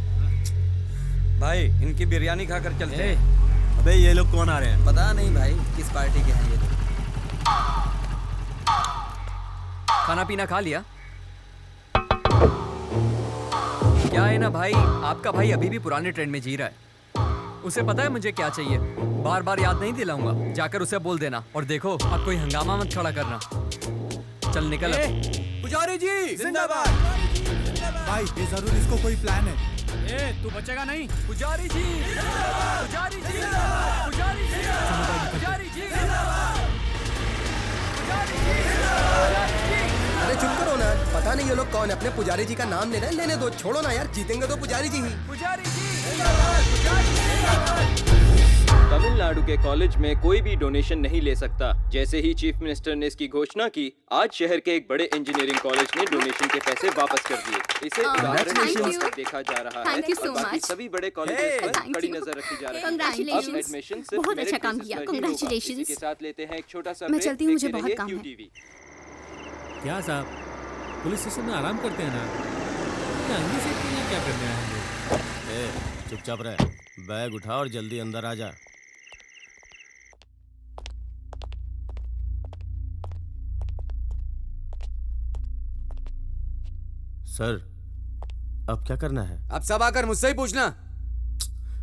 भाई इनकी बिरयानी खाकर चलते हैं। अबे ये लोग कौन आ रहे हैं? पता नहीं भाई किस पार्टी के हैं ये लोग। खाना पीना खा लिया? क्या है ना भाई, आपका भाई अभी भी पुराने ट्रेंड में जी रहा है। उसे पता है मुझे क्या चाहिए, बार बार याद नहीं दिलाऊंगा, जाकर उसे बोल देना। और देखो अब कोई हंगामा मत खड़ा करना। चल निकल। पुजारी जी जिंदाबाद। भाई ये जरूर इसको कोई प्लान है। तू बचेगा नहीं। पुजारी जी, पुजारी जी, पुजारी जी, पुजारी जी, अरे चुप करो ना, पता जाने ये लोग कौन है, अपने पुजारी जी का नाम ले रहे हैं। लेने दो, छोड़ो ना यार, जीतेंगे तो पुजारी जी ही। तमिलनाडु के कॉलेज में कोई भी डोनेशन नहीं ले सकता। जैसे ही चीफ मिनिस्टर ने इसकी घोषणा की, आज शहर के एक बड़े इंजीनियरिंग कॉलेज ने डोनेशन के पैसे वापस कर दिए। इसे उदाहरण के तौर पर देखा जा रहा है और बाकी सभी बड़े कॉलेजेस पर कड़ी नजर रखी जा रही है। अब एडमिशन सिर्फ बहुत अच्छा मेरिट काम बेसिस किया, पर ही होगा। congratulations। इसी के साथ लेते हैं एक छोटा सा मैं ब्रेक। चलती हूँ, मुझे देखते बहुत रहिए काम है। QTV। क्या साहब, पुलिस स्टेशन में आराम करते हैं ना, अंदर से क्यों क्या करने आए हैं लोग? चुपचाप रह, बैग उठा और जल्दी अंदर आ जा। सर, अब क्या करना है? अब सब आकर मुझसे ही पूछना।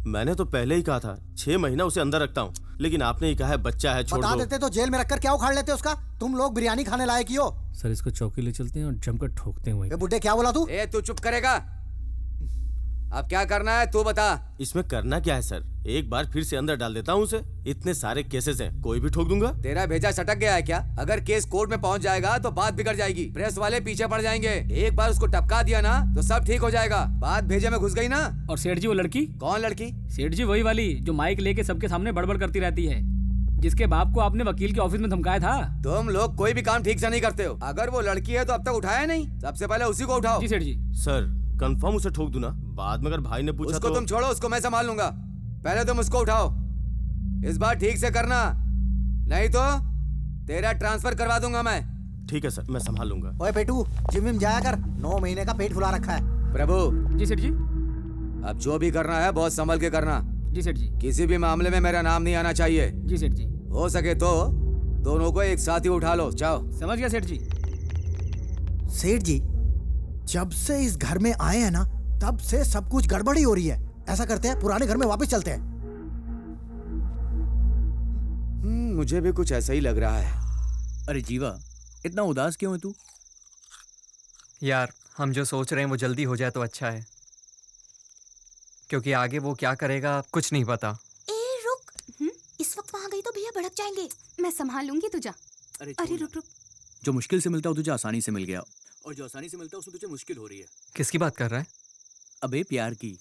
मैंने तो पहले ही कहा था 6 महीना उसे अंदर रखता हूँ, लेकिन आपने ही कहा है बच्चा है, छोड़ बता दो। देते तो जेल में रखकर क्या उखाड़ लेते उसका। तुम लोग बिरयानी खाने लायक ही हो। सर, इसको चौकी ले चलते हैं और जमकर ठोकते हैं वहीं। ए बुड्ढे, क्या बोला तू? ए तू चुप करेगा? अब क्या करना है तू बता। इसमें करना क्या है सर? एक बार फिर से अंदर डाल देता हूँ उसे। इतने सारे केसेस हैं, कोई भी ठोक दूंगा। तेरा भेजा सटक गया है क्या? अगर केस कोर्ट में पहुंच जाएगा तो बात बिगड़ जाएगी, प्रेस वाले पीछे पड़ जाएंगे। एक बार उसको टपका दिया ना तो सब ठीक हो जाएगा। बात भेजे में घुस गई ना। और सेठ जी वो लड़की? कौन लड़की? सेठ जी वही वाली जो माइक लेके सबके सामने बड़बड़ करती रहती है, जिसके बाप को आपने वकील के ऑफिस में धमकाया था। तुम लोग कोई भी काम ठीक से नहीं करते हो। अगर वो लड़की है तो अब तक उठाया नहीं, सबसे पहले उसी को उठाओ। जी सेठ जी। सर, कंफर्म उसे ठोक दूं ना? बाद में अगर भाई ने पूछा उसको तो... तुम छोड़ो, उसको मैं संभाल लूंगा। पहले तुम उसको उठाओ। इस बार ठीक से करना, नहीं तो तेरा ट्रांसफर करवा दूंगा मैं। ठीक है सर, मैं संभाल लूंगा। ओए पेटू, जिम विम जाया कर, 9 महीने का पेट फुला रखा है। प्रभु। जी सेठ जी। अब जो भी करना है बहुत संभल के करना। जी सेठ जी। किसी भी मामले में मेरा नाम नहीं आना चाहिए। जी सेठ जी। हो सके तो दोनों को एक साथ ही उठा लो। जाओ। समझ गया सेठ जी। सेठ जी, जब से इस घर में आए हैं ना, तब से सब कुछ गड़बड़ी हो रही है। ऐसा करते हैं, पुराने घर में वापस चलते हैं। मुझे भी कुछ ऐसा ही लग रहा है। अरे जीवा, इतना उदास क्यों है तू? यार, हम जो सोच रहे हैं वो जल्दी हो जाए तो अच्छा है, क्योंकि आगे वो क्या करेगा कुछ नहीं पता। ए रुक, इस वक्त वहाँ गई तो भैया भड़क जाएंगे। मैं संभाल लूंगी, तू जा। अरे रुक रुक। जो मुश्किल से मिलता है तुझे आसानी से मिल गया, और जो आसानी से मिलता है उसमें तुझे मुश्किल हो रही है। किसकी बात कर रहा है? अबे प्यार की।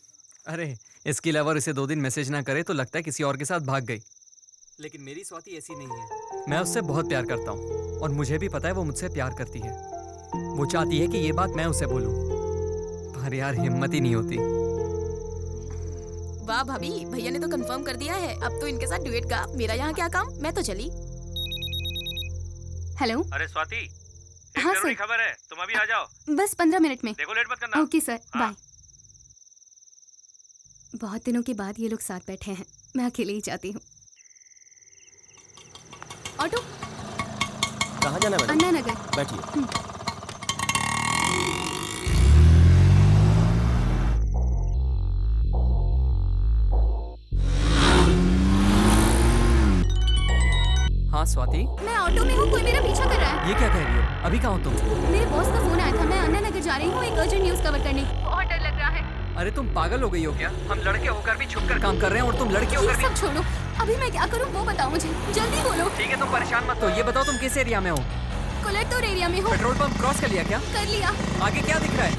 अरे, इसकी लवर इसे 2 दिन मैसेज ना करे तो लगता है किसी और के साथ भाग गई, लेकिन मेरी स्वाति ऐसी नहीं है। मैं उससे बहुत प्यार करता हूँ और मुझे भी पता है वो मुझसे प्यार करती है। वो चाहती है कि ये बात मैं उसे बोलूं, पर यार हिम्मत ही नहीं होती। वाह भाभी, भैया ने तो कंफर्म कर दिया है। अब तो इनके साथ ड्यूएट का। मेरा यहाँ क्या काम, मैं तो चली। हेलो। अरे स्वाति, हाँ जरूरी सर। खबर है, तुम अभी आ जाओ। बस 15 मिनट में। देखो लेट मत करना। Okay sir, bye. बहुत दिनों के बाद ये लोग साथ बैठे हैं, मैं अकेले ही जाती हूँ। ऑटो। कहाँ जाना है? अन्ना नगर। बैठिए। हाँ स्वाति। मैं ऑटो में हूँ, कोई मेरा पीछा कर रहा है। ये क्या कह रही हो? अभी कहाँ हो तुम? मेरे बॉस का फोन आया था, मैं अन्ना नगर जा रही हूँ एक अर्जेंट न्यूज कवर करने। बहुत डर लग रहा है। अरे तुम पागल हो गई हो क्या? हम लड़के होकर भी छुपकर काम कर रहे हैं और तुम लड़की होकर भी। सब छोड़ो, अभी मैं क्या करूँ वो बताओ मुझे, जल्दी बोलो। ठीक है, तुम परेशान मत हो। ये बताओ तुम किस एरिया में हो? कोलेटोर एरिया में हूँ। पेट्रोल पंप क्रॉस कर लिया क्या? कर लिया। आगे क्या दिख रहा है?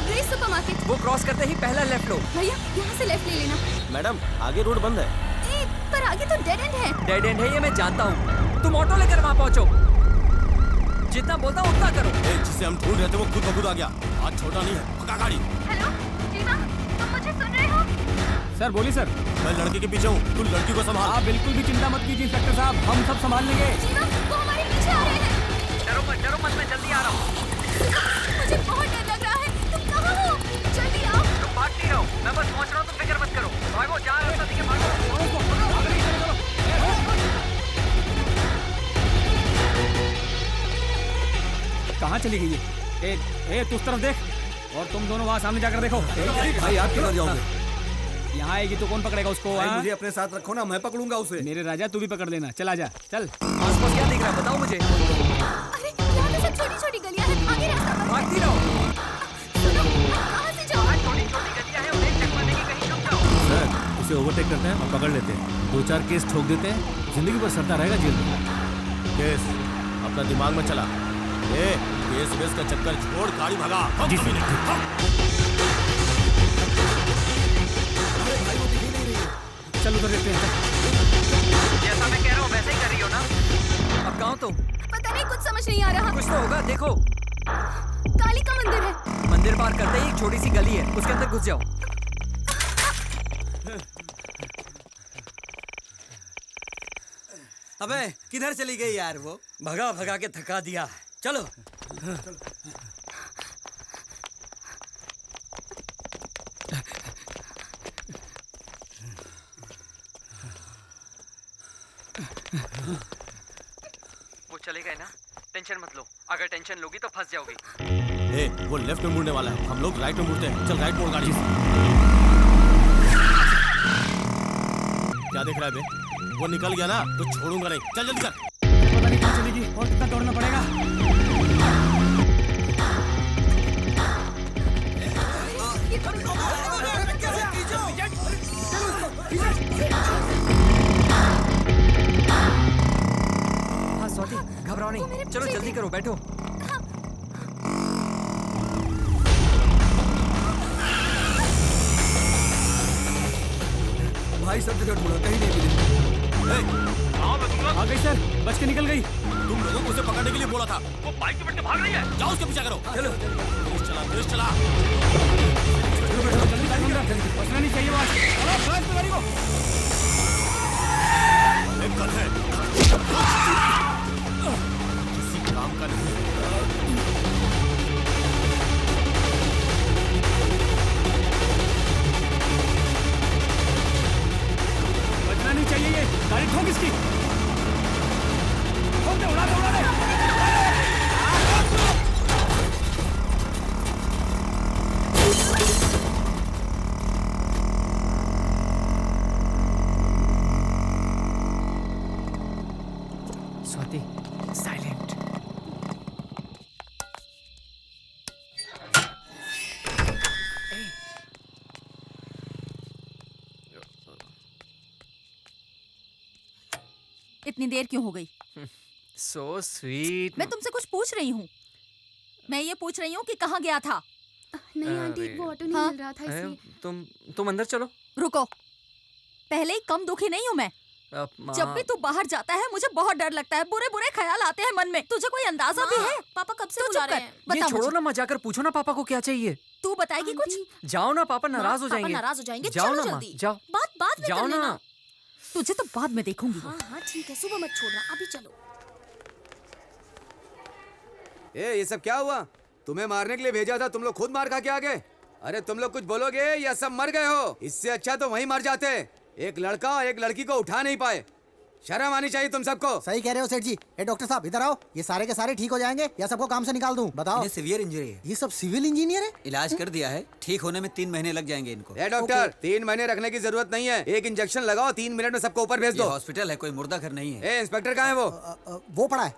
Grace supermarket. वो क्रॉस करते ही पहला लेफ्ट लो। भैया यहाँ से लेफ्ट ले लेना। मैडम, आगे रोड बंद है। पर आगे तो डेड एंड है। डेड एंड है ये मैं जानता हूँ। तुम ऑटो लेकर वहाँ पहुँचो। जितना बोलता हूँ उतना करो। जिसे हम ढूंढ रहे थे वो खुद ब खुद आ गया। आज छोटा नहीं है, पका गाड़ी। हेलो जीवा, तुम मुझे सुन रहे हो? सर बोलिए सर। मैं लड़के के पीछे हूँ, तू लड़की को संभाल। आप बिल्कुल भी चिंता मत कीजिए इंस्पेक्टर साहब, हम सब संभाल लेंगे। जीवा, वो हमारे पीछे आ रहे हैं। डरो मत, मैं जल्दी आ रहा हूँ। मुझे बहुत डर लग रहा है, तुम कहाँ हो? जल्दी आओ। तुम भाग नहीं रहो, मैं बस पहुँच रहा हूँ, तुम फिक्र मत करो। भागो, जहाँ रास्ता दिखे भागो। कहाँ चली गई है? ए तू उस तरफ देख, और तुम दोनों वहाँ सामने जाकर देखो। भाई आप किधर जाओगे? यहाँ आएगी तो कौन पकड़ेगा उसको? मुझे अपने साथ रखो ना, मैं पकड़ूंगा उसे। मेरे राजा तू भी पकड़ लेना, चल आजा चल। आसपास क्या दिख रहा है बताओ मुझे। अरे यहाँ पे सब छोटी-छोटी गलियाँ हैं, आगे रास्ता बंद है। भागती रहो। सुनो, कहाँ से जाओ? छोटी-छोटी गलियाँ हैं, उन्हें चकमा देके कहीं रुक जाओ। सर, उसे ओवरटेक करते हैं और पकड़ लेते हैं। 2-4 केस ठोक देते हैं, जिंदगी भर सड़ता रहेगा जेल में। केस अपना दिमाग में चला। ए, केस वेस का चक्कर छोड़, गाड़ी भगा। जी सर। चल उधर देखते हैं। जैसा मैं कह रहा हूँ वैसे ही कर रही हो ना? अब कहाँ हो तुम? पता नहीं, कुछ समझ नहीं आ रहा। कुछ तो होगा, देखो। काली का मंदिर है। मंदिर पार करते ही एक छोटी सी गली है, उसके अंदर घुस जाओ। अबे किधर चली गई यार वो? भगा भगा के थका दिया। चलो। वो चले गए ना? टेंशन मत लो, अगर टेंशन लोगी तो फंस जाओगी। ए, वो लेफ्ट में मुड़ने वाला है, हम लोग राइट में मुड़ते हैं। चल राइट मोड़ गाड़ी। क्या देख रहा है बे? वो निकल गया ना तो छोड़ूंगा नहीं। चल जल्दी कर। पता नहीं कहाँ चलेगी और कितना दौड़ना पड़ेगा। हाँ स्वाति, घबराओ नहीं, चलो जल्दी करो, बैठो। भाई सब जगह ढूंढा, कहीं नहीं मिली। आ गई सर, बच के निकल गई। तुम लोगों को उसे पकड़ने के लिए बोला था। वो बाइक पे बैठ के भाग रही है। जाओ उसके पीछे करो। चलो तेज चला, तेज चला। बचना नहीं चाहिए बात। गाड़ी को। एक कल है। किसी काम का नहीं। बचना नहीं चाहिए ये। गाड़ी ठोक इसकी। ठोक दे, उड़ा दे, उड़ा दे। स्वाति, साइलेंट। इतनी देर क्यों हो गई? So sweet. मैं तुमसे कुछ पूछ रही हूँ। मैं ये पूछ रही हूँ कि कहाँ गया था? नहीं आंटी, वो ऑटो नहीं मिल रहा था इसलिए। तुम अंदर चलो। रुको, पहले ही कम दुखी नहीं हूँ मैं। जब भी तू बाहर जाता है मुझे बहुत डर लगता है, बुरे बुरे ख्याल आते हैं मन में। तुझे कोई अंदाजा भी है? पापा कब से तू बुला चुप रहे कर, हैं? ये बता छोड़ो मुझे। ना, मत जाकर पूछो ना पापा को क्या चाहिए। तू बताएगी कुछ? जाओ ना, पापा नाराज हो पापा जाएंगे। नाराज हो जाएंगे। जाओ चलो ना माँ, जल्दी। जाओ। बात में जाओ कर ना। लेना। तुझे तो बाद में देखूंगी। हाँ हाँ ठीक है, सुबह मत छोड़ना, अभी चलो। ये सब क्या हुआ? तुम्हें मारने के लिए भेजा था, तुम लोग खुद मार खा के आ गए। अरे तुम लोग कुछ बोलोगे या सब मर गए हो? इससे अच्छा तो वहीं मर जाते। एक लड़का और एक लड़की को उठा नहीं पाए। शर्म आनी चाहिए तुम सबको। सही कह रहे हो सेठ जी। ए डॉक्टर साहब इधर आओ, ये सारे के सारे ठीक हो जाएंगे या सबको काम से निकाल दूं? बताओ। सिवियर इंजरी है। ये सब सिविल इंजीनियर है? इलाज कर दिया है, ठीक होने में 3 महीने लग जाएंगे इनको। ए डॉक्टर, 3 महीने रखने की जरूरत नहीं है। एक इंजेक्शन लगाओ, 3 मिनट में सबको ऊपर भेज दो। हॉस्पिटल है, कोई मुर्दा घर नहीं है। ए इंस्पेक्टर कहाँ है वो पड़ा है।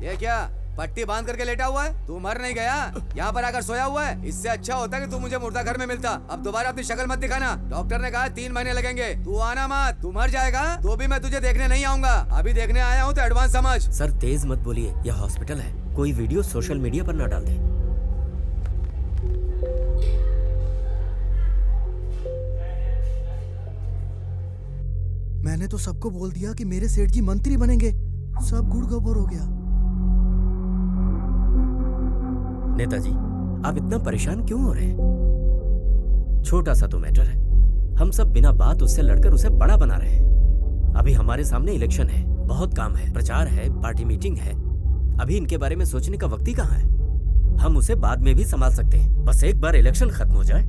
ये क्या पट्टी बांध करके लेटा हुआ है? तू मर नहीं गया, यहाँ पर आकर सोया हुआ है। इससे अच्छा होता कि तू मुझे मुर्दा घर में मिलता। अब दोबारा अपनी शक्ल मत दिखाना। डॉक्टर ने कहा 3 महीने लगेंगे। तू आना मत, तू मर जाएगा तो भी मैं तुझे देखने नहीं आऊंगा। अभी देखने आया हूँ तो एडवांस समझ। सर तेज मत बोलिए, यह हॉस्पिटल है, कोई वीडियो सोशल मीडिया पर ना डाल दे। मैंने तो सबको बोल दिया कि मेरे सेठ जी मंत्री बनेंगे, सब गुड़ गोबर हो गया। नेताजी, आप इतना परेशान क्यों हो रहे हैं? छोटा सा तो मैटर है, हम सब बिना बात उससे लड़कर उसे बड़ा बना रहे हैं। अभी हमारे सामने इलेक्शन है, बहुत काम है, प्रचार है, पार्टी मीटिंग है। अभी इनके बारे में सोचने का वक्त ही कहाँ है? हम उसे बाद में भी संभाल सकते हैं, बस एक बार इलेक्शन खत्म हो जाए।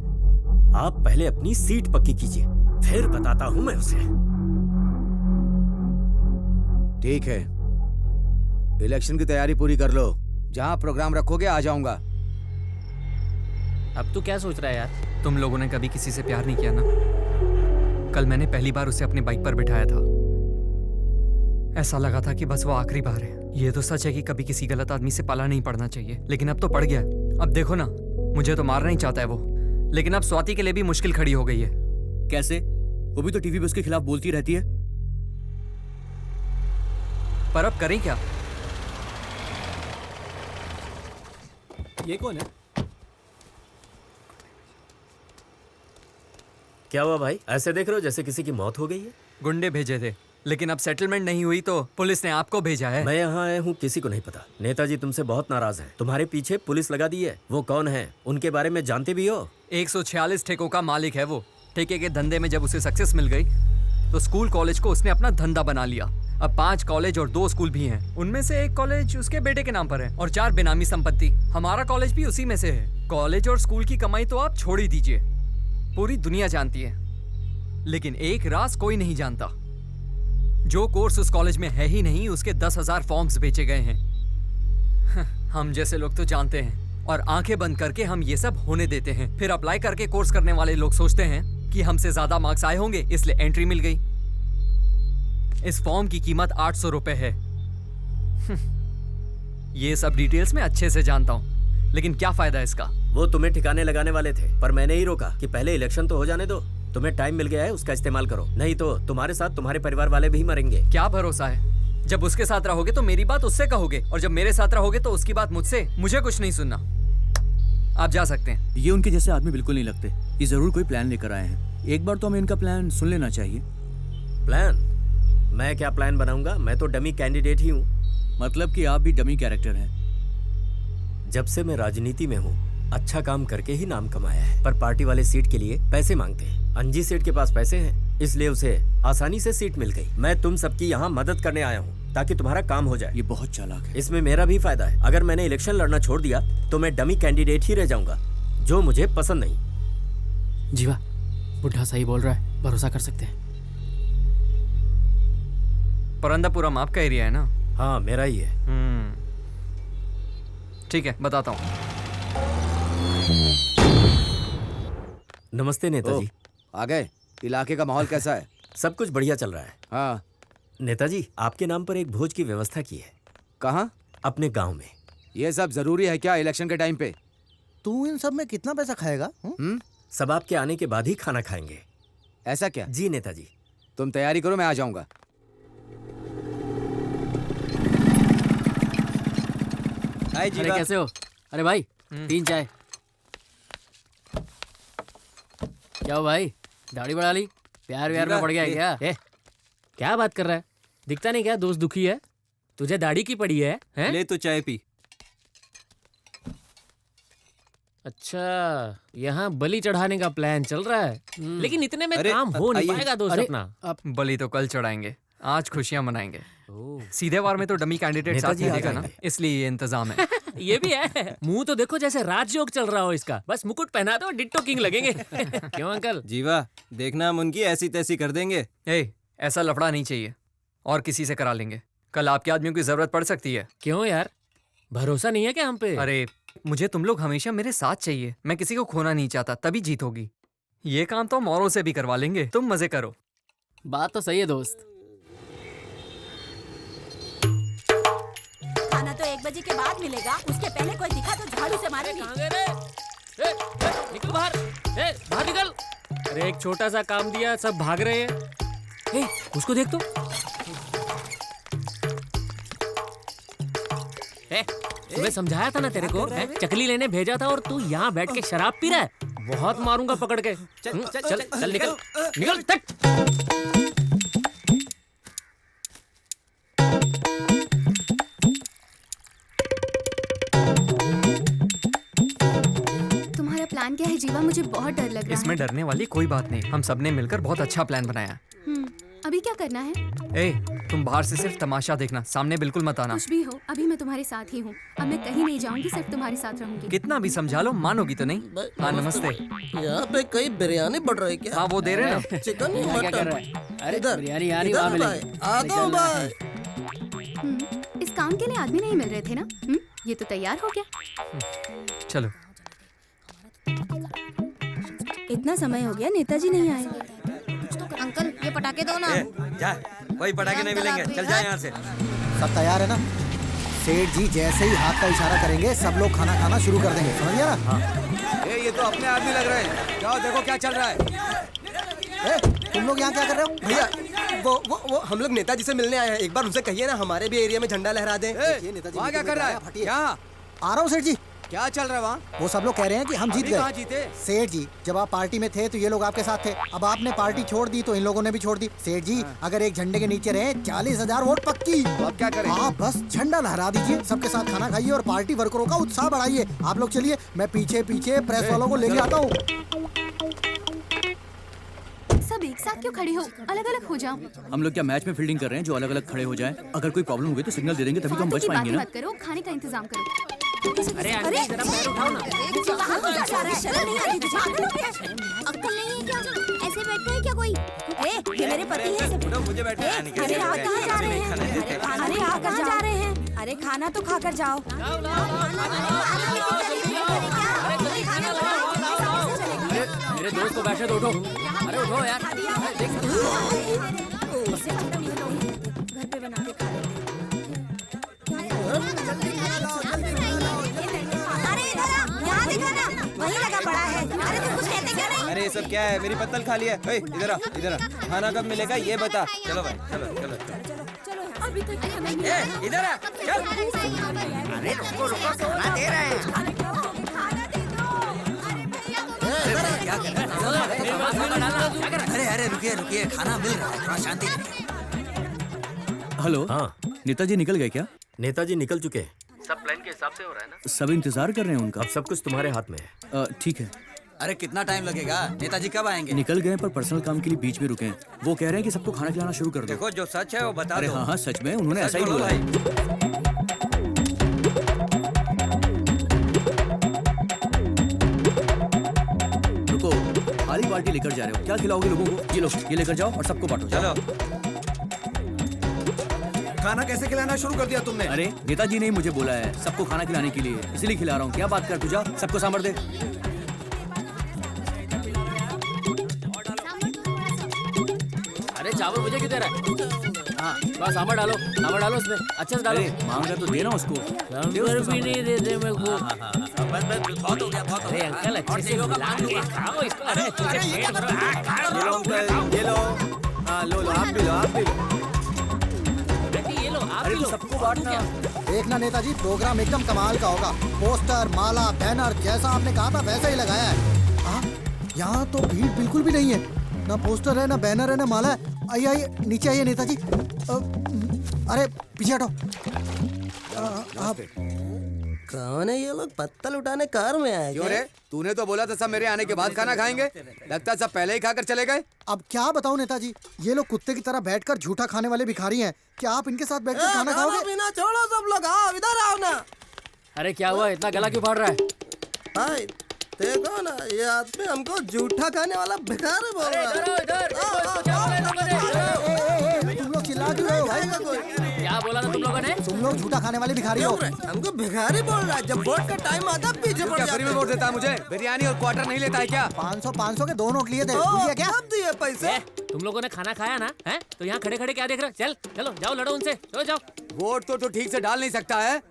आप पहले अपनी सीट पक्की कीजिए, फिर बताता हूँ मैं उसे। ठीक है, इलेक्शन की तैयारी पूरी कर लो। जहाँ प्रोग्राम रखोगे आ जाऊंगा। अब तू क्या सोच रहा है यार? तुम लोगों ने कभी किसी से प्यार नहीं किया ना? कल मैंने पहली बार उसे अपनी बाइक पर बिठाया था। ऐसा लगा था कि बस वो आखिरी बार है। ये तो सच है कि कभी किसी गलत आदमी से पाला नहीं पड़ना चाहिए, लेकिन अब तो पड़ गया। अब देखो ना, मुझे तो मारना ही चाहता है वो, लेकिन अब स्वाति के लिए भी मुश्किल खड़ी हो गई है। कैसे? वो भी तो टीवी पे उसके खिलाफ बोलती रहती है। पर अब करें क्या? ये कौन है? क्या हुआ भाई, ऐसे देख रहे हो जैसे किसी की मौत हो गई है? गुंडे भेजे थे, लेकिन अब सेटलमेंट नहीं हुई तो पुलिस ने आपको भेजा है। मैं यहाँ आया हूँ, किसी को नहीं पता। नेताजी तुमसे बहुत नाराज हैं। तुम्हारे पीछे पुलिस लगा दी है। वो कौन है, उनके बारे में जानते भी हो? 146 ठेकों का मालिक है वो। ठेके के धंधे में जब उसे सक्सेस मिल गई तो स्कूल कॉलेज को उसने अपना धंधा बना लिया। अब 5 कॉलेज और 2 स्कूल भी हैं। उनमें से 1 कॉलेज उसके बेटे के नाम पर है और 4 बेनामी संपत्ति। हमारा कॉलेज भी उसी में से है। कॉलेज और स्कूल की कमाई तो आप छोड़ ही दीजिए, पूरी दुनिया जानती है, लेकिन एक राज कोई नहीं जानता। जो कोर्स उस कॉलेज में है ही नहीं, उसके 10,000 फॉर्म्स बेचे गए हैं। हम जैसे लोग तो जानते हैं और आंखें बंद करके हम ये सब होने देते हैं। फिर अप्लाई करके कोर्स करने वाले लोग सोचते हैं कि हमसे ज्यादा मार्क्स आए होंगे, इसलिए एंट्री मिल गई। इस फॉर्म की कीमत 800 रुपए है। ये सब डिटेल्स मैं अच्छे से जानता हूँ, लेकिन क्या फायदा इसका? वो तुम्हें ठिकाने लगाने वाले थे, पर मैंने ही रोका कि पहले इलेक्शन तो हो जाने दो। तुम्हें टाइम मिल गया है, उसका इस्तेमाल करो, नहीं तो तुम्हारे साथ तुम्हारे परिवार वाले भी मरेंगे। क्या भरोसा है? जब उसके साथ रहोगे तो मेरी बात उससे कहोगे, और जब मेरे साथ रहोगे तो उसकी बात मुझसे। मुझे कुछ नहीं सुनना, आप जा सकते हैं। ये उनके जैसे आदमी बिल्कुल नहीं लगते। ये जरूर कोई प्लान लेकर आए हैं। एक बार तो हमें इनका प्लान सुन लेना चाहिए। प्लान? मैं क्या प्लान बनाऊंगा? मैं तो डमी कैंडिडेट ही हूँ। मतलब कि आप भी डमी कैरेक्टर हैं। जब से मैं राजनीति में हूँ, अच्छा काम करके ही नाम कमाया है, पर पार्टी वाले सीट के लिए पैसे मांगते हैं। अंजी सेठ के पास पैसे हैं, इसलिए उसे आसानी से सीट मिल गई। मैं तुम सबकी यहाँ मदद करने आया हूँ ताकि तुम्हारा काम हो जाए। ये बहुत चालाक है। इसमें मेरा भी फायदा है। अगर मैंने इलेक्शन लड़ना छोड़ दिया तो मैं डमी कैंडिडेट ही रह जाऊंगा, जो मुझे पसंद नहीं। जीवा, बुढ़ा सही बोल रहा है, भरोसा कर सकते हैं। परंदापुरम आपका एरिया है ना? हाँ, मेरा ही है। ठीक है, बताता हूँ। नमस्ते नेताजी। आ गए? इलाके का माहौल कैसा है? सब कुछ बढ़िया चल रहा है। हाँ नेताजी, आपके नाम पर एक भोज की व्यवस्था की है। कहाँ? अपने गांव में। ये सब जरूरी है क्या इलेक्शन के टाइम पे? तू इन सब में कितना पैसा खाएगा? सब आपके आने के बाद ही खाना खाएंगे। ऐसा क्या? जी नेताजी। तुम तैयारी करो, मैं आ जाऊंगा। अरे कैसे हो? अरे भाई 3 चाय। क्या हो भाई, दाढ़ी बढ़ा ली? प्यार व्यार में पड़ गया है क्या? क्या बात कर रहा है? दिखता नहीं क्या दोस्त दुखी है? तुझे दाढ़ी की पड़ी है? ले तो चाय पी। अच्छा, यहाँ बलि चढ़ाने का प्लान चल रहा है, लेकिन इतने में काम हो नहीं पाएगा दोस्त अपना। बलि तो कल चढ़ाएंगे, आज खुशियां मनाएंगे। सीधे वार में तो डमी कैंडिडेट साथ में देगा ना, इसलिए ये इंतजाम है। ये भी है। मुंह तो देखो जैसे राजयोग चल रहा हो इसका। बस मुकुट पहना दो, डिट्टो किंग लगेंगे। क्यों अंकल? जीवा, देखना हम उनकी ऐसी तैसी कर देंगे। ऐसा लफड़ा नहीं चाहिए, और किसी से करा लेंगे। कल आपके आदमियों की जरूरत पड़ सकती है। क्यों यार, भरोसा नहीं है क्या हम पे? अरे मुझे तुम लोग हमेशा मेरे साथ चाहिए। मैं किसी को खोना नहीं चाहता, तभी जीत होगी। ये काम तो मोरों से भी करवा लेंगे, तुम मजे करो। बात तो सही है दोस्त। खाना तो 1 बजे के बाद मिलेगा, उसके पहले कोई दिखा तो झाड़ू से मारेंगे। कहाँ गए रे? निकल बाहर, बाहर निकल। अरे एक छोटा सा काम दिया, सब भाग रहे हैं। उसको देख तो। सुबह समझाया था ना तेरे को, चकली लेने भेजा था और तू यहाँ बैठ के शराब पी रहा है। बहुत मारूंगा पकड़ के। चल चल चल, निकल निकल तक। तुम्हारा प्लान क्या है जीवा? मुझे बहुत डर लग रहा है। इसमें डरने वाली कोई बात नहीं। हम सबने मिलकर बहुत अच्छा प्लान बनाया। अभी क्या करना है? तुम बाहर से सिर्फ तमाशा देखना, सामने बिल्कुल मत आना। कुछ भी हो, अभी मैं तुम्हारे साथ ही हूँ। अब मैं कहीं नहीं जाऊंगी, सिर्फ तुम्हारे साथ रहूंगी। कितना भी समझा लो, मानोगी तो नहीं। हाँ नमस्ते। यहाँ पे कई बिरयानी बढ़ रही है क्या? हाँ वो दे रहे हैं। Chicken mutton. अरे बिरयानी आ रही, वहाँ मिलेगी। आता हूँ भाई। इस काम के लिए आदमी नहीं मिल रहे थे ना? ये तो तैयार हो गया। चलो। इतना समय हो गया, नेताजी नहीं आए। अंकल ये पटाखे दो ना। जा, कोई पटाखे नहीं मिलेंगे, चल जा यहाँ से। सब तैयार है ना? सेठ जी जैसे ही हाथ का इशारा करेंगे, सब लोग खाना खाना शुरू कर देंगे, समझ गया ना? ये तो अपने आदमी लग रहे हैं। जाओ देखो क्या चल रहा है। तुम लोग यहाँ क्या कर रहे हो? भैया वो हम लोग नेताजी से मिलने आए हैं। एक बार उनसे कहिए ना हमारे भी एरिया में झंडा लहरा दें। वहाँ क्या कर रहा है? यहाँ आ रहा हूँ सेठ जी। क्या चल रहा है वहाँ? वो सब लोग कह रहे हैं कि हम जीत अभी कहाँ गए। जीते? सेठ जी, जब आप पार्टी में थे तो ये लोग आपके साथ थे। अब आपने पार्टी छोड़ दी तो इन लोगों ने भी छोड़ दी। सेठ जी, अगर एक झंडे के नीचे रहे 40,000 वोट पक्की। तो अब क्या करें? आप बस झंडा लहरा दीजिए, सबके साथ खाना खाइए और पार्टी वर्करों का उत्साह बढ़ाइए। आप लोग चलिए, मैं पीछे पीछे प्रेस वालों को लेके आता हूँ। सब एक साथ क्यों खड़े हो? अलग अलग हो जाओ। हम लोग क्या मैच में फील्डिंग कर रहे हैं जो अलग अलग खड़े हो जाएं? अगर कोई प्रॉब्लम हो गई तो सिग्नल दे देंगे, तभी तो हम बच पाएंगे ना। मत करो, खाने का इंतजाम करो। अरे आंटी जरा पैर उठाओ ना। शर्म नहीं आती तुझे? अक्ल नहीं है क्या? ऐसे बैठते हैं क्या कोई? ये मेरे पति हैं। मुझे बैठना अरे आप कहाँ जा रहे हैं? अरे आप कहाँ जा रहे हैं? अरे खाना तो खाकर जाओ। मेरे दोस्त को बैठे तो उठो। अरे उठो यार। घर पे बना के खा यहाँ देखा ना, वही लगा पड़ा है। अरे तुम कुछ कहते क्यों नहीं? अरे ये सब क्या है? मेरी पत्तल खाली है। इधर आ, इधर आ। खाना कब मिलेगा ये बता। चलो भाई, चलो चलो चलो। अभी तक इधर आ, चल। अरे रुको रुको, खाना दे रहे हैं। अरे अरे रुकिए रुकिए, खाना मिल रहा है, थोड़ा शांति रखिए। हेलो। हाँ नेताजी निकल गए क्या? नेताजी निकल चुके हैं। सब प्लान के हिसाब से हो रहा है ना? सब इंतजार कर रहे हैं उनका। अब सब कुछ तुम्हारे हाथ में है। ठीक है। अरे कितना टाइम लगेगा? नेताजी कब आएंगे? निकल गए पर पर्सनल काम के लिए बीच में रुके हैं। वो कह रहे हैं कि सबको खाना खिलाना शुरू कर दो। देखो जो सच है वो बता अरे दो। हाँ हाँ, सच में उन्होंने सच ऐसा ही बोलो बोला भाई। रुको, खाली बाल्टी लेकर जा रहे हो? क्या खिलाओगे लोगों को? ये लो, ये लेकर जाओ और सबको बांटो। चलो। खाना कैसे खिलाना शुरू कर दिया तुमने? अरे नेताजी ने ही मुझे बोला है सबको खाना खिलाने के लिए, इसलिए खिला रहा हूँ। क्या बात कर तू, जा सबको सांभर दे। अरे चावल मुझे किधर है? हाँ बस सांभर डालो, सांभर डालो उसमें, अच्छे से डालो। मांग रहा तो देना उसको। सांभर भी नहीं देते मेरे को। बहुत हो गया, बहुत हो अरे गया। अंकल अच्छे से मिला के खाओ इसको। अरे अच्छे से पेट भरो। ये लो अंकल, ये लो। हाँ लो लो, आप भी लो, आप भी लो। ये लो आप अरे भी तो लो। सबको बांटना। देखना नेताजी, प्रोग्राम एकदम कमाल का होगा। पोस्टर, माला, बैनर जैसा आपने कहा था वैसा ही लगाया है। हाँ, यहाँ तो भीड़ बिल्कुल भी नहीं है। ना पोस्टर है, ना बैनर है, ना माला है। आइए आइए, नीचे आइए नेताजी। अरे पीछे हटो। आप कौन है ये लोग? पत्तल उठाने कार में आए क्यों रे? तूने तो बोला था सब मेरे आने के बाद खाना खाएंगे। लगता है सब पहले ही खाकर चले गए। अब क्या बताऊं नेताजी, ये लोग कुत्ते की तरह बैठकर झूठा खाने वाले भिखारी हैं। क्या आप इनके साथ बैठकर खाना खाओगे? पीना छोड़ो सब लोग, आओ इधर आओ ना। अरे क्या हुआ, इतना गला क्यों फाड़ रहा है? हाय, देखो ना, ये आदमी हमको झूठा खाने वाला भिखारी बोल रहा है। तुम लोग चिल्ला क्यों रहे हो भाई? क्या बोला था तुम लोगों ने? तुम लोग झूठा खाने वाले भिखारी हो। हमको भिखारी बोल रहा है। जब वोट का टाइम आता है पीछे पड़ क्या जाते फ्री में वोट देता है मुझे? बिरयानी और क्वार्टर नहीं लेता है क्या? 500 के 2 नोट लिए थे, भूल गया क्या? कब दिए पैसे? तुम लोगों ने खाना खाया ना? हैं? तो यहाँ खड़े खड़े क्या देख रहे हो? चल चलो जाओ, लड़ो उनसे, चलो जाओ। वोट तो ठीक से डाल नहीं सकता है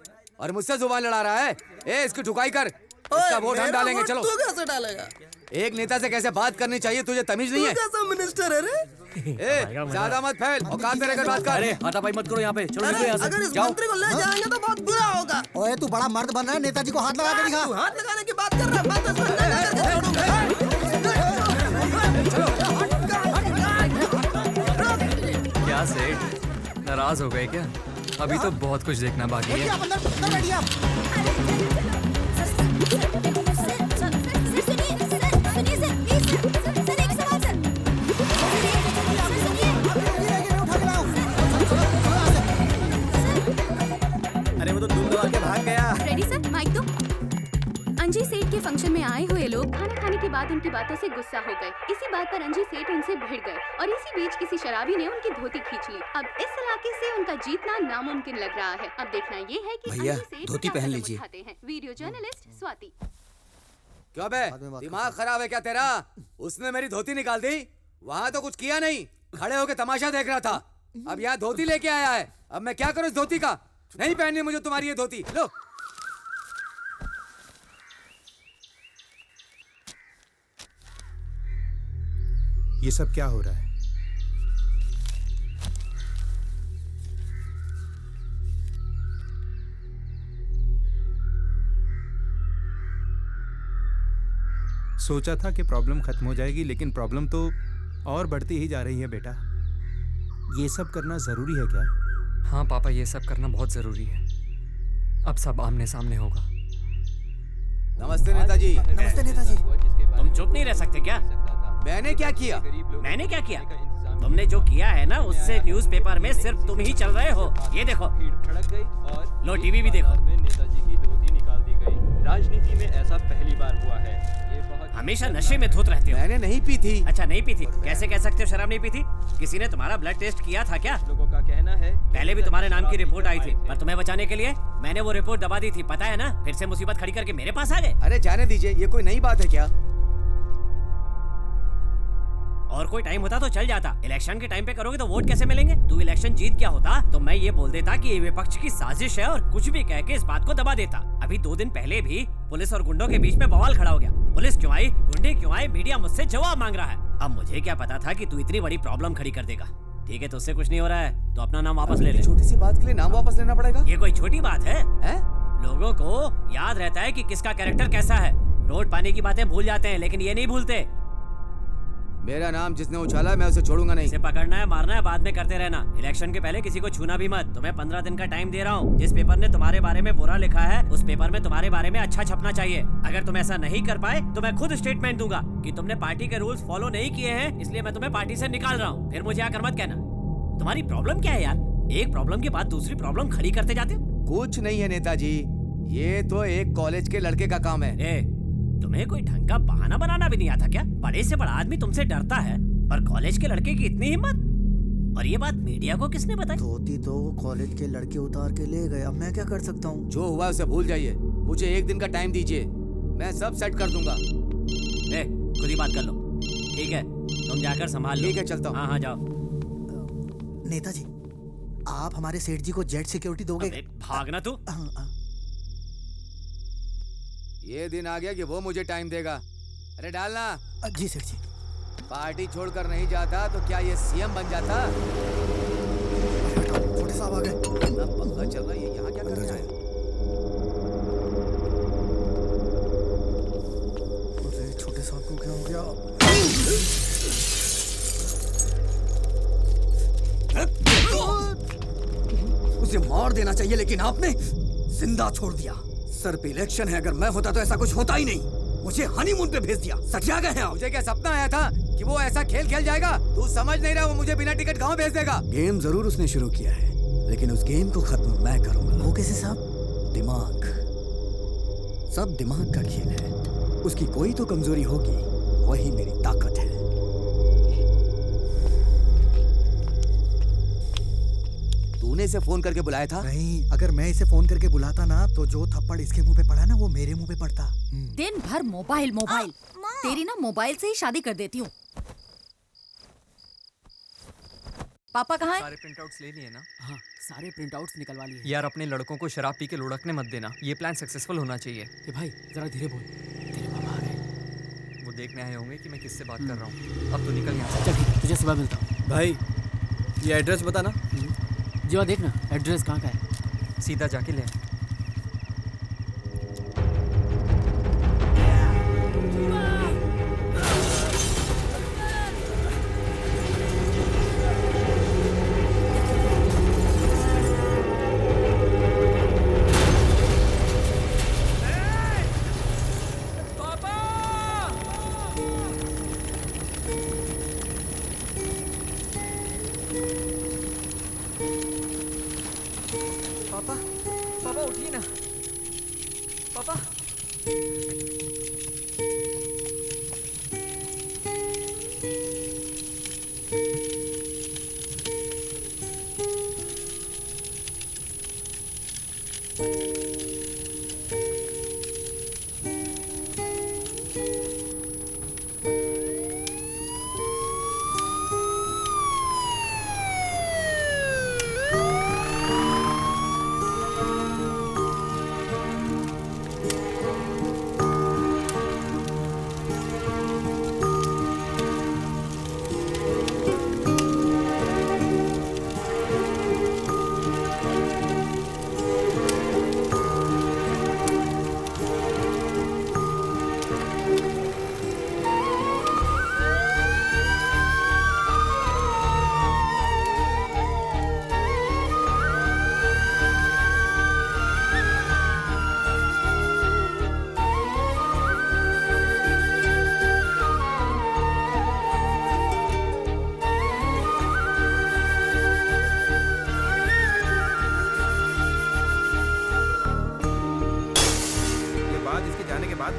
और मुझसे जुबान लड़ा रहा है। ए इसकी ठुकाई कर, इसका वोट हम डालेंगे। चलो। तू कैसे डालेगा? एक नेता से कैसे बात करनी चाहिए तुझे तमीज नहीं है? कैसा मिनिस्टर है रे? ए ज्यादा मत फैल, औकात में रहकर बात कर। अरे हाथापाई मत करो यहाँ पे, चलो निकलो यहाँ से। अगर इस जाओ। मंत्री को ले जाएंगे तो बहुत बुरा होगा। ओए तू बड़ा मर्द बन रहा है, नेताजी को हाथ लगा के दिखा। तू हाथ लगाने की बात कर रहा है, बात तो सुन। नहीं छोड़ूंगा। क्या सेठ, नाराज हो गए क्या? अभी तो बहुत कुछ देखना बाकी है। अंदर बैठिए आप। अरे वो तो दूध दबा के भाग गया। रेडी सर, माइक दो। अंजी सेठ के फंक्शन में आए हुए लोग खाना खाने के बाद उनकी बातों से गुस्सा हो गए। इसी बात पर अंजी सेठ उनसे भिड़ गए और इसी बीच किसी शराबी ने उनकी धोती खींच ली। अब इस इलाके से उनका जीतना नामुमकिन लग रहा है। अब देखना ये है कि भैया, अंजी सेठ धोती क्या पहन कदम लीजिए। उठाते हैं। Video journalist Swati. क्यों बे, दिमाग खराब है क्या तेरा? उसने मेरी धोती निकाल दी। वहाँ तो कुछ किया नहीं, खड़े होके तमाशा देख रहा था। अब यहाँ धोती लेके आया है। अब मैं क्या करूँ इस धोती का? नहीं पहननी मुझे तुम्हारी ये धोती। लो। ये सब क्या हो रहा है? सोचा था कि प्रॉब्लम खत्म हो जाएगी, लेकिन प्रॉब्लम तो और बढ़ती ही जा रही है बेटा। ये सब करना जरूरी है क्या? हाँ पापा, ये सब करना बहुत जरूरी है। अब सब आमने सामने होगा। नमस्ते नेताजी। नमस्ते नेताजी। तुम चुप नहीं रह सकते क्या? मैंने क्या किया? मैंने क्या किया? तुमने जो किया है ना, उससे न्यूज़पेपर में सिर्फ तुम ही चल रहे हो। ये देखो, लो टीवी भी देखो। नेताजी की धोती निकाल दी गई। राजनीति में ऐसा पहली बार हुआ है। ये बहुत हमेशा नशे में धुत रहते हो। मैंने नहीं पी थी। अच्छा, नहीं पी थी? कैसे कह सकते हो शराब नहीं पी थी? किसी ने तुम्हारा ब्लड टेस्ट किया था क्या? लोगों का कहना है पहले भी तुम्हारे नाम की रिपोर्ट आई थी, पर तुम्हें बचाने के लिए मैंने वो रिपोर्ट दबा दी थी, पता है ना? फिर से मुसीबत खड़ी करके मेरे पास आ गए। अरे जाने दीजिए, ये कोई नई बात है क्या? और कोई टाइम होता तो चल जाता। इलेक्शन के टाइम पे करोगे तो वोट कैसे मिलेंगे? तू इलेक्शन जीत गया होता तो मैं ये बोल देता कि ये विपक्ष की साजिश है और कुछ भी कह के इस बात को दबा देता। अभी 2 दिन पहले भी पुलिस और गुंडों के बीच में बवाल खड़ा हो गया। पुलिस क्यों आई, गुंडे क्यों आए, मीडिया मुझसे जवाब मांग रहा है। अब मुझे क्या पता था कि तू इतनी बड़ी प्रॉब्लम खड़ी कर देगा। ठीक है, तो उससे कुछ नहीं हो रहा है तो अपना नाम वापस ले ले। छोटी सी बात के लिए नाम वापस लेना पड़ेगा? ये कोई छोटी बात है? लोगों को याद रहता है कि किसका कैरेक्टर कैसा है। रोड पानी की बातें भूल जाते हैं, लेकिन ये नहीं भूलते। मेरा नाम जिसने उछाला मैं उसे छोड़ूंगा नहीं। इसे पकड़ना है, मारना है, बाद में करते रहना। इलेक्शन के पहले किसी को छूना भी मत। तुम्हें 15 दिन का टाइम दे रहा हूँ। जिस पेपर ने तुम्हारे बारे में बुरा लिखा है, उस पेपर में तुम्हारे बारे में अच्छा छपना चाहिए। अगर तुम ऐसा नहीं कर पाए तो मैं खुद स्टेटमेंट दूंगा कि तुमने पार्टी के रूल्स फॉलो नहीं किए हैं, इसलिए मैं तुम्हें पार्टी से निकाल रहा हूँ। फिर मुझे आकर मत कहना। तुम्हारी प्रॉब्लम क्या है यार? एक प्रॉब्लम के बाद दूसरी प्रॉब्लम खड़ी करते जाते हो। कुछ नहीं है नेताजी, ये तो एक कॉलेज के लड़के का काम है। तुम्हें कोई ढंग का बहाना बनाना भी नहीं आता क्या? बड़े से बड़ा आदमी तुमसे डरता है और कॉलेज के लड़के की इतनी हिम्मत? और ये बात मीडिया को किसने बताई? धोती तो कॉलेज के लड़के उतार के ले गए, अब मैं क्या कर सकता हूँ? जो हुआ उसे भूल जाइए। मुझे 1 दिन का टाइम दीजिए, मैं सब सेट कर दूंगा। खुद ही बात कर लो। ठीक है, तुम जाकर संभाल लो। ठीक है, चलता हूँ। हाँ जाओ। नेताजी, आप हमारे सेठ जी को जेट सिक्योरिटी दोगे? भागना तू। ये दिन आ गया कि वो मुझे टाइम देगा। अरे डालना। जी सेठ जी। पार्टी छोड़कर नहीं जाता तो क्या ये सीएम बन जाता? छोटे साहब आ गए। पंगा चल रहा है, यहाँ क्या कर रहा है? अरे छोटे साहब को क्या हो गया? उसे मार देना चाहिए, लेकिन आपने जिंदा छोड़ दिया। सर पे इलेक्शन है, अगर मैं होता तो ऐसा कुछ होता ही नहीं। मुझे हनीमून पे भेज दिया। सटिया गए हैं आप। मुझे क्या सपना आया था कि वो ऐसा खेल खेल जाएगा? तू समझ नहीं रहा, वो मुझे बिना टिकट गाँव भेज देगा। गेम जरूर उसने शुरू किया है, लेकिन उस गेम को खत्म मैं करूंगा। वो कैसे साहब? दिमाग, सब दिमाग का खेल है। उसकी कोई तो कमजोरी होगी, वही मेरी ताकत है। तूने इसे फोन करके बुलाया था? नहीं, अगर मैं इसे फोन करके बुलाता ना तो जो थप्पड़ इसके मुंह पे पड़ा ना वो मेरे मुंह पे पड़ता। दिन भर मोबाइल मोबाइल। तेरी ना मोबाइल से ही शादी कर देती हूँ। पापा कहाँ हैं? सारे प्रिंटआउट्स ले लिए ना? हाँ, सारे प्रिंटआउट्स निकलवा लिए। यार अपने लड़कों को शराब पी के लुढ़कने मत देना। ये प्लान सक्सेसफुल होना चाहिए। ये भाई जरा धीरे बोल, तेरे पापा आ रहे। वो देखने आए होंगे कि मैं किससे बात कर रहा हूँ। अब तो निकल यहाँ से। चल ठीक, तुझे सुबह मिलता हूँ। भाई ये एड्रेस बता ना। जीवा देखना एड्रेस कहाँ का है। सीधा जाके ले। पापा उठिए ना। पापा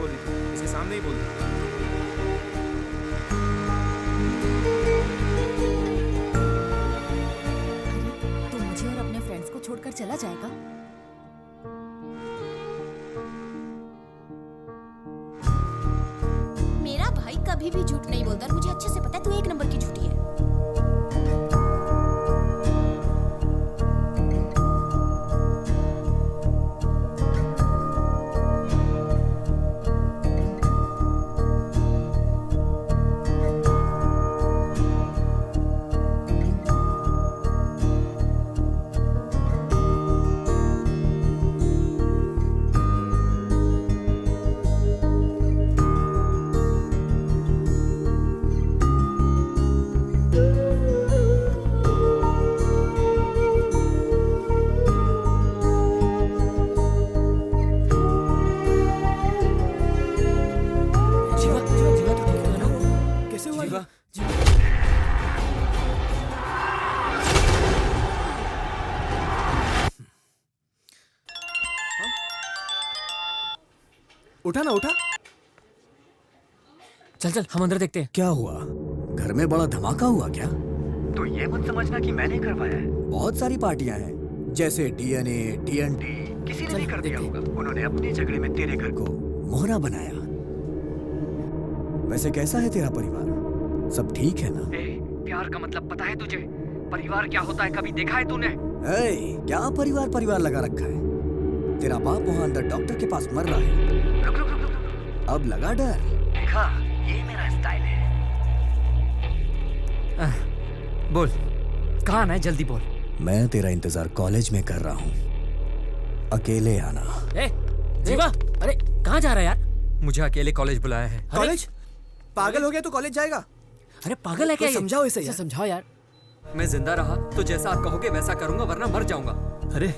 बोल रही थी, इसके सामने ही बोल रही। तो मुझे और अपने फ्रेंड्स को छोड़कर चला जाएगा? मेरा भाई कभी भी झूठ नहीं बोलता और मुझे अच्छे से पता है तू एक नंबर की झूठी है। उठा ना उठा। चल चल हम अंदर देखते हैं। क्या हुआ? घर में बड़ा धमाका हुआ क्या? तो ये मत समझना कि मैंने करवाया है। बहुत सारी पार्टियां हैं, जैसे डीएनए, टीएनटी। किसी ने नहीं कर दिया होगा। उन्होंने अपने झगड़े में तेरे घर को मोहरा बनाया। वैसे कैसा है तेरा परिवार? सब ठीक है ना? प्यार का मतलब पता है तुझे? परिवार क्या होता है कभी देखा है तूने? क्या परिवार परिवार लगा रखा है? तेरा बाप वहाँ अंदर डॉक्टर के पास मर रहा है। अब लगा डर? देखा, ये मेरा स्टाइल है। बोल, कहाँ आना है? जल्दी बोल। मैं तेरा इंतजार कॉलेज में कर रहा हूँ, अकेले आना। जीवा, अरे कहाँ जा रहा है यार? मुझे अकेले कॉलेज बुलाया है। कॉलेज? पागल हो गया तो कॉलेज जाएगा? अरे पागल है क्या? तो समझाओ इसे यार। समझाओ यार। मैं जिंदा रहा तो जैसा आप कहोगे वैसा करूंगा, वरना मर जाऊंगा। अरे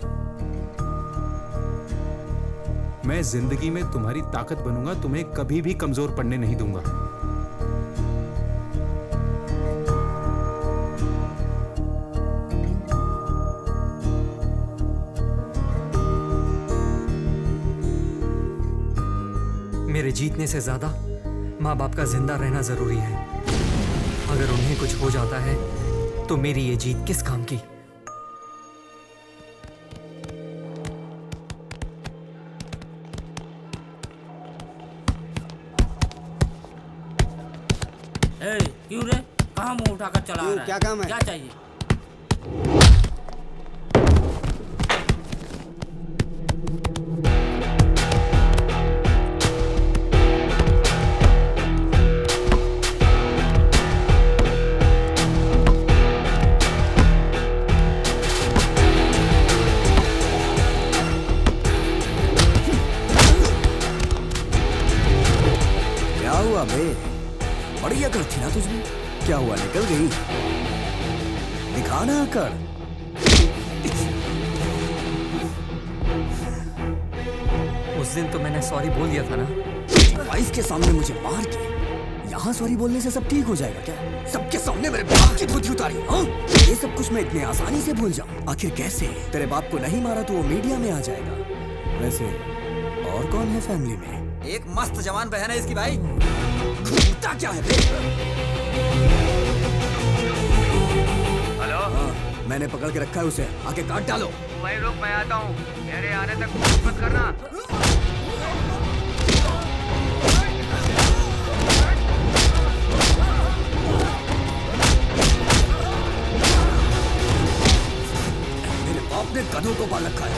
मैं जिंदगी में तुम्हारी ताकत बनूंगा, तुम्हें कभी भी कमजोर पड़ने नहीं दूंगा। मेरे जीतने से ज्यादा माँ बाप का जिंदा रहना जरूरी है। अगर उन्हें कुछ हो जाता है तो मेरी ये जीत किस काम की? क्यों रे? कहाँ मुंह उठाकर चला रहा है? क्या काम है? क्या चाहिए? क्या हुआ बे? बड़ी अकड़ थी ना तुझमें। क्या हुआ, निकल गई? दिखाना अकड़। उस दिन तो मैंने सॉरी बोल दिया था ना। वाइफ के सामने मुझे मार के यहाँ सॉरी बोलने से सब ठीक हो जाएगा क्या? सबके सामने मेरे बाप की धोती उतारी, हाँ? ये सब कुछ मैं इतने आसानी से भूल जाऊं? आखिर कैसे? तेरे बाप को नहीं मारा तो वो मीडिया में आ जाएगा। वैसे और कौन है फैमिली में? एक मस्त जवान बहन है इसकी भाई। घूमता क्या है बे? हेलो? हाँ, मैंने पकड़ के रखा है उसे, आके काट डालो। वही रुक, मैं आता हूँ। मेरे आने तक कुछ मत करना। मेरे बाप ने गधों को पाल रखा है।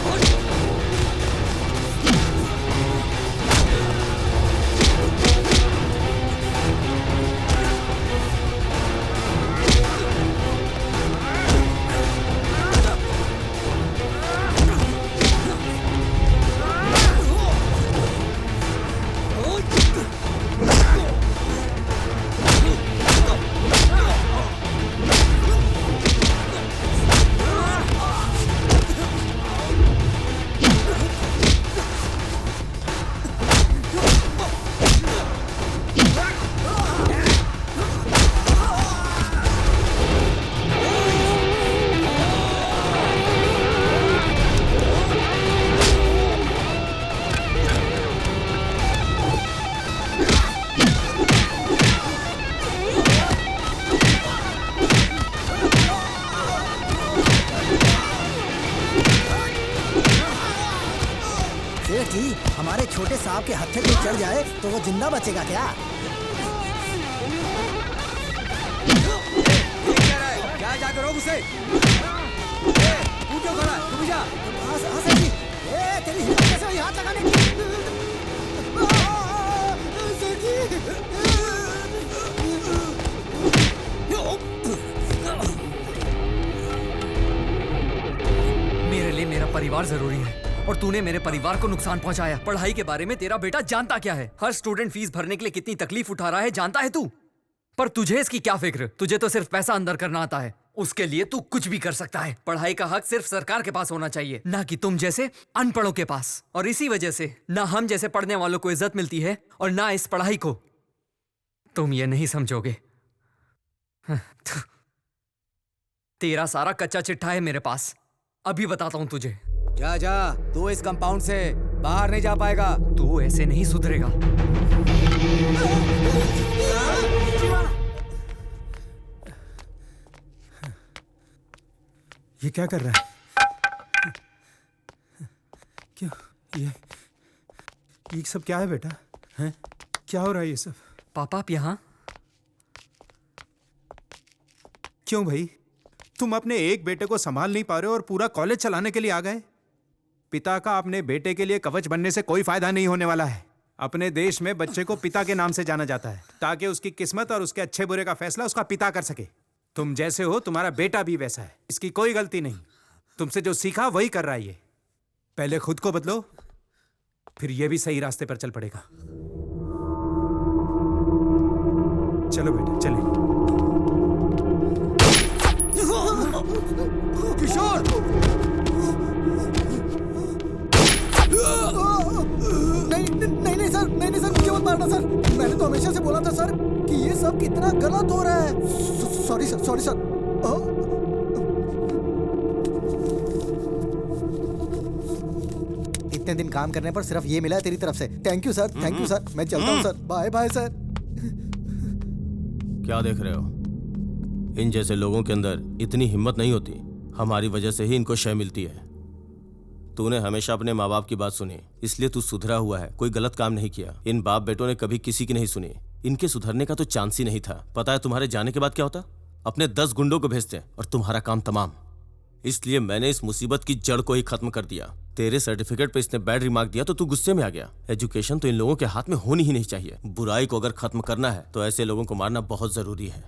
जी, हमारे छोटे साहब के हत्थे पे चढ़ जाए तो वो जिंदा बचेगा क्या? क्या जाकर रोक उसे? तू क्यों खड़ा है? तू भी जा। हाँ सर जी। तेरी हिम्मत कैसे हुई हाथ लगाने की? सर जी। मेरे लिए मेरा परिवार जरूरी है और तूने मेरे परिवार को नुकसान पहुंचाया। पढ़ाई के बारे में तेरा बेटा जानता क्या है? हर स्टूडेंट फीस भरने के लिए कितनी तकलीफ उठा रहा है जानता है तू? पर तुझे इसकी क्या फिक्र? तुझे तो सिर्फ पैसा अंदर करना आता है। उसके लिए तू कुछ भी कर सकता है। पढ़ाई का हक सिर्फ सरकार के पास होना चाहिए, ना कि तुम जैसे अनपढ़ों के पास। और इसी वजह से ना हम जैसे पढ़ने वालों को इज्जत मिलती है और ना इस पढ़ाई को। तुम ये नहीं समझोगे। तेरा सारा कच्चा चिट्ठा है मेरे पास। अभी बताता हूं तुझे। जा जा, तू इस कंपाउंड से बाहर नहीं जा पाएगा। तू ऐसे नहीं सुधरेगा। ये क्या कर रहा है? क्यों ये सब क्या है बेटा? हैं? क्या हो रहा है ये सब? पापा आप यहाँ? क्यों भाई? तुम अपने एक बेटे को संभाल नहीं पा रहे हो और पूरा कॉलेज चलाने के लिए आ गए? पिता का अपने बेटे के लिए कवच बनने से कोई फायदा नहीं होने वाला है। अपने देश में बच्चे को पिता के नाम से जाना जाता है ताकि उसकी किस्मत और उसके अच्छे बुरे का फैसला उसका पिता कर सके। तुम जैसे हो तुम्हारा बेटा भी वैसा है। इसकी कोई गलती नहीं। तुमसे जो सीखा वही कर रहा है ये। पहले खुद को बदलो, फिर ये भी सही रास्ते पर चल पड़ेगा। चलो बेटा चले। किशोर! नहीं सर, नहीं सर, मुझे मत मारना सर। मैंने तो हमेशा से बोला था सर कि ये सब कितना गलत हो रहा है। Sorry sir. इतने दिन काम करने पर सिर्फ ये मिला है तेरी तरफ से। Thank you sir, thank you sir. मैं चलता हूँ सर। Bye bye sir. क्या देख रहे हो? इन जैसे लोगों के अंदर इतनी हिम्मत नहीं होती। हमारी वजह से ही इनको शय मिलती है। तूने हमेशा अपने माँ बाप की बात सुनी, इसलिए तू सुधरा हुआ है। कोई गलत काम नहीं किया। इन बाप बेटों ने कभी किसी की नहीं सुनी। इनके सुधरने का तो चांस ही नहीं था। पता है तुम्हारे जाने के बाद क्या होता? अपने 10 गुंडों को भेजते और तुम्हारा काम तमाम। इसलिए मैंने इस मुसीबत की जड़ को ही खत्म कर दिया। तेरे सर्टिफिकेट पे इसने बैड रिमार्क दिया तो तू गुस्से में आ गया। एजुकेशन तो इन लोगों के हाथ में होनी ही नहीं चाहिए। बुराई को अगर खत्म करना है तो ऐसे लोगों को मारना बहुत जरूरी है।